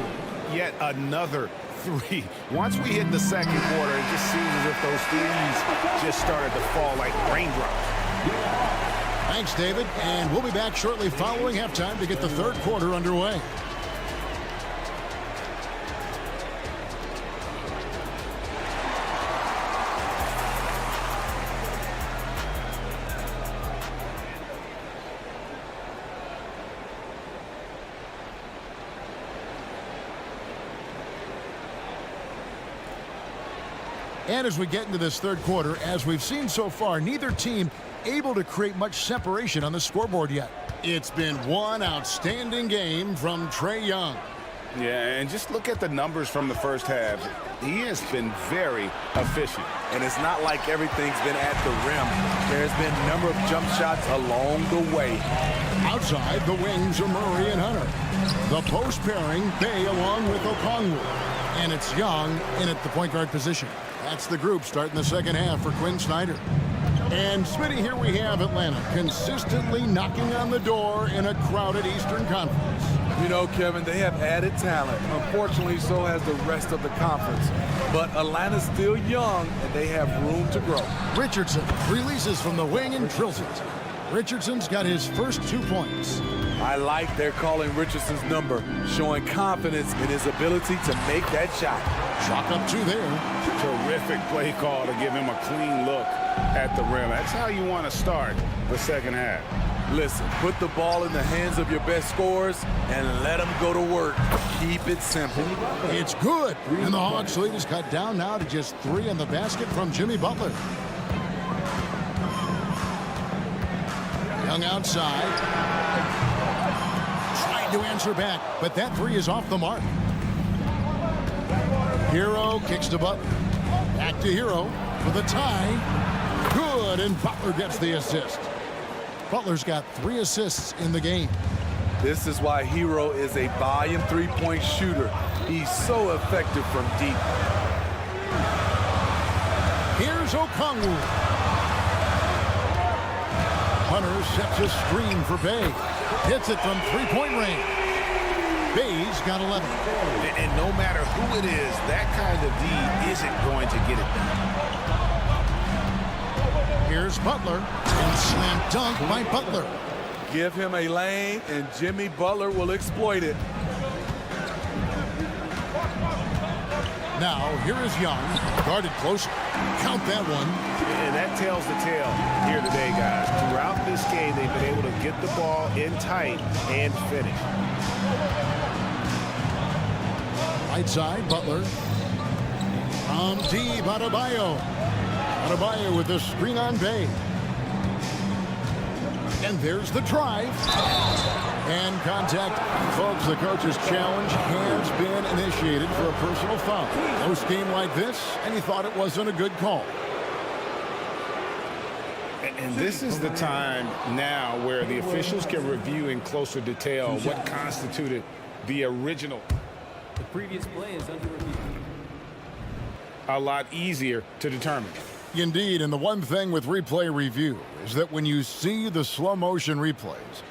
Yet another 3. Once we hit the second quarter, it just seems as if those threes just started to fall like raindrops. Thanks, David. And we'll be back shortly following halftime to get the third quarter underway. And as we get into this third quarter, as we've seen so far, neither team able to create much separation on the scoreboard yet. It's been one outstanding game from Trae Young. Yeah, and just look at the numbers from the first half. He has been very efficient. And it's not like everything's been at the rim. There's been a number of jump shots along the way. Outside, the wings are Murray and Hunter. The post pairing, Bay along with Okongwu. And it's Young in at the point guard position. That's the group starting the second half for Quinn Snyder. And Smitty, here we have Atlanta consistently knocking on the door in a crowded Eastern Conference. You know, Kevin, they have added talent. Unfortunately, so has the rest of the conference. But Atlanta's still young, and they have room to grow. Richardson releases from the wing and drills it. Richardson's got his first 2 points. I like they're calling Richardson's number, showing confidence in his ability to make that shot. Chalk up 2 there. Terrific play call to give him a clean look at the rim. That's how you want to start the second half. Listen, put the ball in the hands of your best scorers and let them go to work. Keep it simple. It's good. And the Hawks lead is cut down now to just 3 in the basket from Jimmy Butler. Young outside. Trying to answer back, but that 3 is off the mark. Hero kicks to Butler. Back to Hero for the tie. Good, and Butler gets the assist. Butler's got 3 assists in the game. This is why Hero is a volume 3-point shooter. He's so effective from deep. Here's Okongwu. Hunter sets a screen for Bay. Hits it from 3-point range. Bay's got 11. And no matter who it is, that kind of D isn't going to get it done. Here's Butler. And slam dunk by Butler. Give him a lane, and Jimmy Butler will exploit it. Now, here is Young. Guarded close. Count that one. And that tells the tale here today, guys. Throughout this game, they've been able to get the ball in tight and finish. Right side, Butler. From deep, Adebayo. Adebayo with the screen on Bay. And there's the drive. And contact. Folks, the coach's challenge has been initiated for a personal foul. Post game like this, and he thought it wasn't a good call. And this is the time now where the officials can review in closer detail what constituted the original. The previous play is under review. A lot easier to determine. Indeed, and the one thing with replay review is that when you see the slow motion replays,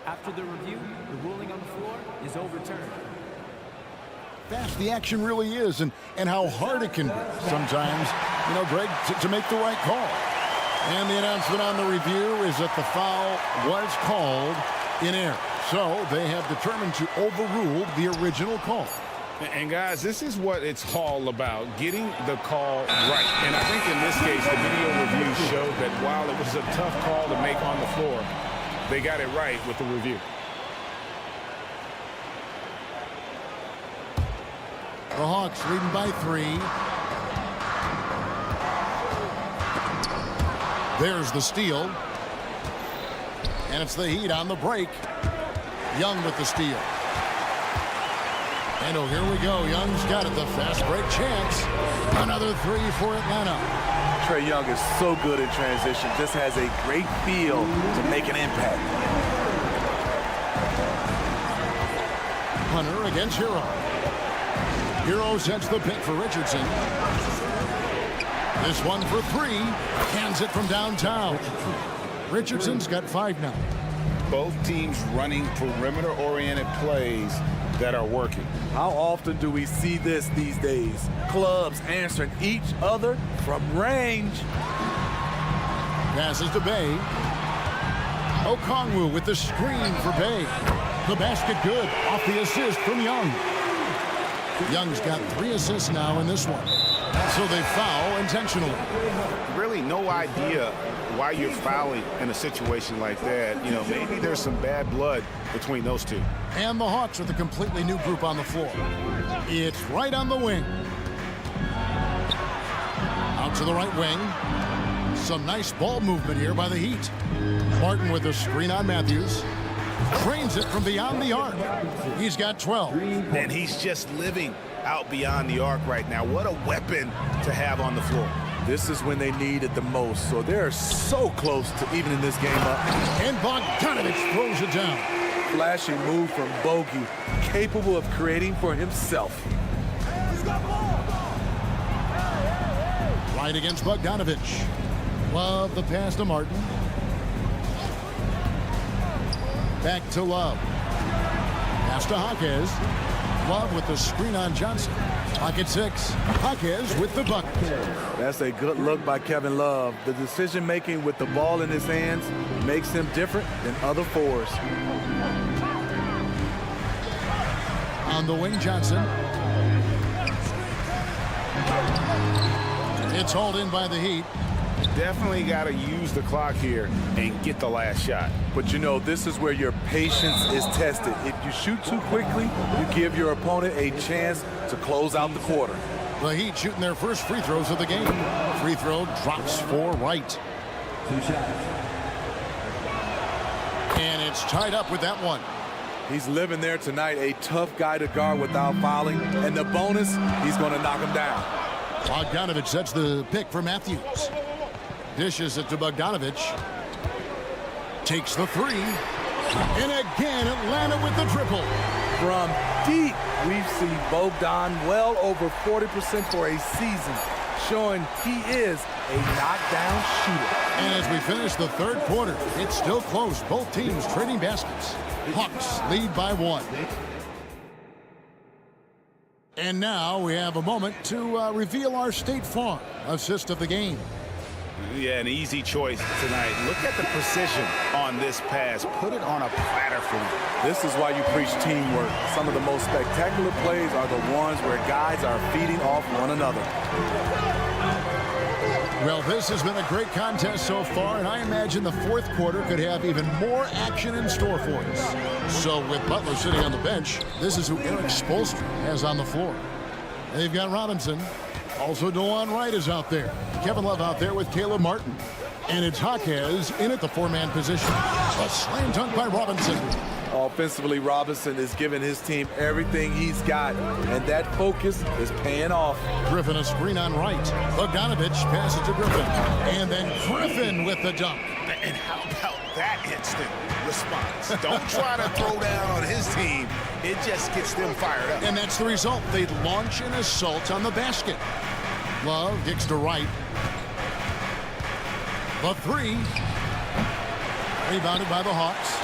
After the review, the ruling on the floor is overturned. fast the action really is and how hard it can be sometimes, Greg, to make the right call. And the announcement on the review is that the foul was called in error. So they have determined to overrule the original call. And guys, this is what it's all about, getting the call right. And I think in this case, the video review showed that while it was a tough call to make on the floor, they got it right with the review. The Hawks leading by 3. There's the steal. And it's the Heat on the break. Young with the steal. And oh, here we go. Young's got it. The fast break chance. Another 3 for Atlanta. Trae Young is so good in transition. Just has a great feel to make an impact. Hunter against Hero. Hero sets the pick for Richardson. This one for 3. Hands it from downtown. Richardson's got 5 now. Both teams running perimeter-oriented plays that are working. How often do we see this these days? Clubs answering each other from range. Passes to Bay. Okongwu with the screen for Bay. The basket good off the assist from Young. Young's got 3 assists now in this one. So they foul intentionally. Really no idea why you're fouling in a situation like that. Maybe there's some bad blood between those two. And the Hawks with a completely new group on the floor. It's right on the wing. Out to the right wing. Some nice ball movement here by the Heat. Martin with a screen on Matthews. Trains it from beyond the arc. He's got 12. And he's just living out beyond the arc right now. What a weapon to have on the floor. This is when they need it the most, so they're so close to evening this game up. And Bogdanovich throws it down. Flashy move from Bogey, capable of creating for himself. Right against Bogdanovich. Love the pass to Martin. Back to Love. Pass to Jaquez. Love with the screen on Johnson. Pocket 6. Jaquez with the bucket. That's a good look by Kevin Love. The decision-making with the ball in his hands makes him different than other fours. On the wing, Johnson. It's hauled in by the Heat. Definitely got to use the clock here and get the last shot. But this is where your patience is tested. If you shoot too quickly, you give your opponent a chance to close out the quarter. The Heat shooting their first free throws of the game. Free throw drops for Wright. 2 shots. And it's tied up with that one. He's living there tonight, a tough guy to guard without fouling. And the bonus, he's going to knock him down. Bogdanovich sets the pick for Matthews. Dishes it to Bogdanovich. Takes the 3. And again, Atlanta with the triple. From deep, we've seen Bogdan well over 40% for a season, showing he is a knockdown shooter. And as we finish the third quarter, it's still close. Both teams trading baskets. Hawks lead by 1. And now we have a moment to reveal our State Farm assist of the game. Yeah, an easy choice tonight. Look at the precision on this pass. Put it on a platter for him. This is why you preach teamwork. Some of the most spectacular plays are the ones where guys are feeding off one another. Well, this has been a great contest so far, and I imagine the fourth quarter could have even more action in store for us. So with Butler sitting on the bench, this is who Eric Spoelstra has on the floor. They've got Robinson. Also, DeJuan Wright is out there. Kevin Love out there with Caleb Martin. And it's Jaquez in at the 4-man position. A slam dunk by Robinson. Offensively, Robinson is giving his team everything he's got, and that focus is paying off. Griffin a screen on right. Bogdanovich passes to Griffin. And then Griffin with the dunk. And how about that instant response? Don't try to throw down on his team. It just gets them fired up. And that's the result. They launch an assault on the basket. Love kicks to right. The three. Rebounded by the Hawks.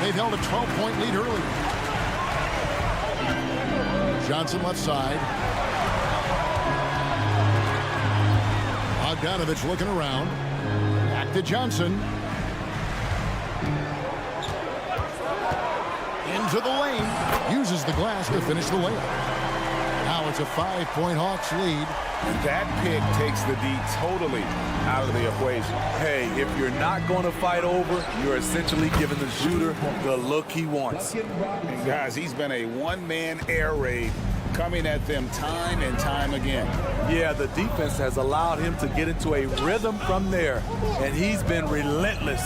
They've held a 12-point lead early. Johnson left side. Bogdanovich looking around. Back to Johnson. Into the lane. Uses the glass to finish the layup. Now it's a 5-point Hawks lead. And that pick takes the D totally out of the equation. Hey, if you're not going to fight over, you're essentially giving the shooter the look he wants. And guys, he's been a one-man air raid coming at them time and time again. Yeah, the defense has allowed him to get into a rhythm from there, and he's been relentless.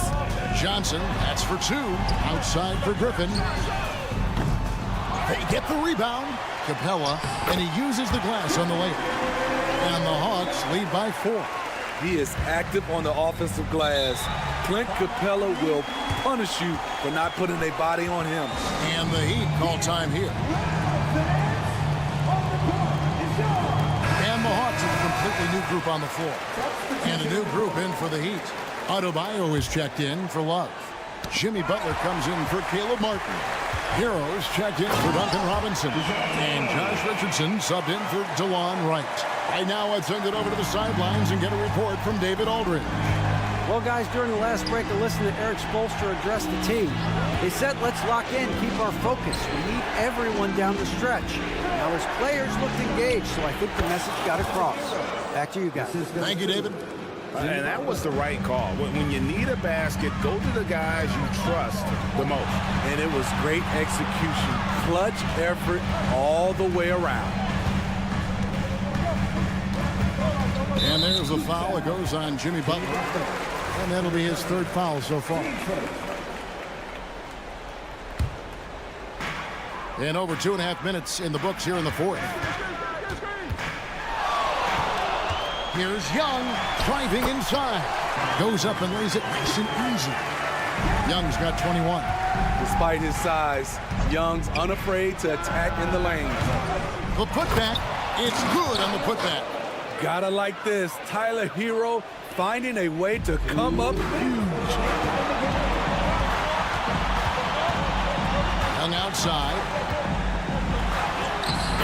Johnson, that's for two. Outside for Griffin. They get the rebound. Capella, and he uses the glass on the layup. And the Hawks lead by 4. He is active on the offensive glass. Clint Capella will punish you for not putting a body on him. And the Heat call time here. And the Hawks have a completely new group on the floor. And a new group in for the Heat. Adebayo is checked in for Love. Jimmy Butler comes in for Caleb Martin. Heroes checked in for Duncan Robinson. And Josh Richardson subbed in for DeLon Wright. Right now, let's send it over to the sidelines and get a report from David Aldridge. Well, guys, during the last break, I listened to Eric Spoelstra address the team. They said, let's lock in, keep our focus. We need everyone down the stretch. Now, his players looked engaged, so I think the message got across. Back to you guys. Thank you, David. And that was the right call. When you need a basket, go to the guys you trust the most. And it was great execution. Clutch effort all the way around. And there's a foul that goes on Jimmy Butler. And that'll be his 3rd foul so far. And over 2.5 minutes in the books here in the 4th. Here's Young driving inside. Goes up and lays it nice and easy. Young's got 21. Despite his size, Young's unafraid to attack in the lane. The putback, it's good on the putback. Gotta like this. Tyler Hero finding a way to come up huge. Young outside.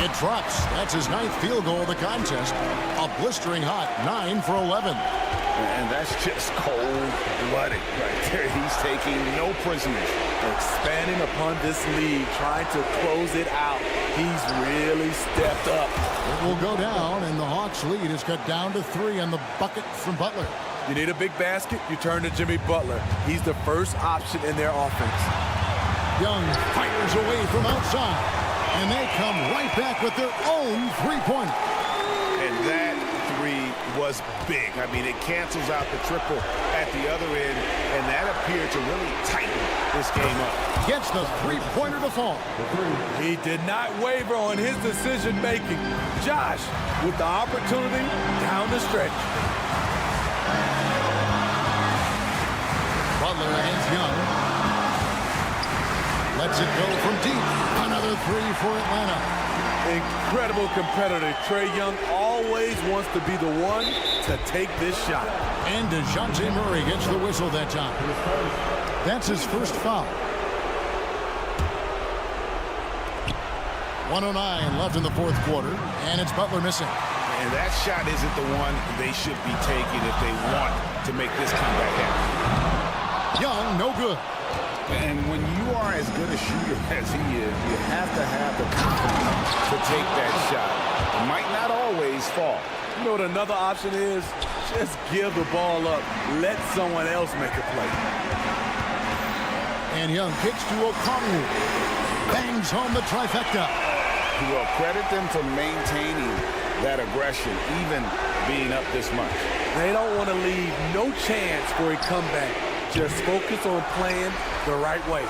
It drops. That's his 9th field goal of the contest. A blistering hot 9 for 11. And that's just cold-blooded right there. He's taking no prisoners. Expanding upon this lead, trying to close it out. He's really stepped up. It will go down, and the Hawks lead is cut down to 3 on the bucket from Butler. You need a big basket, you turn to Jimmy Butler. He's the first option in their offense. Young fires away from outside. And they come right back with their own three-pointer. And that three was big. I mean, it cancels out the triple at the other end, and that appeared to really tighten this game up. Gets the three-pointer to fall. He did not waver on his decision-making. Josh with the opportunity down the stretch. Butler against Young. Lets it go from deep. Another 3 for Atlanta. Incredible competitor. Trae Young always wants to be the one to take this shot. And DeJounte Murray gets the whistle that time. That's his first foul. 1:09 left in the 4th quarter, and it's Butler missing. And that shot isn't the one they should be taking if they want to make this comeback happen. Young, no good. And when you are as good a shooter as he is, you have to have the confidence to take that shot. It might not always fall. You know what another option is? Just give the ball up. Let someone else make a play. And Young kicks to Okongwu. Bangs home the trifecta. Well, credit them for maintaining that aggression, even being up this much. They don't want to leave no chance for a comeback. Just focus on playing the right way.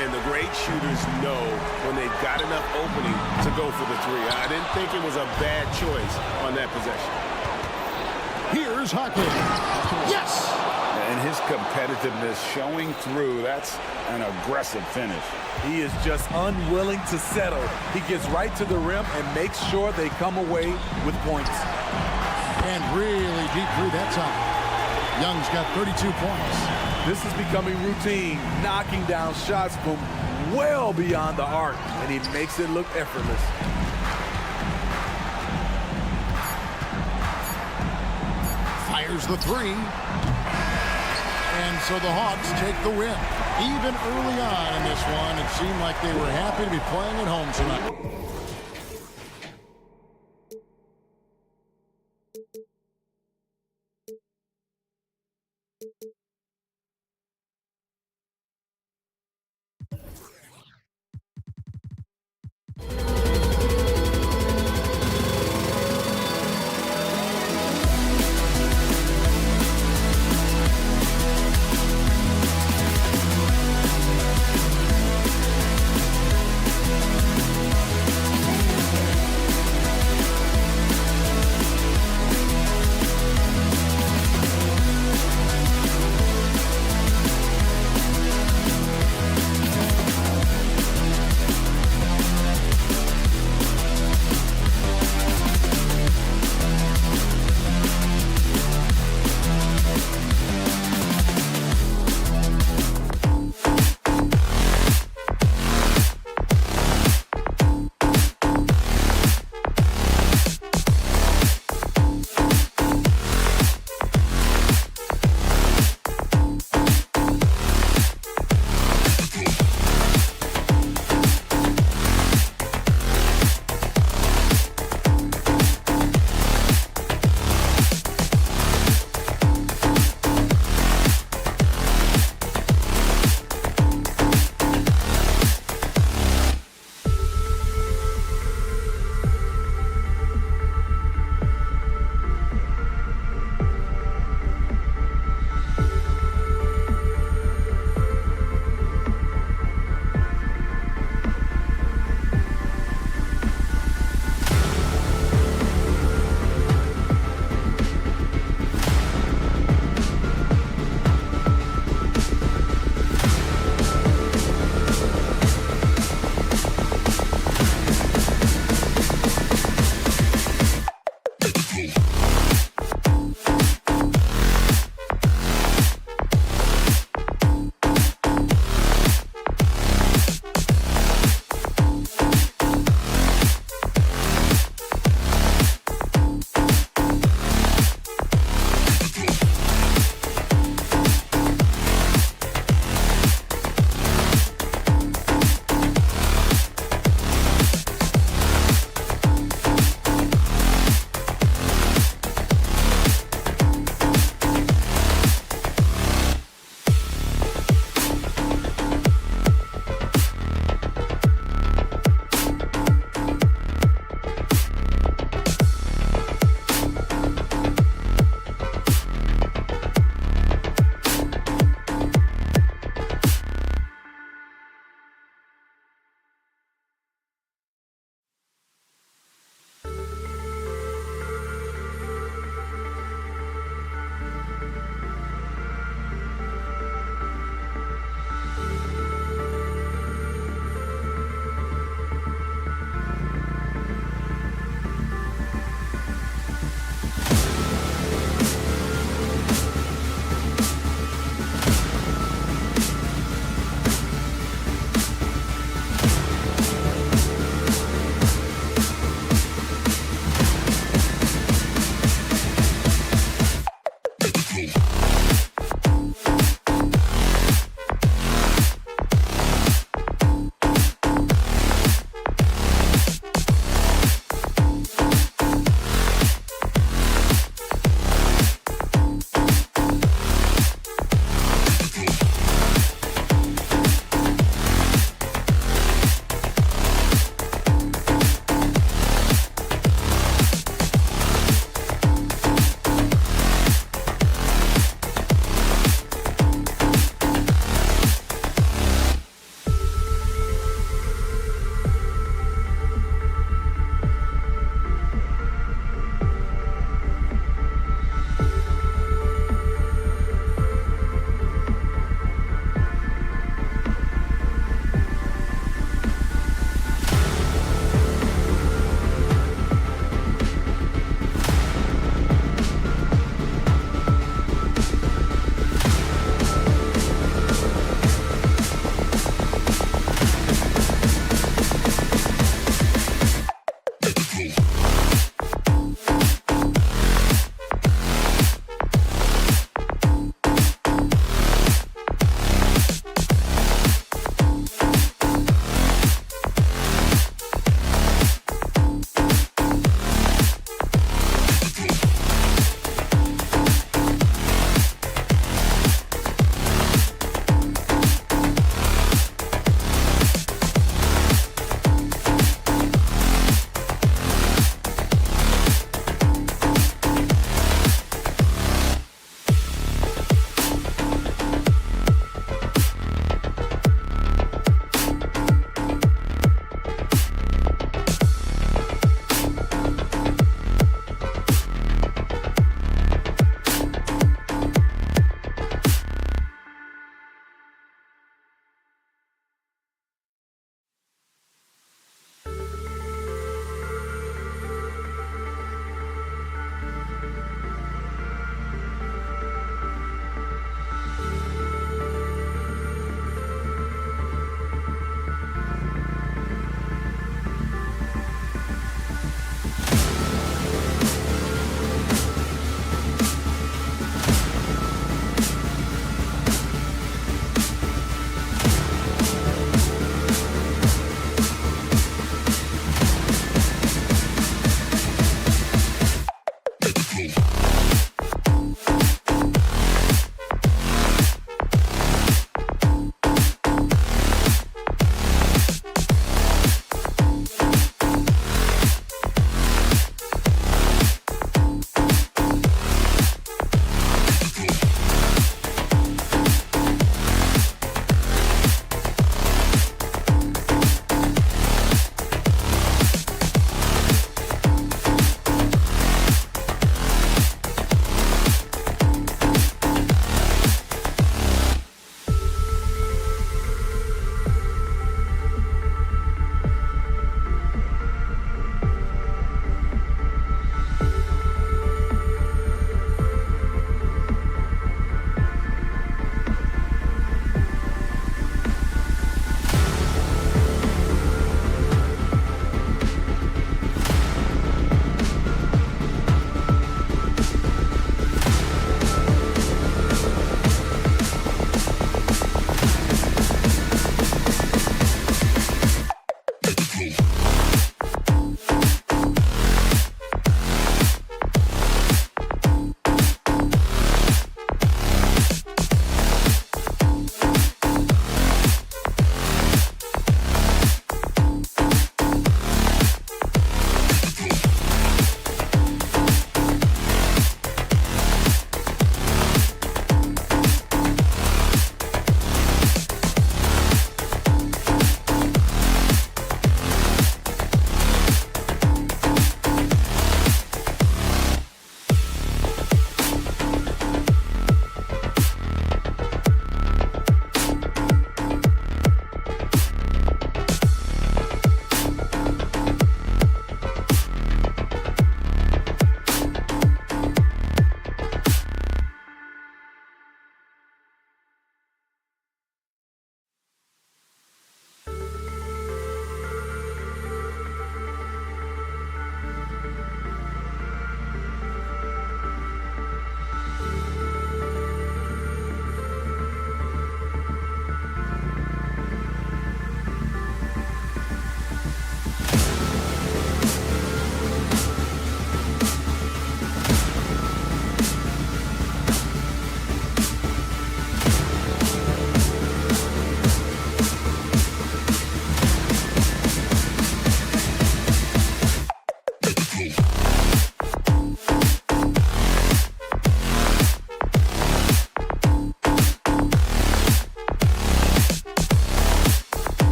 and the great shooters know when they've got enough opening to go for the three. I didn't think it was a bad choice on that possession. Here's Hawkins. Yes! And his competitiveness showing through. That's an aggressive finish. He is just unwilling to settle. He gets right to the rim and makes sure they come away with points. And really deep through that time. Young's got 32 points. This is becoming routine, knocking down shots from well beyond the arc, and he makes it look effortless. Fires the three. And so the Hawks take the win. Even early on in this one, it seemed like they were happy to be playing at home tonight.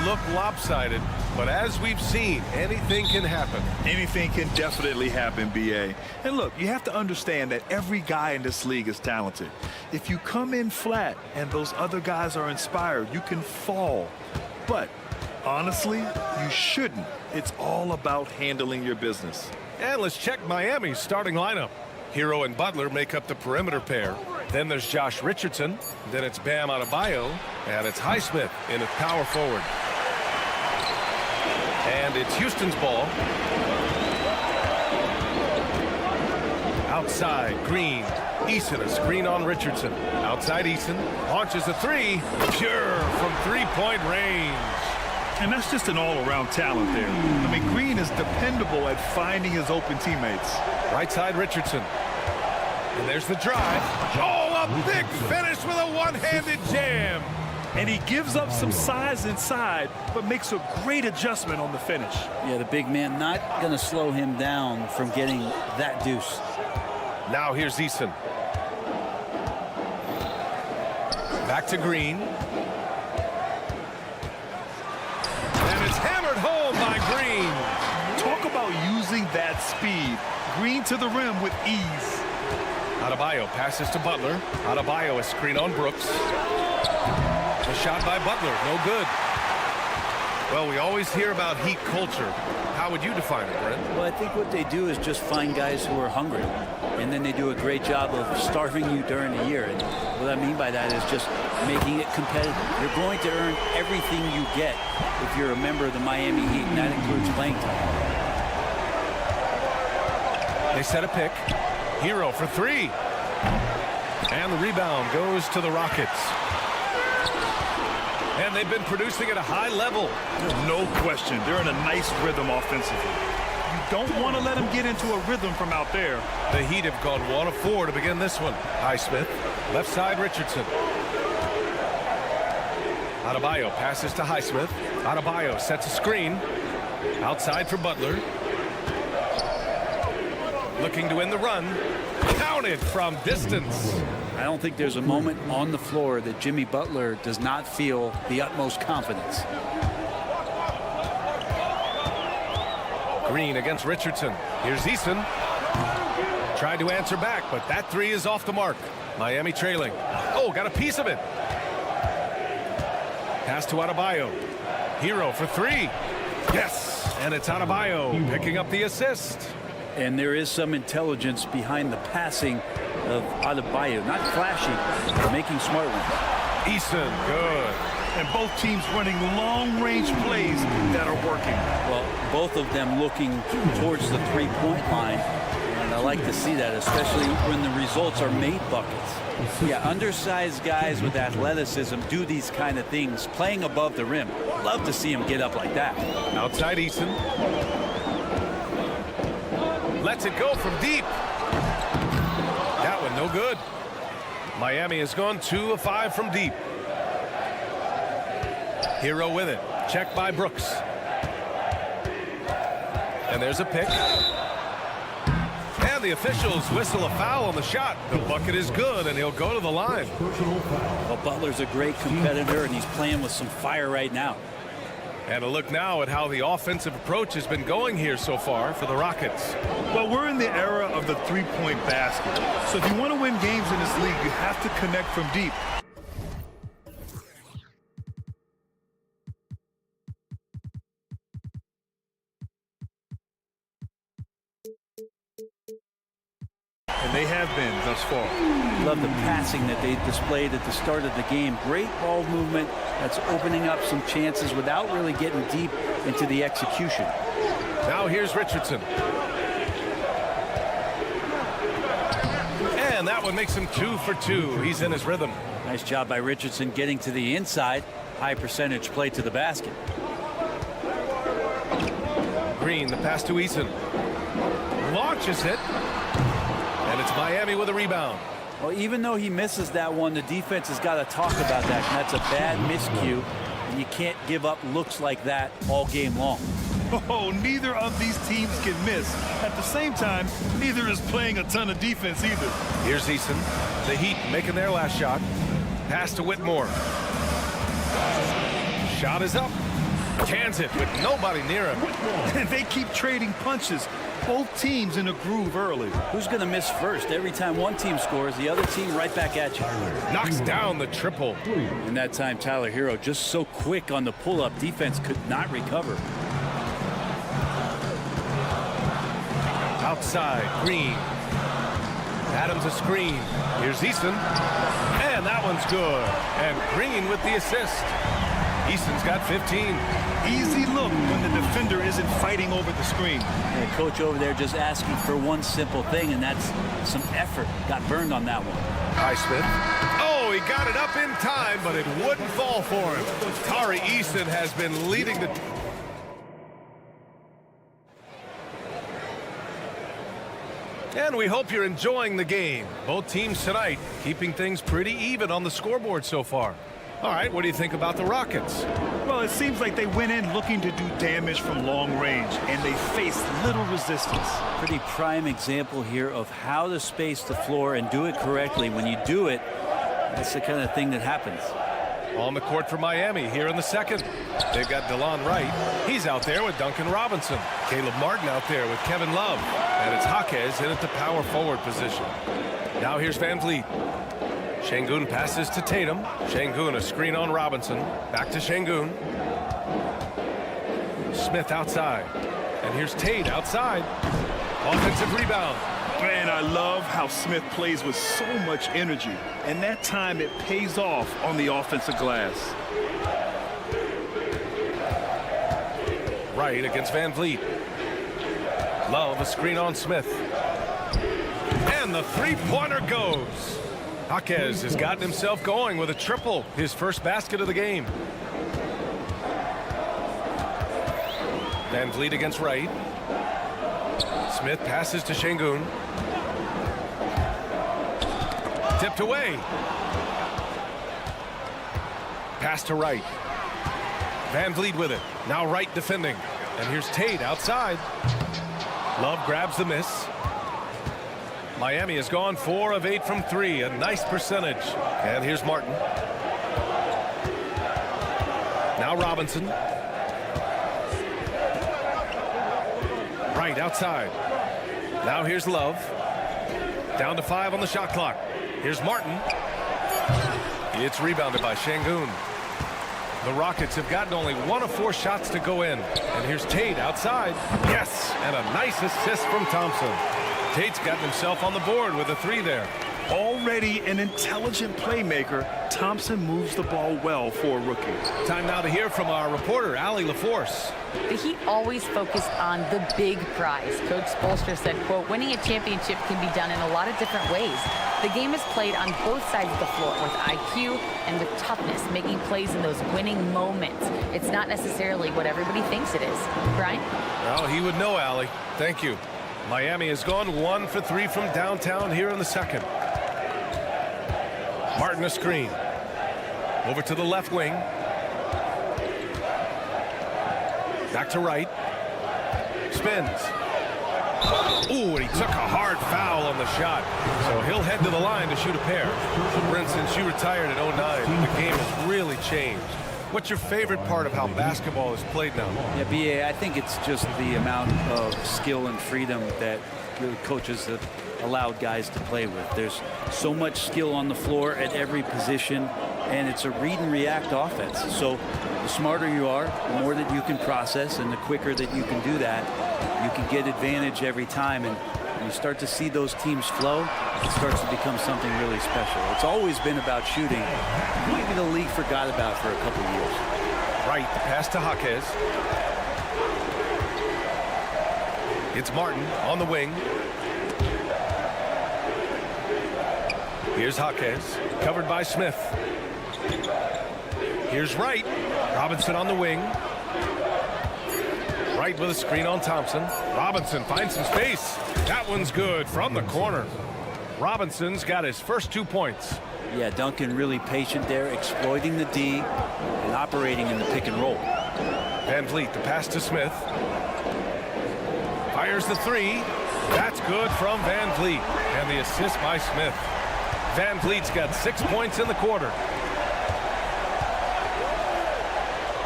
look lopsided, but as we've seen, anything can happen. Anything can definitely happen, B.A. And look, you have to understand that every guy in this league is talented. If you come in flat and those other guys are inspired, you can fall. But honestly, you shouldn't. It's all about handling your business. And let's check Miami's starting lineup. Hero and Butler make up the perimeter pair. Then there's Josh Richardson. Then it's Bam Adebayo. And it's Highsmith in at power forward. And it's Houston's ball. Outside, Green. Eason, a screen on Richardson. Outside Eason. Launches a three. Pure from three-point range. And that's just an all-around talent there. I mean, Green is dependable at finding his open teammates. Right side, Richardson. And there's the drive. Oh, a big finish with a one-handed jam. And he gives up some size inside, but makes a great adjustment on the finish. Yeah, the big man not going to slow him down from getting that deuce. Now here's Eason. Back to Green. And it's hammered home by Green. Talk about using that speed. Green to the rim with ease. Adebayo passes to Butler. Adebayo a screen on Brooks. A shot by Butler, no good. Well, we always hear about Heat culture. How would you define it, Brent? Well, I think what they do is just find guys who are hungry, and then they do a great job of starving you during the year. And what I mean by that is just making it competitive. You're going to earn everything you get if you're a member of the Miami Heat, and that includes playing time. They set a pick. Hero for three. And the rebound goes to the Rockets. And they've been producing at a high level. No question. They're in a nice rhythm offensively. You don't want to let them get into a rhythm from out there. The Heat have gone 1 of 4 to begin this one. Highsmith. Left side, Richardson. Adebayo passes to Highsmith. Adebayo sets a screen. Outside for Butler. Looking to win the run. Counted from distance. I don't think there's a moment on the floor that Jimmy Butler does not feel the utmost confidence. Green against Richardson. Here's Eason. Tried to answer back, but that three is off the mark. Miami trailing. Oh, got a piece of it. Pass to Adebayo. Hero for three. Yes, and it's Adebayo picking up the assist. And there is some intelligence behind the passing of Adebayo. Not flashy, but making smart ones. Eason, good. And both teams running long-range plays that are working. Well, both of them looking towards the three-point line. And I like to see that, especially when the results are made buckets. Yeah, undersized guys with athleticism do these kind of things, playing above the rim. Love to see him get up like that. Outside Eason. Lets it go from deep. That one no good. Miami has gone 2 of 5 from deep. Hero with it. Checked by Brooks. And there's a pick. And the officials whistle a foul on the shot. The bucket is good, and he'll go to the line. Well, Butler's a great competitor, and he's playing with some fire right now. And a look now at how the offensive approach has been going here so far for the Rockets. Well, we're in the era of the three-point basket. So if you want to win games in this league, you have to connect from deep. And they have been thus far. Love the passing that they displayed at the start of the game. Great ball movement that's opening up some chances without really getting deep into the execution. Now here's Richardson. And that one makes him 2 for 2. He's in his rhythm. Nice job by Richardson getting to the inside. High percentage play to the basket. Green, the pass to Eason. Launches it. And it's Miami with a rebound. Well, even though he misses that one, the defense has got to talk about that. And that's a bad miscue. And you can't give up looks like that all game long. Oh, neither of these teams can miss. At the same time, neither is playing a ton of defense either. Here's Eason. The Heat making their last shot. Pass to Whitmore. Shot is up. Cans it with nobody near him. And they keep trading punches. Both teams in a groove early. Who's going to miss first? Every time one team scores, the other team right back at you. Knocks down the triple. And that time, Tyler Hero just so quick on the pull-up. Defense could not recover. Outside, Green. Adams a screen. Here's Easton. And that one's good. And Green with the assist. Easton's got 15. Easy look when the defender isn't fighting over the screen. And the coach over there just asking for one simple thing, and that's some effort. Got burned on that one. Highsmith. Oh, he got it up in time, but it wouldn't fall for him. Tari Easton has been leading the... And we hope you're enjoying the game. Both teams tonight keeping things pretty even on the scoreboard so far. All right, what do you think about the Rockets? Well, it seems like they went in looking to do damage from long range, and they faced little resistance. Pretty prime example here of how to space the floor and do it correctly. When you do it, that's the kind of thing that happens. On the court for Miami here in the second. They've got DeLon Wright. He's out there with Duncan Robinson. Caleb Martin out there with Kevin Love. And it's Jaquez in at the power forward position. Now here's Van Vliet. Şengün passes to Tatum. Şengün a screen on Robinson. Back to Şengün. Smith outside. And here's Tate outside. Offensive rebound. Man, I love how Smith plays with so much energy. And that time it pays off on the offensive glass. Wright against Van Vliet. Love a screen on Smith. And the three-pointer goes. Jaquez has gotten himself going with a triple, his first basket of the game. Van Vliet against Wright. Smith passes to Şengün. Tipped away. Pass to Wright. Van Vliet with it. Now Wright defending. And here's Tate outside. Love grabs the miss. Miami has gone 4 of 8 from 3, a nice percentage. And here's Martin. Now Robinson. Right outside. Now here's Love. Down to 5 on the shot clock. Here's Martin. It's rebounded by Şengün. The Rockets have gotten only 1 of 4 shots to go in. And here's Tate outside. Yes, and a nice assist from Thompson. Tate's gotten himself on the board with a 3 there. Already an intelligent playmaker, Thompson moves the ball well for a rookie. Time now to hear from our reporter, Allie LaForce. The Heat always focus on the big prize. Coach Spoelstra said, quote, winning a championship can be done in a lot of different ways. The game is played on both sides of the floor with IQ and with toughness, making plays in those winning moments. It's not necessarily what everybody thinks it is. Brian? Well, he would know, Allie. Thank you. Miami has gone 1 for 3 from downtown here in the second. Martin a screen. Over to the left wing. Back to Wright. Spins. Ooh, and he took a hard foul on the shot. So he'll head to the line to shoot a pair. Brent, since you retired at 09, the game has really changed. What's your favorite part of how basketball is played now? Yeah, B.A., I think it's just the amount of skill and freedom that the coaches have allowed guys to play with. There's so much skill on the floor at every position, and it's a read and react offense. So the smarter you are, the more that you can process, and the quicker that you can do that, you can get advantage every time. And when you start to see those teams flow, it starts to become something really special. It's always been about shooting. Maybe the league forgot about for a couple of years. Right, the pass to Jaquez. It's Martin on the wing. Here's Jaquez, covered by Smith. Here's Wright. Robinson on the wing. Wright with a screen on Thompson. Robinson finds some space. That one's good from the corner. Robinson's got his first 2 points. Yeah, Duncan really patient there, exploiting the D and operating in the pick and roll. Van Vliet, the pass to Smith. Fires the 3. That's good from Van Vliet. And the assist by Smith. Van Vliet's got 6 points in the quarter.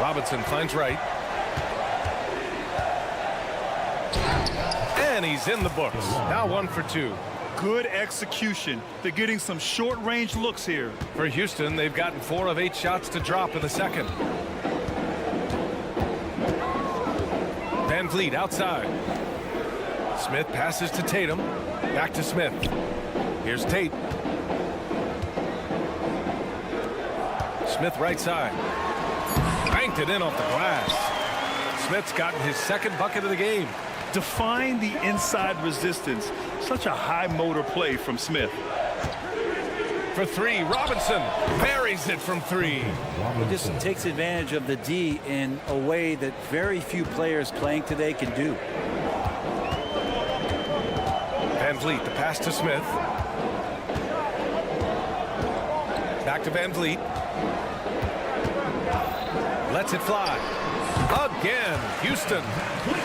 Robinson finds Wright. And he's in the books. Now 1 for 2. Good execution. They're getting some short-range looks here. For Houston, they've gotten 4 of 8 shots to drop in the second. Van Vliet outside. Smith passes to Tatum. Back to Smith. Here's Tate. Smith right side. Banked it in off the glass. Smith's gotten his second bucket of the game. Define the inside resistance. Such a high motor play from Smith. For 3, Robinson buries it from 3. He just takes advantage of the D in a way that very few players playing today can do. Van Vliet, the pass to Smith. Back to Van Vliet. Lets it fly. Again, Houston.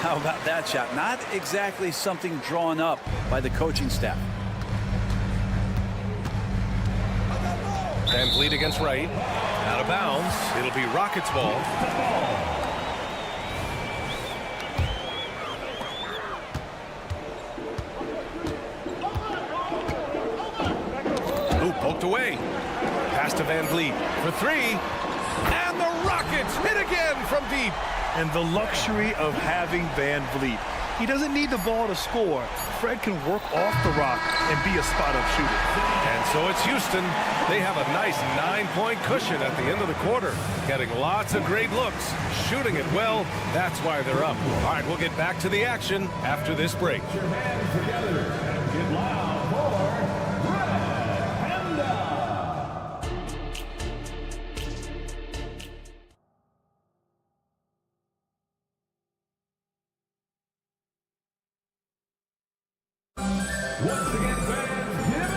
How about that shot? Not exactly something drawn up by the coaching staff. Van Vliet against Wright. Out of bounds. It'll be Rockets ball. Ooh, poked away. Pass to Van Vliet for 3. And the Rockets hit again from deep. And the luxury of having Van Vliet. He doesn't need the ball to score. Fred can work off the rock and be a spot-up shooter. And so it's Houston. They have a nice 9-point cushion at the end of the quarter. Getting lots of great looks. Shooting it well. That's why they're up. All right, we'll get back to the action after this break.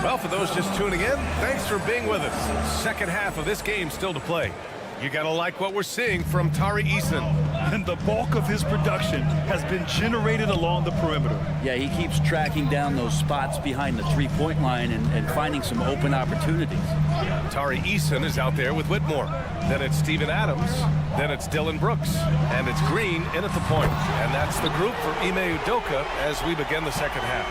Well, for those just tuning in, thanks for being with us. Second half of this game still to play. You gotta like what we're seeing from Tari Eason. And the bulk of his production has been generated along the perimeter. Yeah, he keeps tracking down those spots behind the three-point line and finding some open opportunities. Tari Eason is out there with Whitmore. Then it's Steven Adams. Then it's Dylan Brooks. And it's Green in at the point. And that's the group for Ime Udoka as we begin the second half.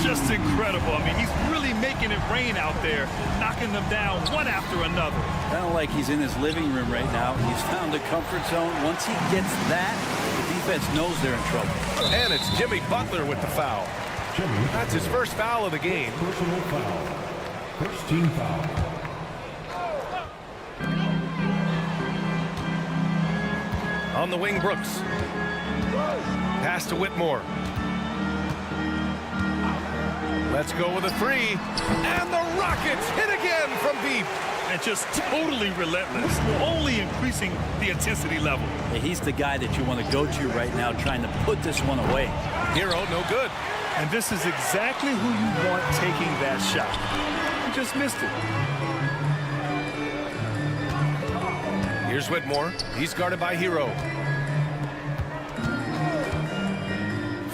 Just incredible. I mean, he's really making it rain out there, knocking them down one after another. Kind of like he's in his living room right now. He's found a comfort zone. Once he gets that, the defense knows they're in trouble. And it's Jimmy Butler with the foul. That's his first foul of the game. Personal foul. First team foul. On the wing, Brooks. Pass to Whitmore. Let's go with a 3. And the Rockets hit again from deep. And just totally relentless, only increasing the intensity level. Yeah, he's the guy that you want to go to right now, trying to put this one away. Hero, no good. And this is exactly who you want taking that shot. He just missed it. Here's Whitmore. He's guarded by Hero.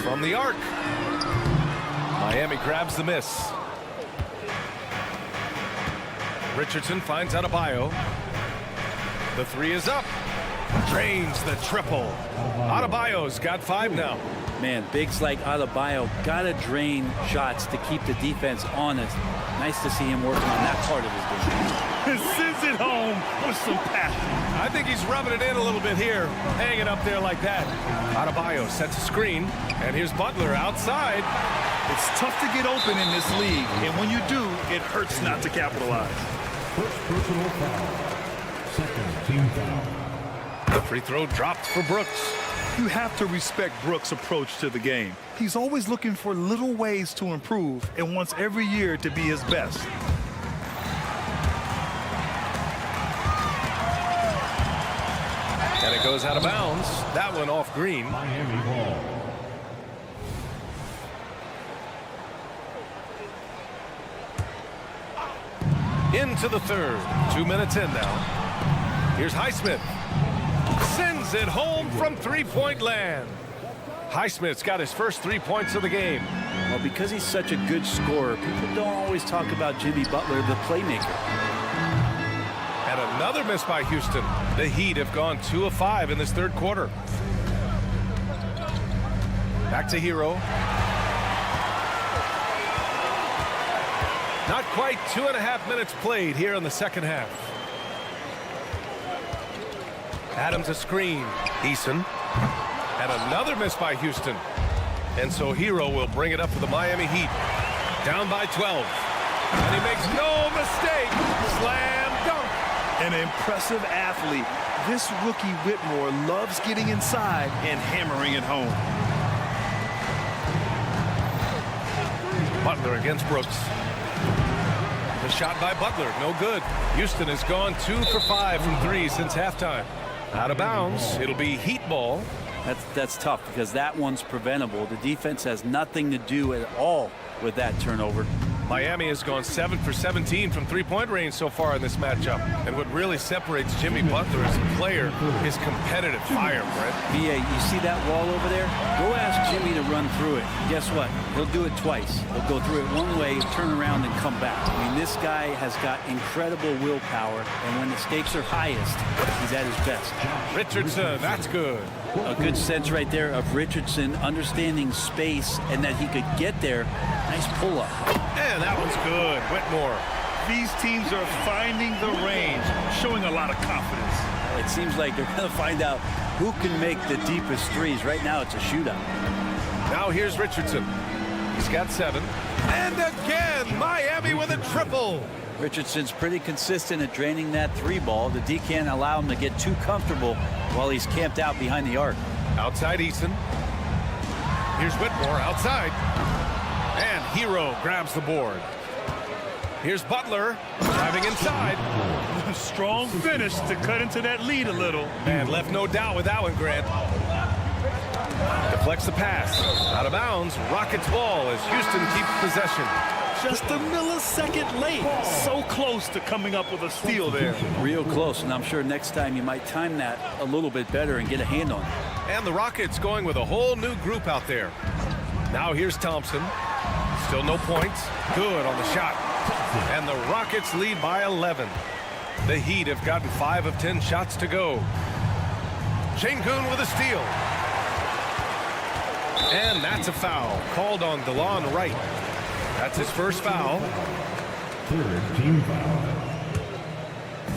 From the arc. Miami grabs the miss. Richardson finds Adebayo. The 3 is up. Drains the triple. Adebayo's got 5 now. Man, bigs like Adebayo got to drain shots to keep the defense honest. Nice to see him working on that part of his game. Sends it home with some passion. I think he's rubbing it in a little bit here. Hang it up there like that. Adebayo sets a screen. And here's Butler outside. It's tough to get open in this league. And when you do, it hurts not to capitalize. First personal foul. Second team foul. The free throw dropped for Brooks. You have to respect Brooks' approach to the game. He's always looking for little ways to improve and wants every year to be his best. And it goes out of bounds. That one off Green. Miami ball. Into the third. 2 minutes in now. Here's Highsmith. Sends it home from three-point land. Highsmith's got his first 3 points of the game. Well, because he's such a good scorer, people don't always talk about Jimmy Butler, the playmaker. And another miss by Houston. The Heat have gone 2 of 5 in this third quarter. Back to Hero. Not quite 2.5 minutes played here in the second half. Adams a screen. Eason. And another miss by Houston. And so Hero will bring it up for the Miami Heat. Down by 12. And he makes no mistake. Slam dunk. An impressive athlete. This rookie Whitmore loves getting inside and hammering it home. Butler against Brooks. The shot by Butler, no good. Houston has gone 2 for 5 from 3 since halftime. Out of bounds. It'll be Heat ball. That's tough because that one's preventable. The defense has nothing to do at all with that turnover. Miami has gone 7 for 17 from three-point range so far in this matchup. And what really separates Jimmy Butler as a player is competitive fire, Brett. BA, you see that wall over there? Go ask Jimmy to run through it. Guess what? He'll do it twice. He'll go through it one way, turn around, and come back. I mean, this guy has got incredible willpower, and when the stakes are highest, he's at his best. Richardson, that's good. A good sense right there of Richardson understanding space and that he could get there. Nice pull-up. And that one's good. Whitmore. These teams are finding the range, showing a lot of confidence. It seems like they're going to find out who can make the deepest threes. Right now, it's a shootout. Now here's Richardson. He's got 7. And again, Miami with a triple. Richardson's pretty consistent at draining that 3 ball. The D can't allow him to get too comfortable while he's camped out behind the arc. Outside Eason. Here's Whitmore outside. And Hero grabs the board. Here's Butler driving inside. Strong finish to cut into that lead a little. And left no doubt with that one, Grant. Deflects the pass. Out of bounds. Rockets ball as Houston keeps possession. Just a millisecond late. So close to coming up with a steal there. Real close, and I'm sure next time you might time that a little bit better and get a hand on it. And the Rockets going with a whole new group out there. Now here's Thompson. Still no points. Good on the shot. And the Rockets lead by 11. The Heat have gotten 5 of 10 shots to go. Şengün with a steal. And that's a foul called on DeLon Wright. That's his first foul. Third team foul.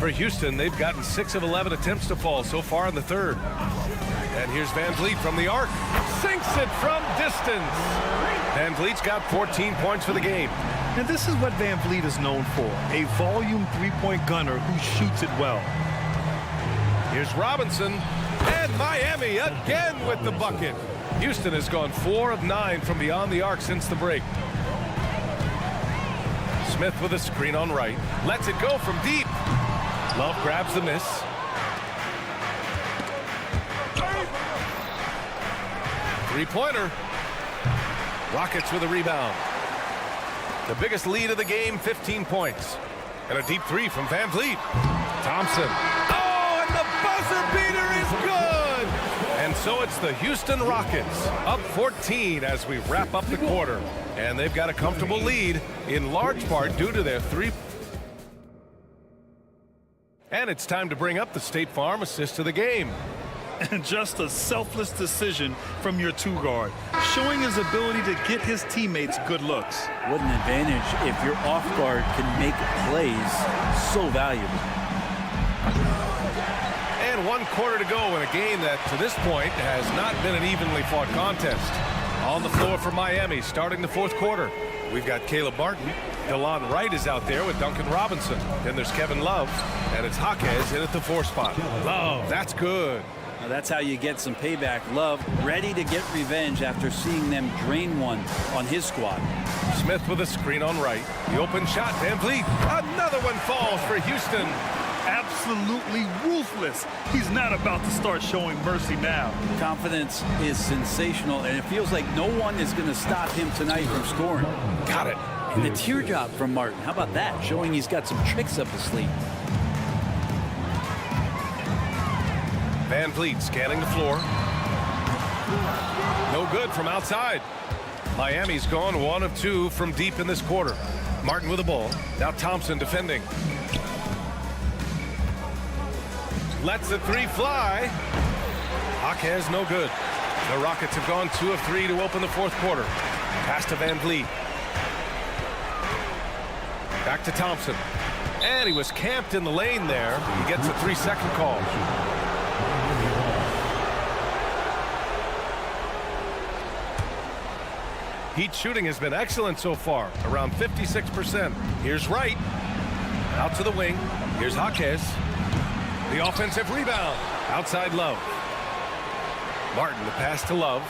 For Houston, they've gotten 6 of 11 attempts to fall so far in the third. And here's Van Vliet from the arc. Sinks it from distance. Van Vliet's got 14 points for the game. And this is what Van Vliet is known for, a volume three-point gunner who shoots it well. Here's Robinson. And Miami again with the bucket. Houston has gone 4 of 9 from beyond the arc since the break. Smith with a screen on right. Lets it go from deep. Love grabs the miss. Three-pointer. Rockets with a rebound. The biggest lead of the game, 15 points. And a deep 3 from Van Vliet. Thompson. Oh, and the buzzer beater is good! And so it's the Houston Rockets up 14 as we wrap up the quarter. And they've got a comfortable lead in large part due to their 3. And it's time to bring up the State Farm assist of the game. And just a selfless decision from your 2-guard, showing his ability to get his teammates good looks. What an advantage if your off guard can make plays so valuable. And 1 quarter to go in a game that to this point has not been an evenly fought contest. On the floor for Miami starting the 4th quarter. We've got Caleb Martin. DeLon Wright is out there with Duncan Robinson. Then there's Kevin Love. And it's Jaquez in at the 4 spot. Love, that's good. Now that's how you get some payback. Love ready to get revenge after seeing them drain one on his squad. Smith with a screen on right. The open shot, Van Vliet. Another one falls for Houston. Absolutely ruthless. He's not about to start showing mercy now. Confidence is sensational, and it feels like no one is going to stop him tonight from scoring. Got it. And the teardrop from Martin. How about that? Showing he's got some tricks up his sleeve. Van Vliet scanning the floor. No good from outside. Miami's gone 1 of 2 from deep in this quarter. Martin with the ball. Now Thompson defending. Lets the 3 fly. Jaquez no good. The Rockets have gone 2 of 3 to open the fourth quarter. Pass to Van Vliet. Back to Thompson. And he was camped in the lane there. He gets a 3-second call. Heat shooting has been excellent so far, around 56%. Here's Wright. Out to the wing. Here's Jaquez. The offensive rebound. Outside Love. Martin, the pass to Love.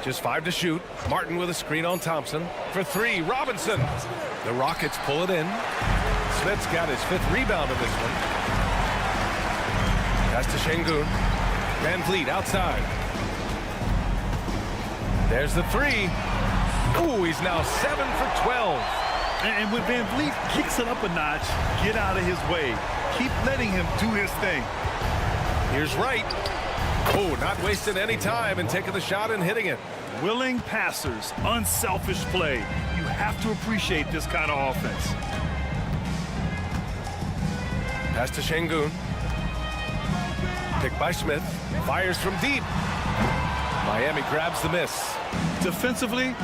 Just 5 to shoot. Martin with a screen on Thompson. For 3, Robinson. The Rockets pull it in. Smith's got his 5th rebound in this one. Pass to Şengün. Van Vliet outside. There's the 3. Ooh, he's now 7 for 12. And when Van Vliet kicks it up a notch, get out of his way. Keep letting him do his thing. Here's Wright. Oh, not wasting any time and taking the shot and hitting it. Willing passers, unselfish play. You have to appreciate this kind of offense. Pass to Şengün. Picked by Smith. Fires from deep. Miami grabs the miss. Defensively, you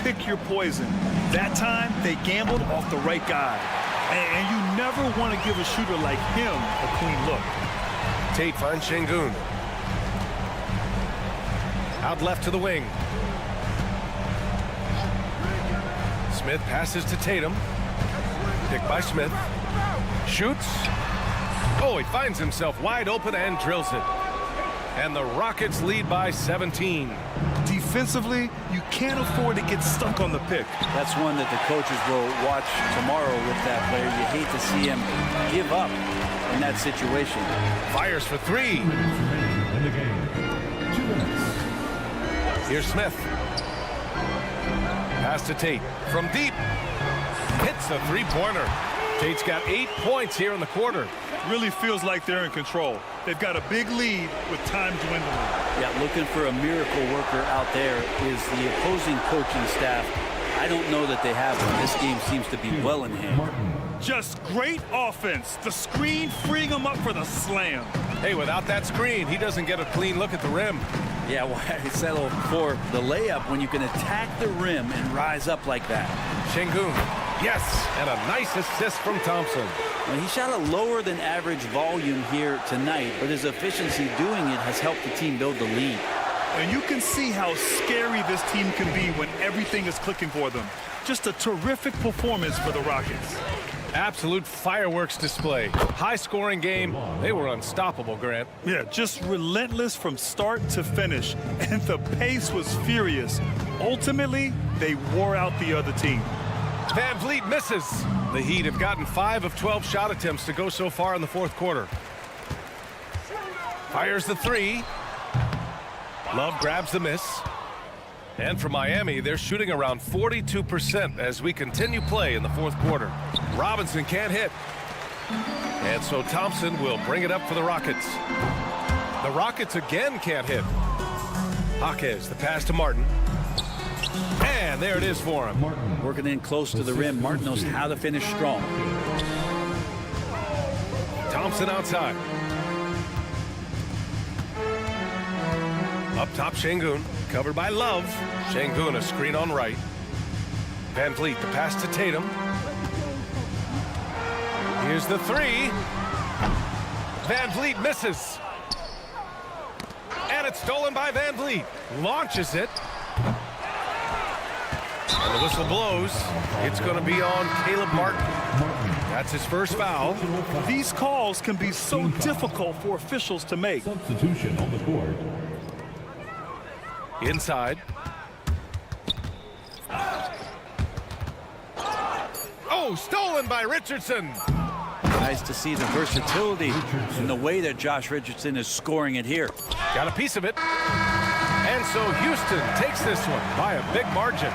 pick your poison. That time, they gambled off the right guy. And you never want to give a shooter like him a clean look. Tate finds Şengün. Out left to the wing. Smith passes to Tatum. Picked by Smith. Shoots. Oh, he finds himself wide open and drills it. And the Rockets lead by 17. Defensively, you can't afford to get stuck on the pick. That's one that the coaches will watch tomorrow with that player. You hate to see him give up in that situation. Fires for 3. Here's Smith. Pass to Tate. From deep. Hits the 3-pointer. Tate's got 8 points here in the quarter. Really feels like they're in control. They've got a big lead with time dwindling. Yeah, looking for a miracle worker out there is the opposing coaching staff. I don't know that they have one. This game seems to be well in hand. Just great offense. The screen freeing him up for the slam. Hey, without that screen, he doesn't get a clean look at the rim. Yeah, why settle for the layup when you can attack the rim and rise up like that? Şengün. Yes, and a nice assist from Thompson. Well, he shot a lower than average volume here tonight, but his efficiency doing it has helped the team build the lead. And you can see how scary this team can be when everything is clicking for them. Just a terrific performance for the Rockets. Absolute fireworks display. High-scoring game. They were unstoppable, Grant. Yeah, just relentless from start to finish. And the pace was furious. Ultimately, they wore out the other team. Van Vliet misses. The Heat have gotten 5 of 12 shot attempts to go so far in the fourth quarter. Fires the 3. Love grabs the miss. And for Miami, they're shooting around 42% as we continue play in the fourth quarter. Robinson can't hit. And so Thompson will bring it up for the Rockets. The Rockets again can't hit. Jaquez, the pass to Martin. And there it is for him. Working in close to the rim. Martin knows how to finish strong. Thompson outside. Up top, Şengün. Covered by Love. Şengün, a screen on right. Van Vliet, the pass to Tatum. Here's the 3. Van Vliet misses. And it's stolen by Van Vliet. Launches it. And the whistle blows. It's going to be on Caleb Martin. That's his first foul. These calls can be so difficult for officials to make. Substitution on the court. Inside. Oh, stolen by Richardson. Nice to see the versatility in the way that Josh Richardson is scoring it here. Got a piece of it. And so Houston takes this one by a big margin.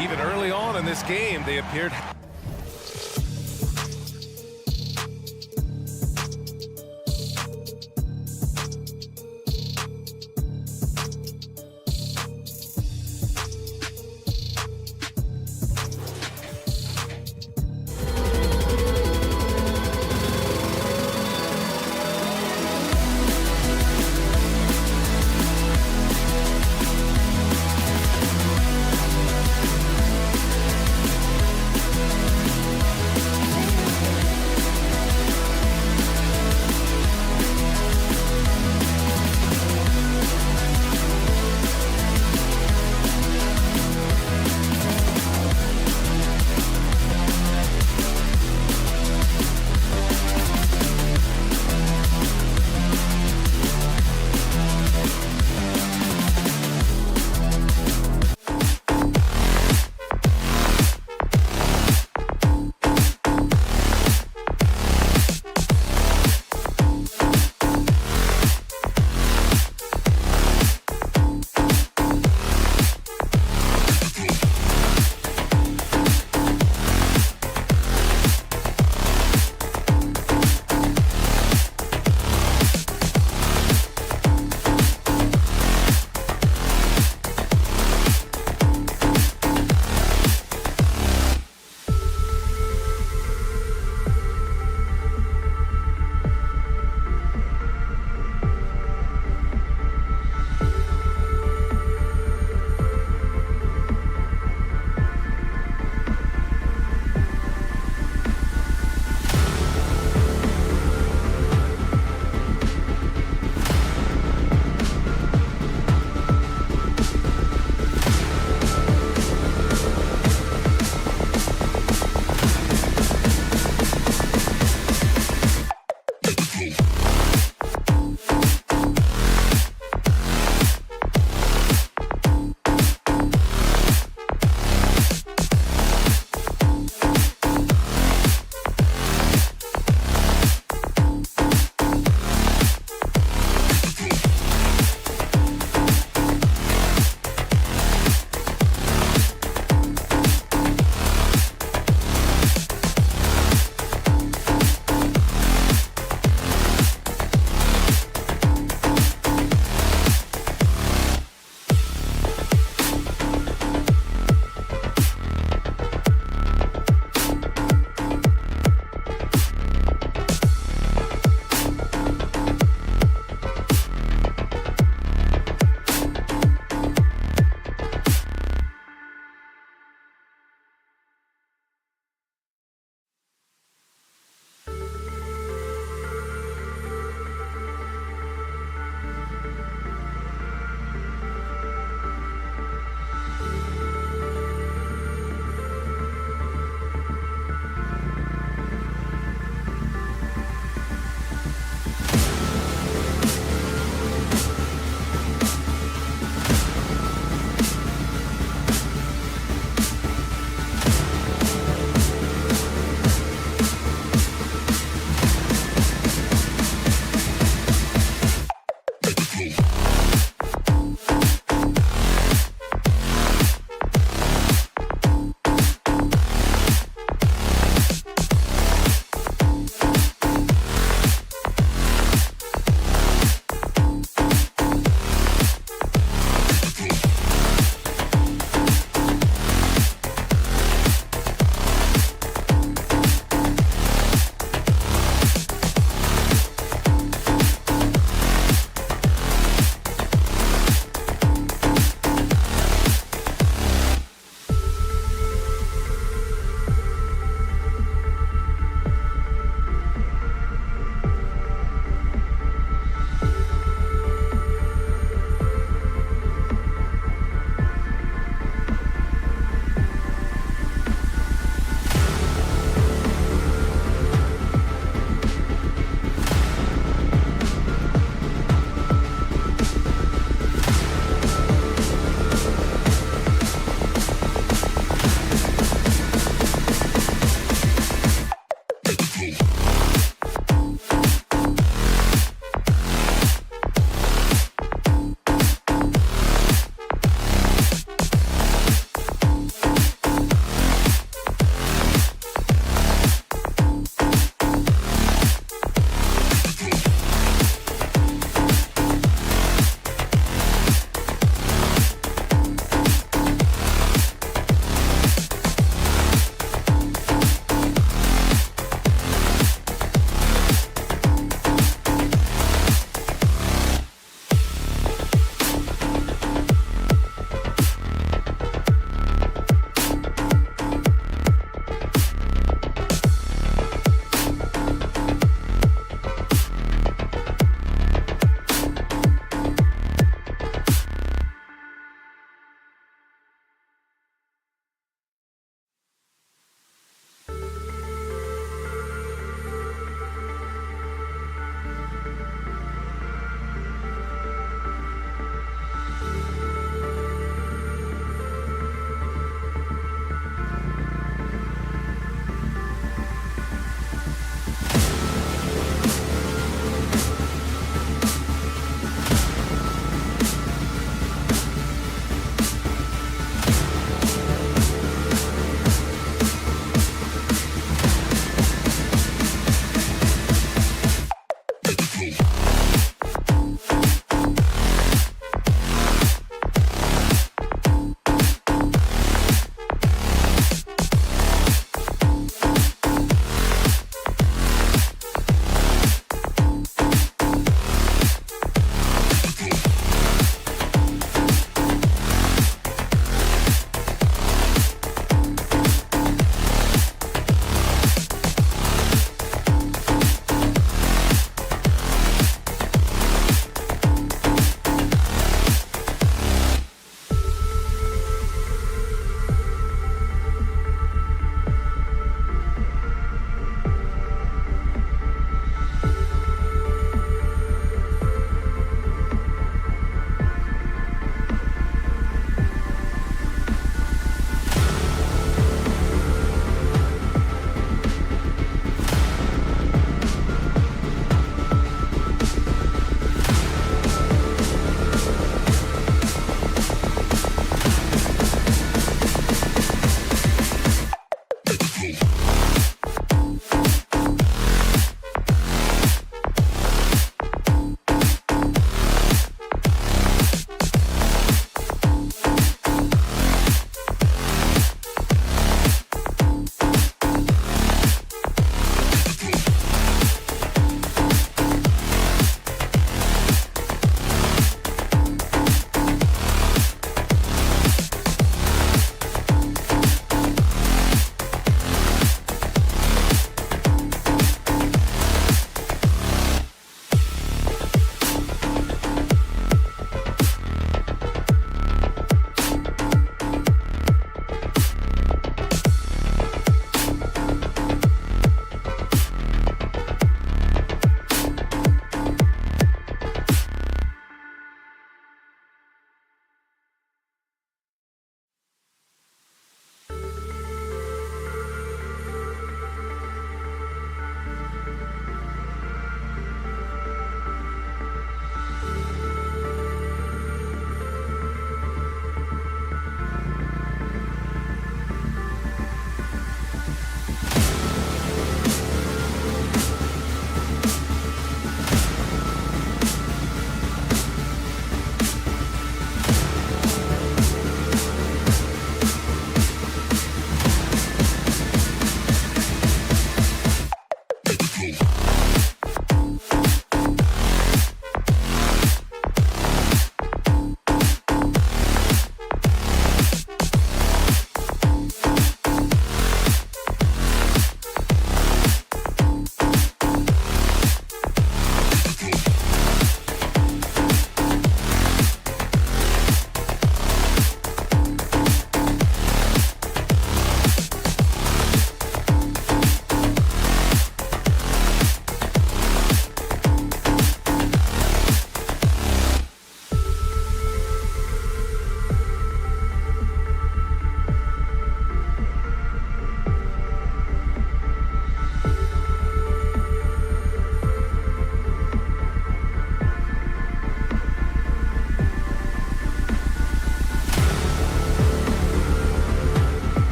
Even early on in this game, they appeared...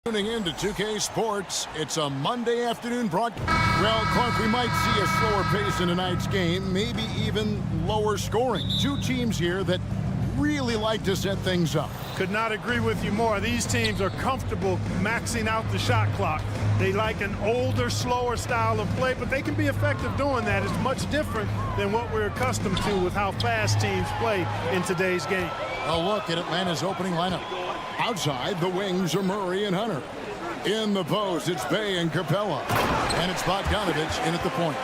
Tuning in to 2K Sports, it's a Monday afternoon broadcast. Well, Clark, we might see a slower pace in tonight's game, maybe even lower scoring. Two teams here that really like to set things up. Could not agree with you more. These teams are comfortable maxing out the shot clock. They like an older, slower style of play, but they can be effective doing that. It's much different than what we're accustomed to with how fast teams play in today's game. A look at Atlanta's opening lineup. Outside, the wings are Murray and Hunter. In the post, it's Bay and Capella. And it's Bogdanovich in at the point.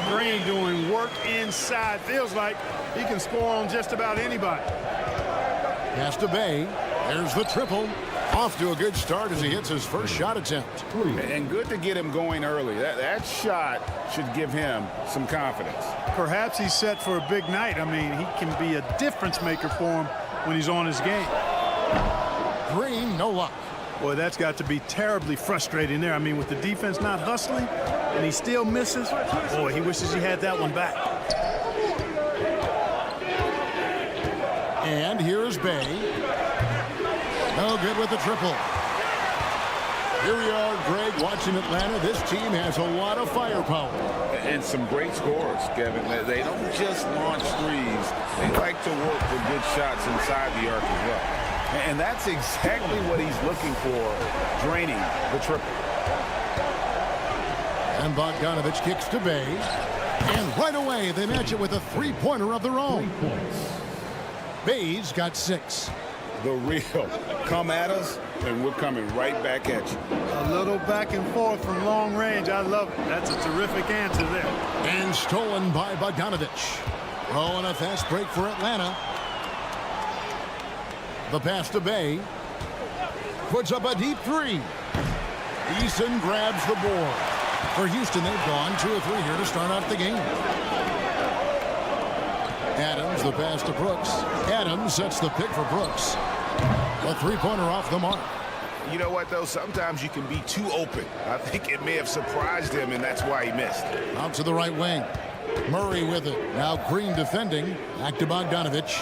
Green doing work inside. Feels like he can score on just about anybody. Pass to Bay. There's the triple. Off to a good start as he hits his first shot attempt. And good to get him going early. That shot should give him some confidence. Perhaps he's set for a big night. I mean, he can be a difference maker for him when he's on his game. Green, no luck. Boy, that's got to be terribly frustrating there. I mean, with the defense not hustling and he still misses, boy, he wishes he had that one back. And here is Bay. No good with the triple. Here we are, Greg, watching Atlanta. This team has a lot of firepower. And some great scores, Kevin. They don't just launch threes. They like to work with good shots inside the arc as well. And that's exactly what he's looking for, draining the triple. And Bogdanovich kicks to Bay. And right away, they match it with a three-pointer of their own. Bay's got 6. The real. Come at us, and we're coming right back at you. A little back and forth from long range. I love it. That's a terrific answer there. And stolen by Bogdanovich. Oh, and a fast break for Atlanta. The pass to Bay. Puts up a deep 3. Eason grabs the board. For Houston, they've gone 2 or 3 here to start off the game. Adams, the pass to Brooks. Adams sets the pick for Brooks. A three-pointer off the mark. You know what, though? Sometimes you can be too open. I think it may have surprised him, and that's why he missed. Out to the right wing. Murray with it. Now Green defending. Back to Bogdanovich.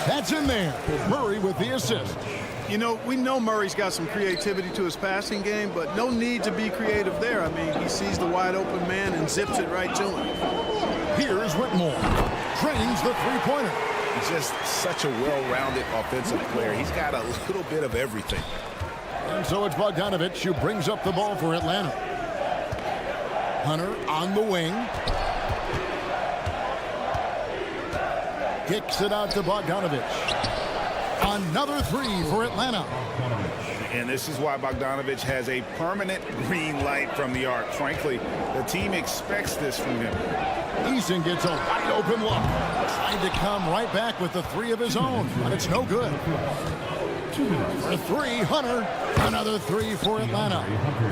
That's in there. Murray with the assist. You know, we know Murray's got some creativity to his passing game, but no need to be creative there. I mean, he sees the wide open man and zips it right to him. Here's Whitmore. Trains the three-pointer. He's just such a well-rounded offensive player. He's got a little bit of everything. And so it's Bogdanovich who brings up the ball for Atlanta. Hunter on the wing. Kicks it out to Bogdanovich. Another 3 for Atlanta. And this is why Bogdanovich has a permanent green light from the arc. Frankly, the team expects this from him. Eason gets a wide open look. Trying to come right back with the 3 of his own, but it's no good. For 3, Hunter. Another 3 for Atlanta.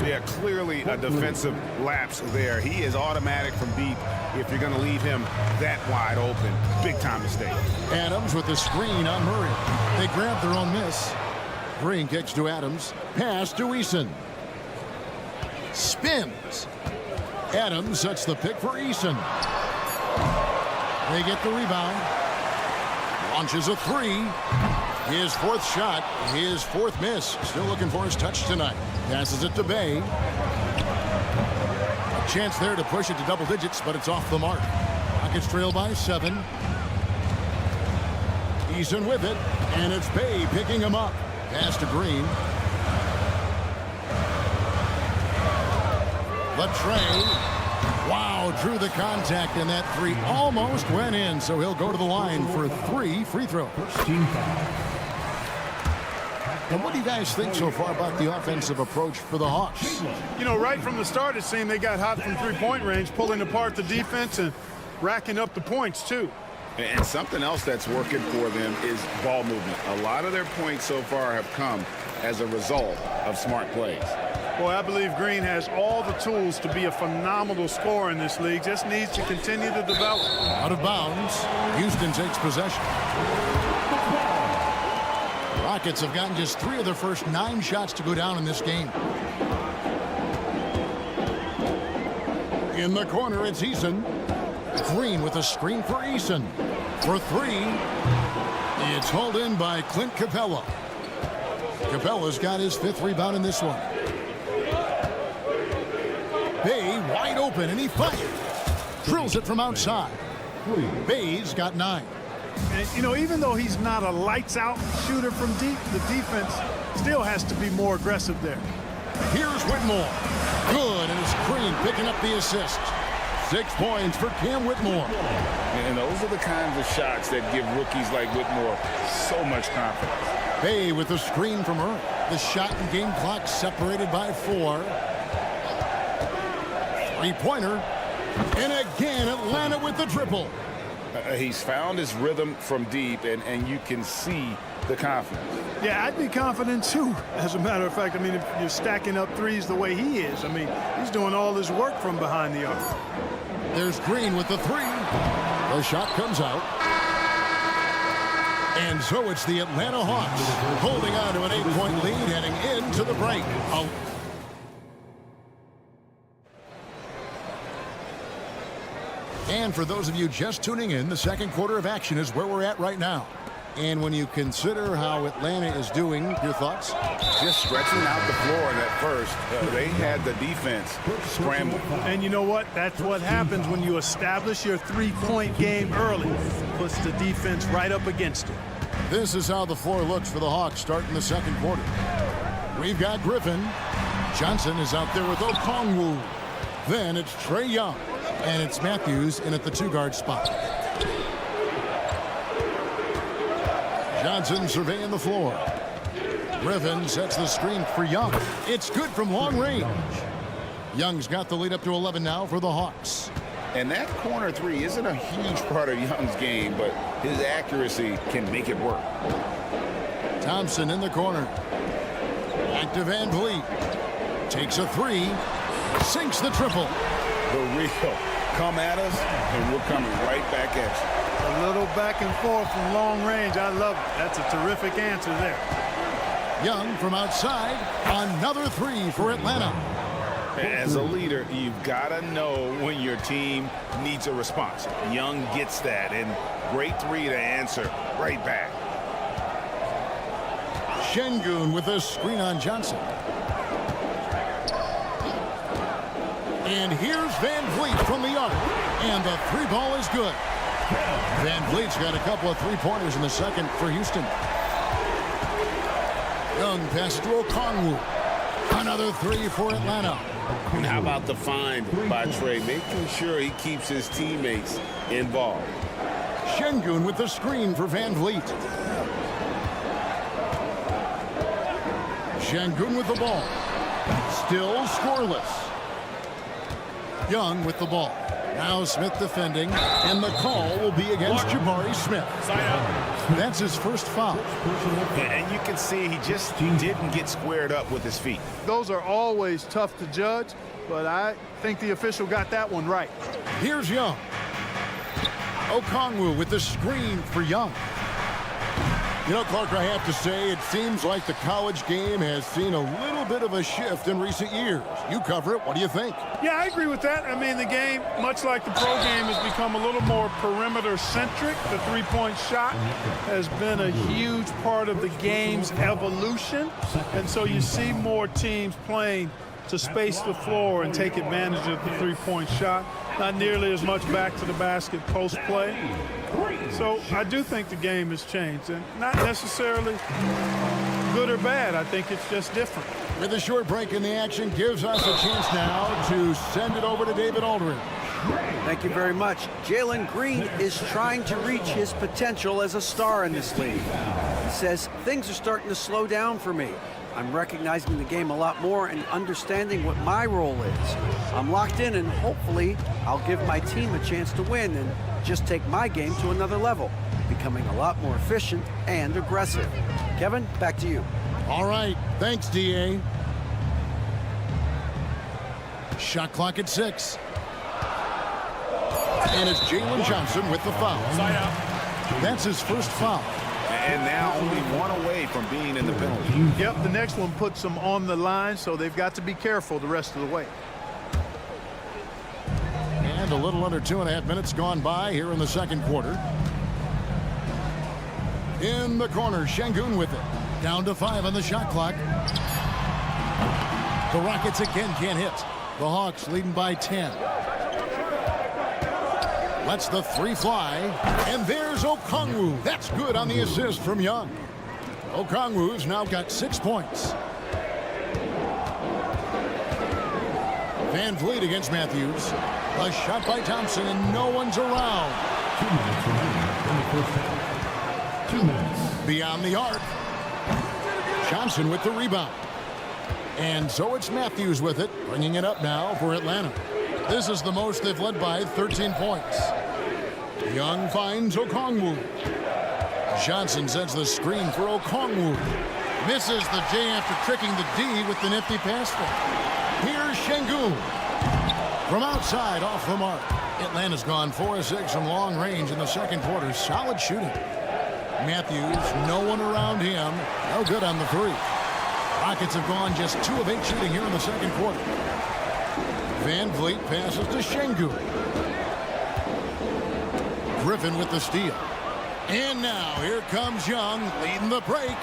Yeah, clearly a defensive lapse there. He is automatic from deep if you're going to leave him that wide open. Big time mistake. Adams with the screen on Murray. They grab their own miss. Green kicks to Adams. Pass to Eason. Spins. Adams sets the pick for Eason. They get the rebound. Launches a 3. His 4th shot, his 4th miss. Still looking for his touch tonight. Passes it to Bay. A chance there to push it to double digits, but it's off the mark. Rockets trail by 7. Eason with it, and it's Bay picking him up. Pass to Green. The tray. Wow, drew the contact, and that 3 almost went in, so he'll go to the line for 3 free throws. And what do you guys think so far about the offensive approach for the Hawks? You know, right from the start, it seemed they got hot from three-point range, pulling apart the defense and racking up the points, too. And something else that's working for them is ball movement. A lot of their points so far have come as a result of smart plays. Boy, I believe Green has all the tools to be a phenomenal scorer in this league. Just needs to continue to develop. Out of bounds. Houston takes possession. Rockets have gotten just 3 of their first 9 shots to go down in this game. In the corner, it's Eason. Green with a screen for Eason. For 3. It's hauled in by Clint Capella. Capella's got his 5th rebound in this one. Bay wide open, and he fires. Drills it from outside. Bay's got 9. And, you know, even though he's not a lights-out shooter from deep, the defense still has to be more aggressive there. Here's Whitmore. Good, and it's Green picking up the assist. 6 points for Cam Whitmore. And those are the kinds of shots that give rookies like Whitmore so much confidence. Bay with the screen from Earl. The shot and game clock separated by 4. 3-pointer. And again, Atlanta with the triple. He's found his rhythm from deep, and you can see the confidence. Yeah, I'd be confident too, as a matter of fact. I mean, if you're stacking up threes the way he is, I mean, he's doing all his work from behind the arc. There's Green with the 3. The shot comes out. And so it's the Atlanta Hawks holding on to an 8-point lead heading into the break. And for those of you just tuning in, the second quarter of action is where we're at right now. And when you consider how Atlanta is doing, your thoughts? Just stretching out the floor at first. They had the defense scrambling. And you know what? That's what happens when you establish your 3-point game early. Puts the defense right up against it. This is how the floor looks for the Hawks starting the second quarter. We've got Griffin. Johnson is out there with Okongwu. Then it's Trae Young. And it's Matthews in at the 2-guard spot. Johnson surveying the floor. Griffin sets the screen for Young. It's good from long range. Young's got the lead up to 11 now for the Hawks. And that corner 3 isn't a huge part of Young's game, but his accuracy can make it work. Thompson in the corner. Back to Van Vliet. Takes a 3. Sinks the triple. The real come at us, and we're coming right back at you. A little back and forth from long range. I love it. That's a terrific answer there. Young from outside. Another 3 for Atlanta. As a leader, you've got to know when your team needs a response. Young gets that, and great 3 to answer right back. Şengün with a screen on Johnson. And here's Van Vliet from the arc. And the 3 ball is good. Van Vliet's got a couple of 3-pointers in the second for Houston. Young passes to Okongwu. Another 3 for Atlanta. And how about the find by Trae, making sure he keeps his teammates involved. Şengün with the screen for Van Vliet. Şengün with the ball. Still scoreless. Young with the ball. Now Smith defending, and the call will be against Jabari Smith. That's his first foul. And you can see he just didn't get squared up with his feet. Those are always tough to judge, but I think the official got that one right. Here's Young. Okongwu with the screen for Young. You know, Clark, I have to say, it seems like the college game has seen a little bit of a shift in recent years. You cover it. What do you think? Yeah, I agree with that. I mean, the game, much like the pro game, has become a little more perimeter-centric. The 3-point shot has been a huge part of the game's evolution. And so you see more teams playing to space the floor and take advantage of the 3-point shot. Not nearly as much back to the basket post play. So I do think the game has changed, and not necessarily good or bad. I think it's just different. With a short break in the action, gives us a chance now to send it over to David Aldridge. Thank you very much. Jalen Green is trying to reach his potential as a star in this league. He says, things are starting to slow down for me. I'm recognizing the game a lot more and understanding what my role is. I'm locked in, and hopefully I'll give my team a chance to win and just take my game to another level, becoming a lot more efficient and aggressive. Kevin, back to you. All right. Thanks, D.A. Shot clock at 6. And it's Jalen Johnson with the foul. That's his first foul. And now only 1 away from being in the penalty. Yep, the next one puts them on the line, so they've got to be careful the rest of the way. And a little under 2.5 minutes gone by here in the second quarter. In the corner, Şengün with it. Down to 5 on the shot clock. The Rockets again can't hit. The Hawks leading by 10. Lets the 3 fly. And there's Okongwu. That's good on the assist from Young. Okongwu's now got 6 points. Van Vliet against Matthews. A shot by Thompson, and no one's around. 2 minutes. Beyond the arc. Johnson with the rebound. And so it's Matthews with it, bringing it up now for Atlanta. This is the most they've led by, 13 points. Young finds Okongwu. Johnson sends the screen for Okongwu. Misses the J after tricking the D with the nifty pass fake. Here's Şengün. From outside, off the mark. Atlanta's gone 4-6 from long range in the second quarter. Solid shooting. Matthews, no one around him. No good on the 3. Rockets have gone just 2 of 8 shooting here in the second quarter. Van Vliet passes to Şengün. Griffin with the steal. And now here comes Young leading the break.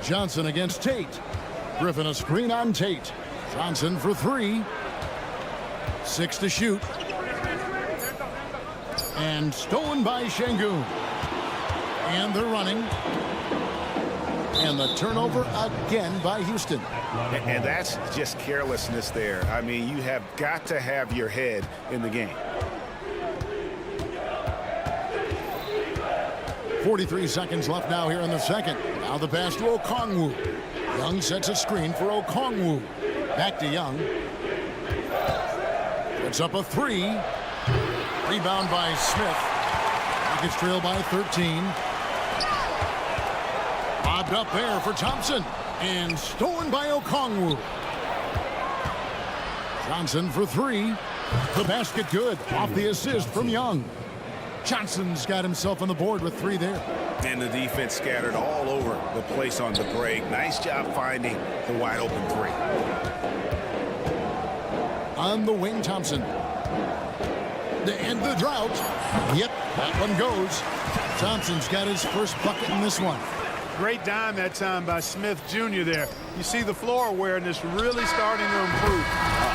Johnson against Tate. Griffin a screen on Tate. Johnson for 3. 6 to shoot. And stolen by Şengün. And they're running. And the turnover again by Houston. And that's just carelessness there. I mean, you have got to have your head in the game. 43 seconds left now here in the second. Now the pass to Okongwu. Young sets a screen for Okongwu. Back to Young. Puts up a 3. Rebound by Smith. Rockets trail by 13. Bobbed up there for Thompson. And stolen by Okongwu. Johnson for 3. The basket good. Off the assist from Young. Johnson's got himself on the board with 3 there. And the defense scattered all over the place on the break. Nice job finding the wide open 3. On the wing, Thompson. To end the drought. Yep, that one goes. Thompson's got his first bucket in this one. Great dime that time by Smith Jr. there. You see the floor awareness really starting to improve.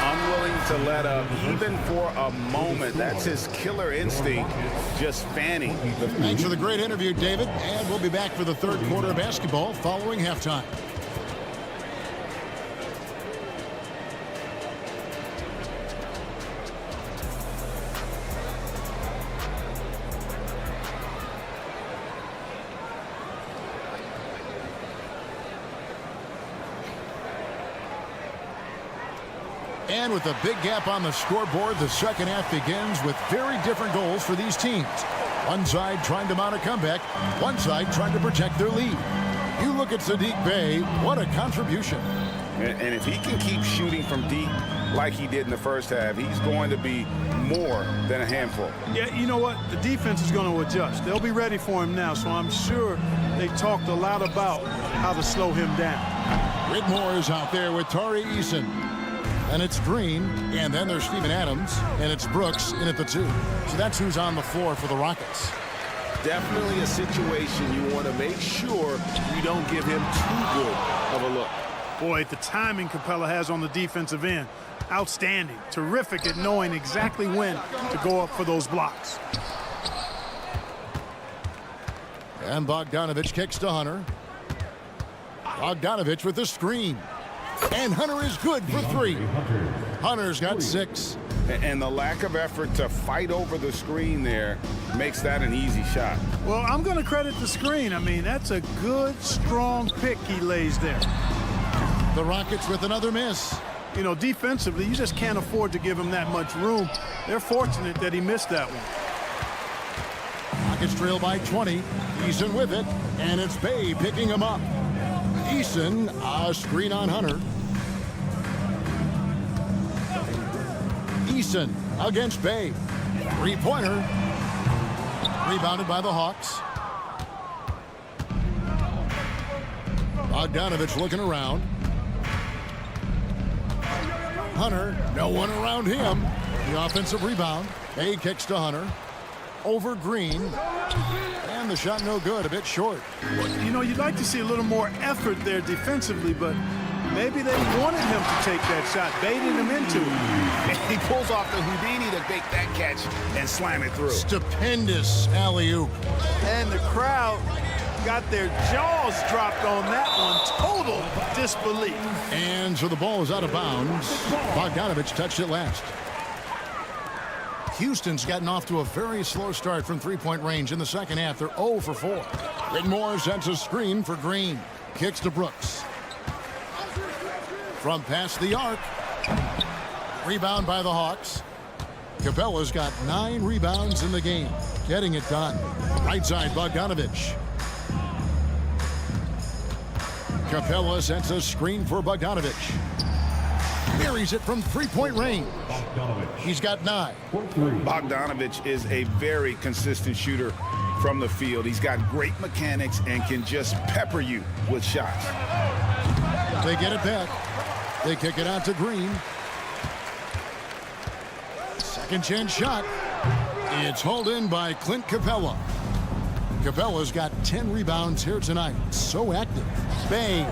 Unwilling to let up even for a moment. That's his killer instinct, just fanning. Thanks for the great interview, David. And we'll be back for the third quarter of basketball following halftime. And with a big gap on the scoreboard, the second half begins with very different goals for these teams. One side trying to mount a comeback, one side trying to protect their lead. You look at Saddiq Bey, what a contribution. And if he can keep shooting from deep like he did in the first half, he's going to be more than a handful. Yeah, you know what? The defense is going to adjust. They'll be ready for him now, so I'm sure they talked a lot about how to slow him down. Whitmore is out there with Tari Eason. And it's Green, and then there's Steven Adams, and it's Brooks in at the 2. So that's who's on the floor for the Rockets. Definitely a situation you want to make sure you don't give him too good of a look. Boy, the timing Capella has on the defensive end, outstanding. Terrific at knowing exactly when to go up for those blocks. And Bogdanovich kicks to Hunter. Bogdanovich with the screen. And Hunter is good for 3. Hunter's got 6. And the lack of effort to fight over the screen there makes that an easy shot. Well, I'm going to credit the screen. I mean, that's a good, strong pick he lays there. The Rockets with another miss. You know, defensively, you just can't afford to give him that much room. They're fortunate that he missed that one. Rockets trail by 20. Eason with it, and it's Bey picking him up. Eason, a screen on Hunter. Eason against Bey. 3-pointer. Rebounded by the Hawks. Bogdanovich looking around. Hunter, no one around him. The offensive rebound. Bay kicks to Hunter. Over Green. And the shot no good, a bit short. You know, you'd like to see a little more effort there defensively, but maybe they wanted him to take that shot, baiting him into it. He pulls off the Houdini to make that catch and slam it through. Stupendous alley-oop. And the crowd got their jaws dropped on that one. Total disbelief. And so the ball is out of bounds. Bogdanovich touched it last. Houston's gotten off to a very slow start from three-point range in the second half. They're 0 for 4. Whitmore sends a screen for Green. Kicks to Brooks. From past the arc. Rebound by the Hawks. Capella's got 9 rebounds in the game. Getting it done. Right side, Bogdanovich. Capella sends a screen for Bogdanovich. Buries it from three-point range. He's got 9. Bogdanovich is a very consistent shooter from the field. He's got great mechanics and can just pepper you with shots. They get it back. They kick it out to Green. Second chance shot. It's hauled in by Clint Capella. Capella's got 10 rebounds here tonight. So active. Bay.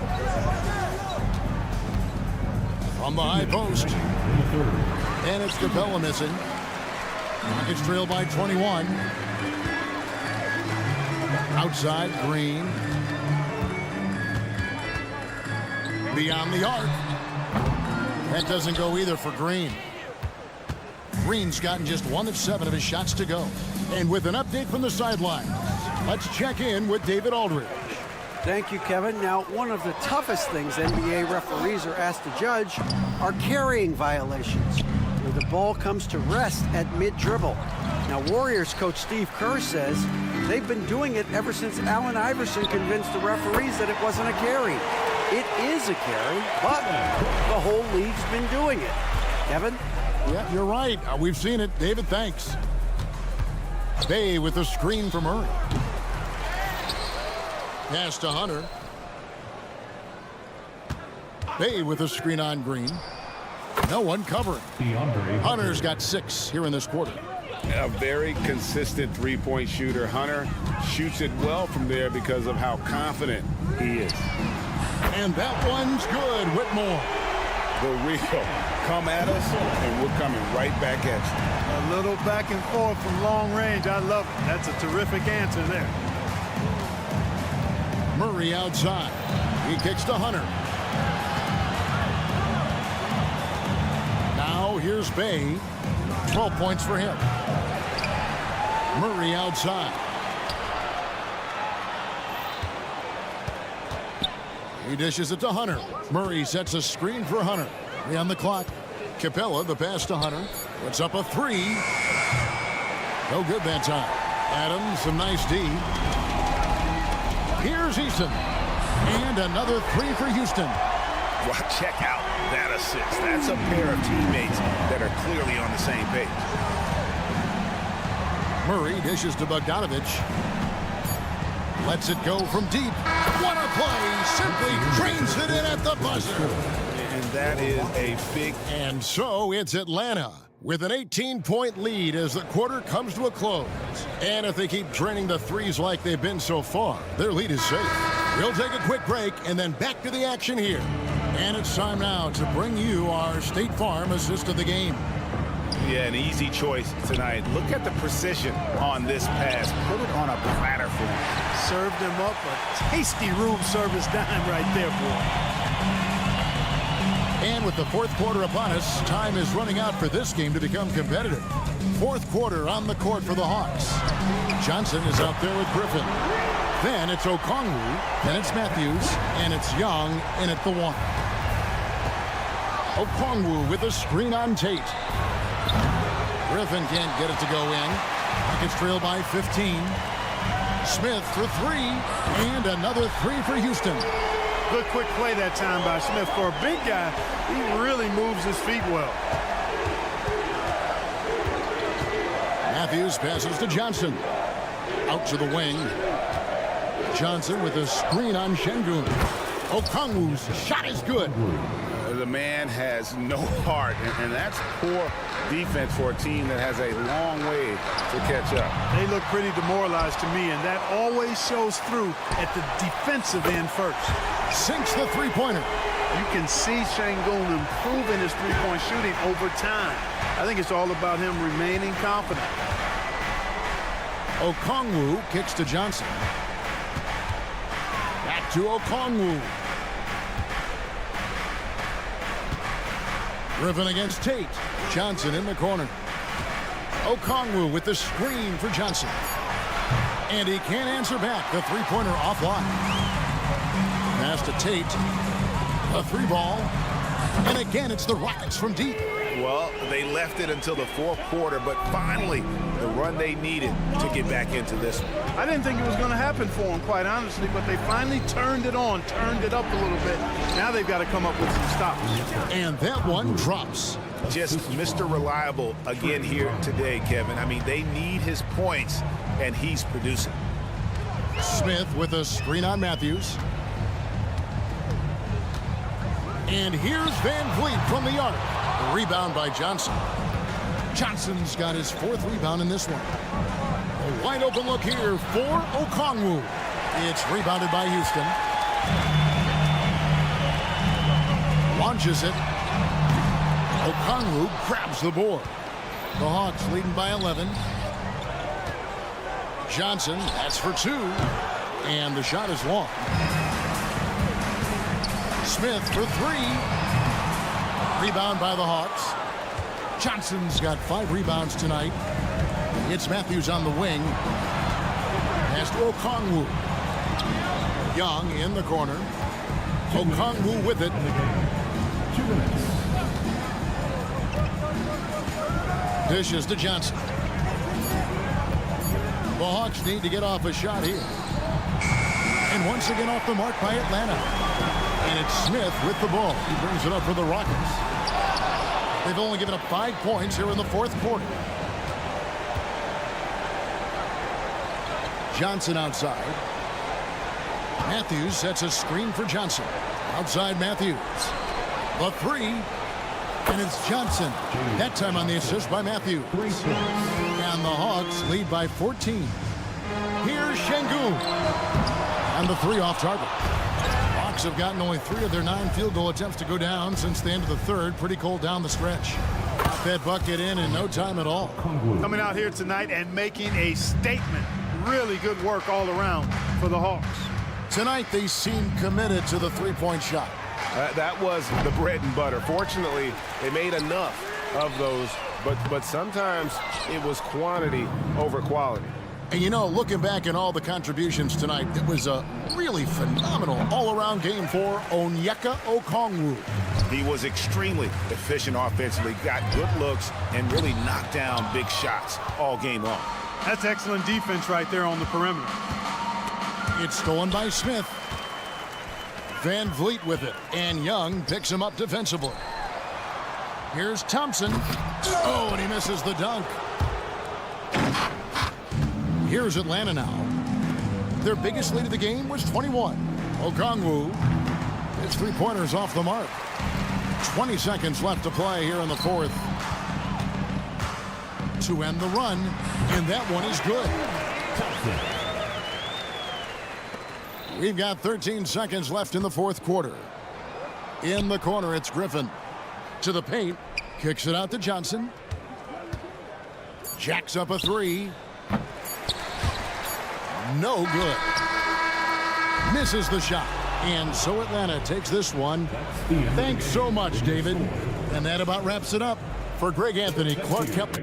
From the high post. And it's Capella missing. Rockets trail by 21. Outside, Green. Beyond the arc. That doesn't go either for Green. Green's gotten just 1 of 7 of his shots to go. And with an update from the sideline, let's check in with David Aldridge. Thank you, Kevin. Now, one of the toughest things NBA referees are asked to judge are carrying violations, where the ball comes to rest at mid-dribble. Now, Warriors coach Steve Kerr says they've been doing it ever since Allen Iverson convinced the referees that it wasn't a carry. It is a carry, but the whole league's been doing it. Kevin? Yeah, you're right. We've seen it. David, thanks. Bay with a screen from Murray. Pass to Hunter. Bay with a screen on Green. No one covering. Hunter's got 6 here in this quarter. A very consistent three-point shooter. Hunter shoots it well from there because of how confident he is. And that one's good. Whitmore. The real. Come at us, and we're coming right back at you. A little back and forth from long range. I love it. That's a terrific answer there. Murray outside. He kicks to Hunter. Now here's Bay. 12 points for him. Murray outside. He dishes it to Hunter. Murray sets a screen for Hunter. 3 on the clock. Capella, the pass to Hunter. Puts up a 3. No good that time. Adams, some nice D. Here's Eason. And another 3 for Houston. Well, check out that assist. That's a pair of teammates that are clearly on the same page. Murray dishes to Bogdanovich. Lets it go from deep. What a play! Simply drains it in at the buzzer. And that is a big... And so it's Atlanta with an 18-point lead as the quarter comes to a close. And if they keep draining the threes like they've been so far, their lead is safe. We'll take a quick break and then back to the action here. And it's time now to bring you our State Farm assist of the game. Yeah, an easy choice tonight. Look at the precision on this pass. Put it on a platter for him. Served him up a tasty room service dime right there, boy. And with the fourth quarter upon us, time is running out for this game to become competitive. Fourth quarter on the court for the Hawks. Johnson is out there with Griffin. Then it's Okongwu, then it's Matthews, and it's Young in at the 1. Okongwu with a screen on Tate. Griffin can't get it to go in. Rockets trail by 15. Smith for 3, and another 3 for Houston. Good quick play that time by Smith. For a big guy, he really moves his feet well. Matthews passes to Johnson. Out to the wing. Johnson with a screen on Şengün. Okongwu's shot is good. The man has no heart, and that's poor defense for a team that has a long way to catch up. They look pretty demoralized to me, and that always shows through at the defensive end first. Sinks the three-pointer. You can see Şengün improving his three-point shooting over time. I think it's all about him remaining confident. Okongwu kicks to Johnson. Back to Okongwu. Griffin against Tate. Johnson in the corner. Okongwu with the screen for Johnson. And he can't answer back. The three-pointer offline. Pass to Tate. A three ball. And again, it's the Rockets from deep. Well, they left it until the fourth quarter, but finally, the run they needed to get back into this one. I didn't think it was going to happen for them, quite honestly, but they finally turned it on, turned it up a little bit. Now they've got to come up with some stops. And that one drops. Just Mr. Reliable again here today, Kevin. I mean, they need his points, and he's producing. Smith with a screen on Matthews. And here's Van Vliet from the arc. Rebound by Johnson. Johnson's got his fourth rebound in this one. A wide open look here for Okongwu. It's rebounded by Houston. Launches it. Okongwu grabs the board. The Hawks leading by 11. Johnson, that's for two. And the shot is long. Smith for three. Rebound by the Hawks. Johnson's got 5 rebounds tonight. It's Matthews on the wing. Pass to Okongwu. Young in the corner. Okongwu with it. 2 minutes. Dishes to Johnson. The Hawks need to get off a shot here. And once again off the mark by Atlanta. And it's Smith with the ball. He brings it up for the Rockets. They've only given up 5 points here in the fourth quarter. Johnson outside. Matthews sets a screen for Johnson. Outside Matthews. The three. And it's Johnson. That time on the assist by Matthews. And the Hawks lead by 14. Here's Şengün. And the three off target. Hawks have gotten only 3 of their 9 field goal attempts to go down since the end of the third. Pretty cold down the stretch. Got that bucket in no time at all. Coming out here tonight and making a statement. Really good work all around for the Hawks. Tonight they seem committed to the three-point shot. That was the bread and butter. Fortunately, they made enough of those, but sometimes it was quantity over quality. And you know, looking back at all the contributions tonight, it was a really phenomenal all-around game for Onyeka Okongwu. He was extremely efficient offensively, got good looks, and really knocked down big shots all game long. That's excellent defense right there on the perimeter. It's stolen by Smith. Van Vliet with it, and Young picks him up defensively. Here's Thompson. Oh, and he misses the dunk. Here's Atlanta now. Their biggest lead of the game was 21. Okongwu, his three-pointers off the mark. 20 seconds left to play here in the fourth. To end the run, and that one is good. We've got 13 seconds left in the fourth quarter. In the corner, it's Griffin. To the paint, kicks it out to Johnson. Jacks up a three. No good. Misses the shot. And so Atlanta takes this one. Thanks so much, David. And that about wraps it up. For Greg Anthony, Clark Kemp.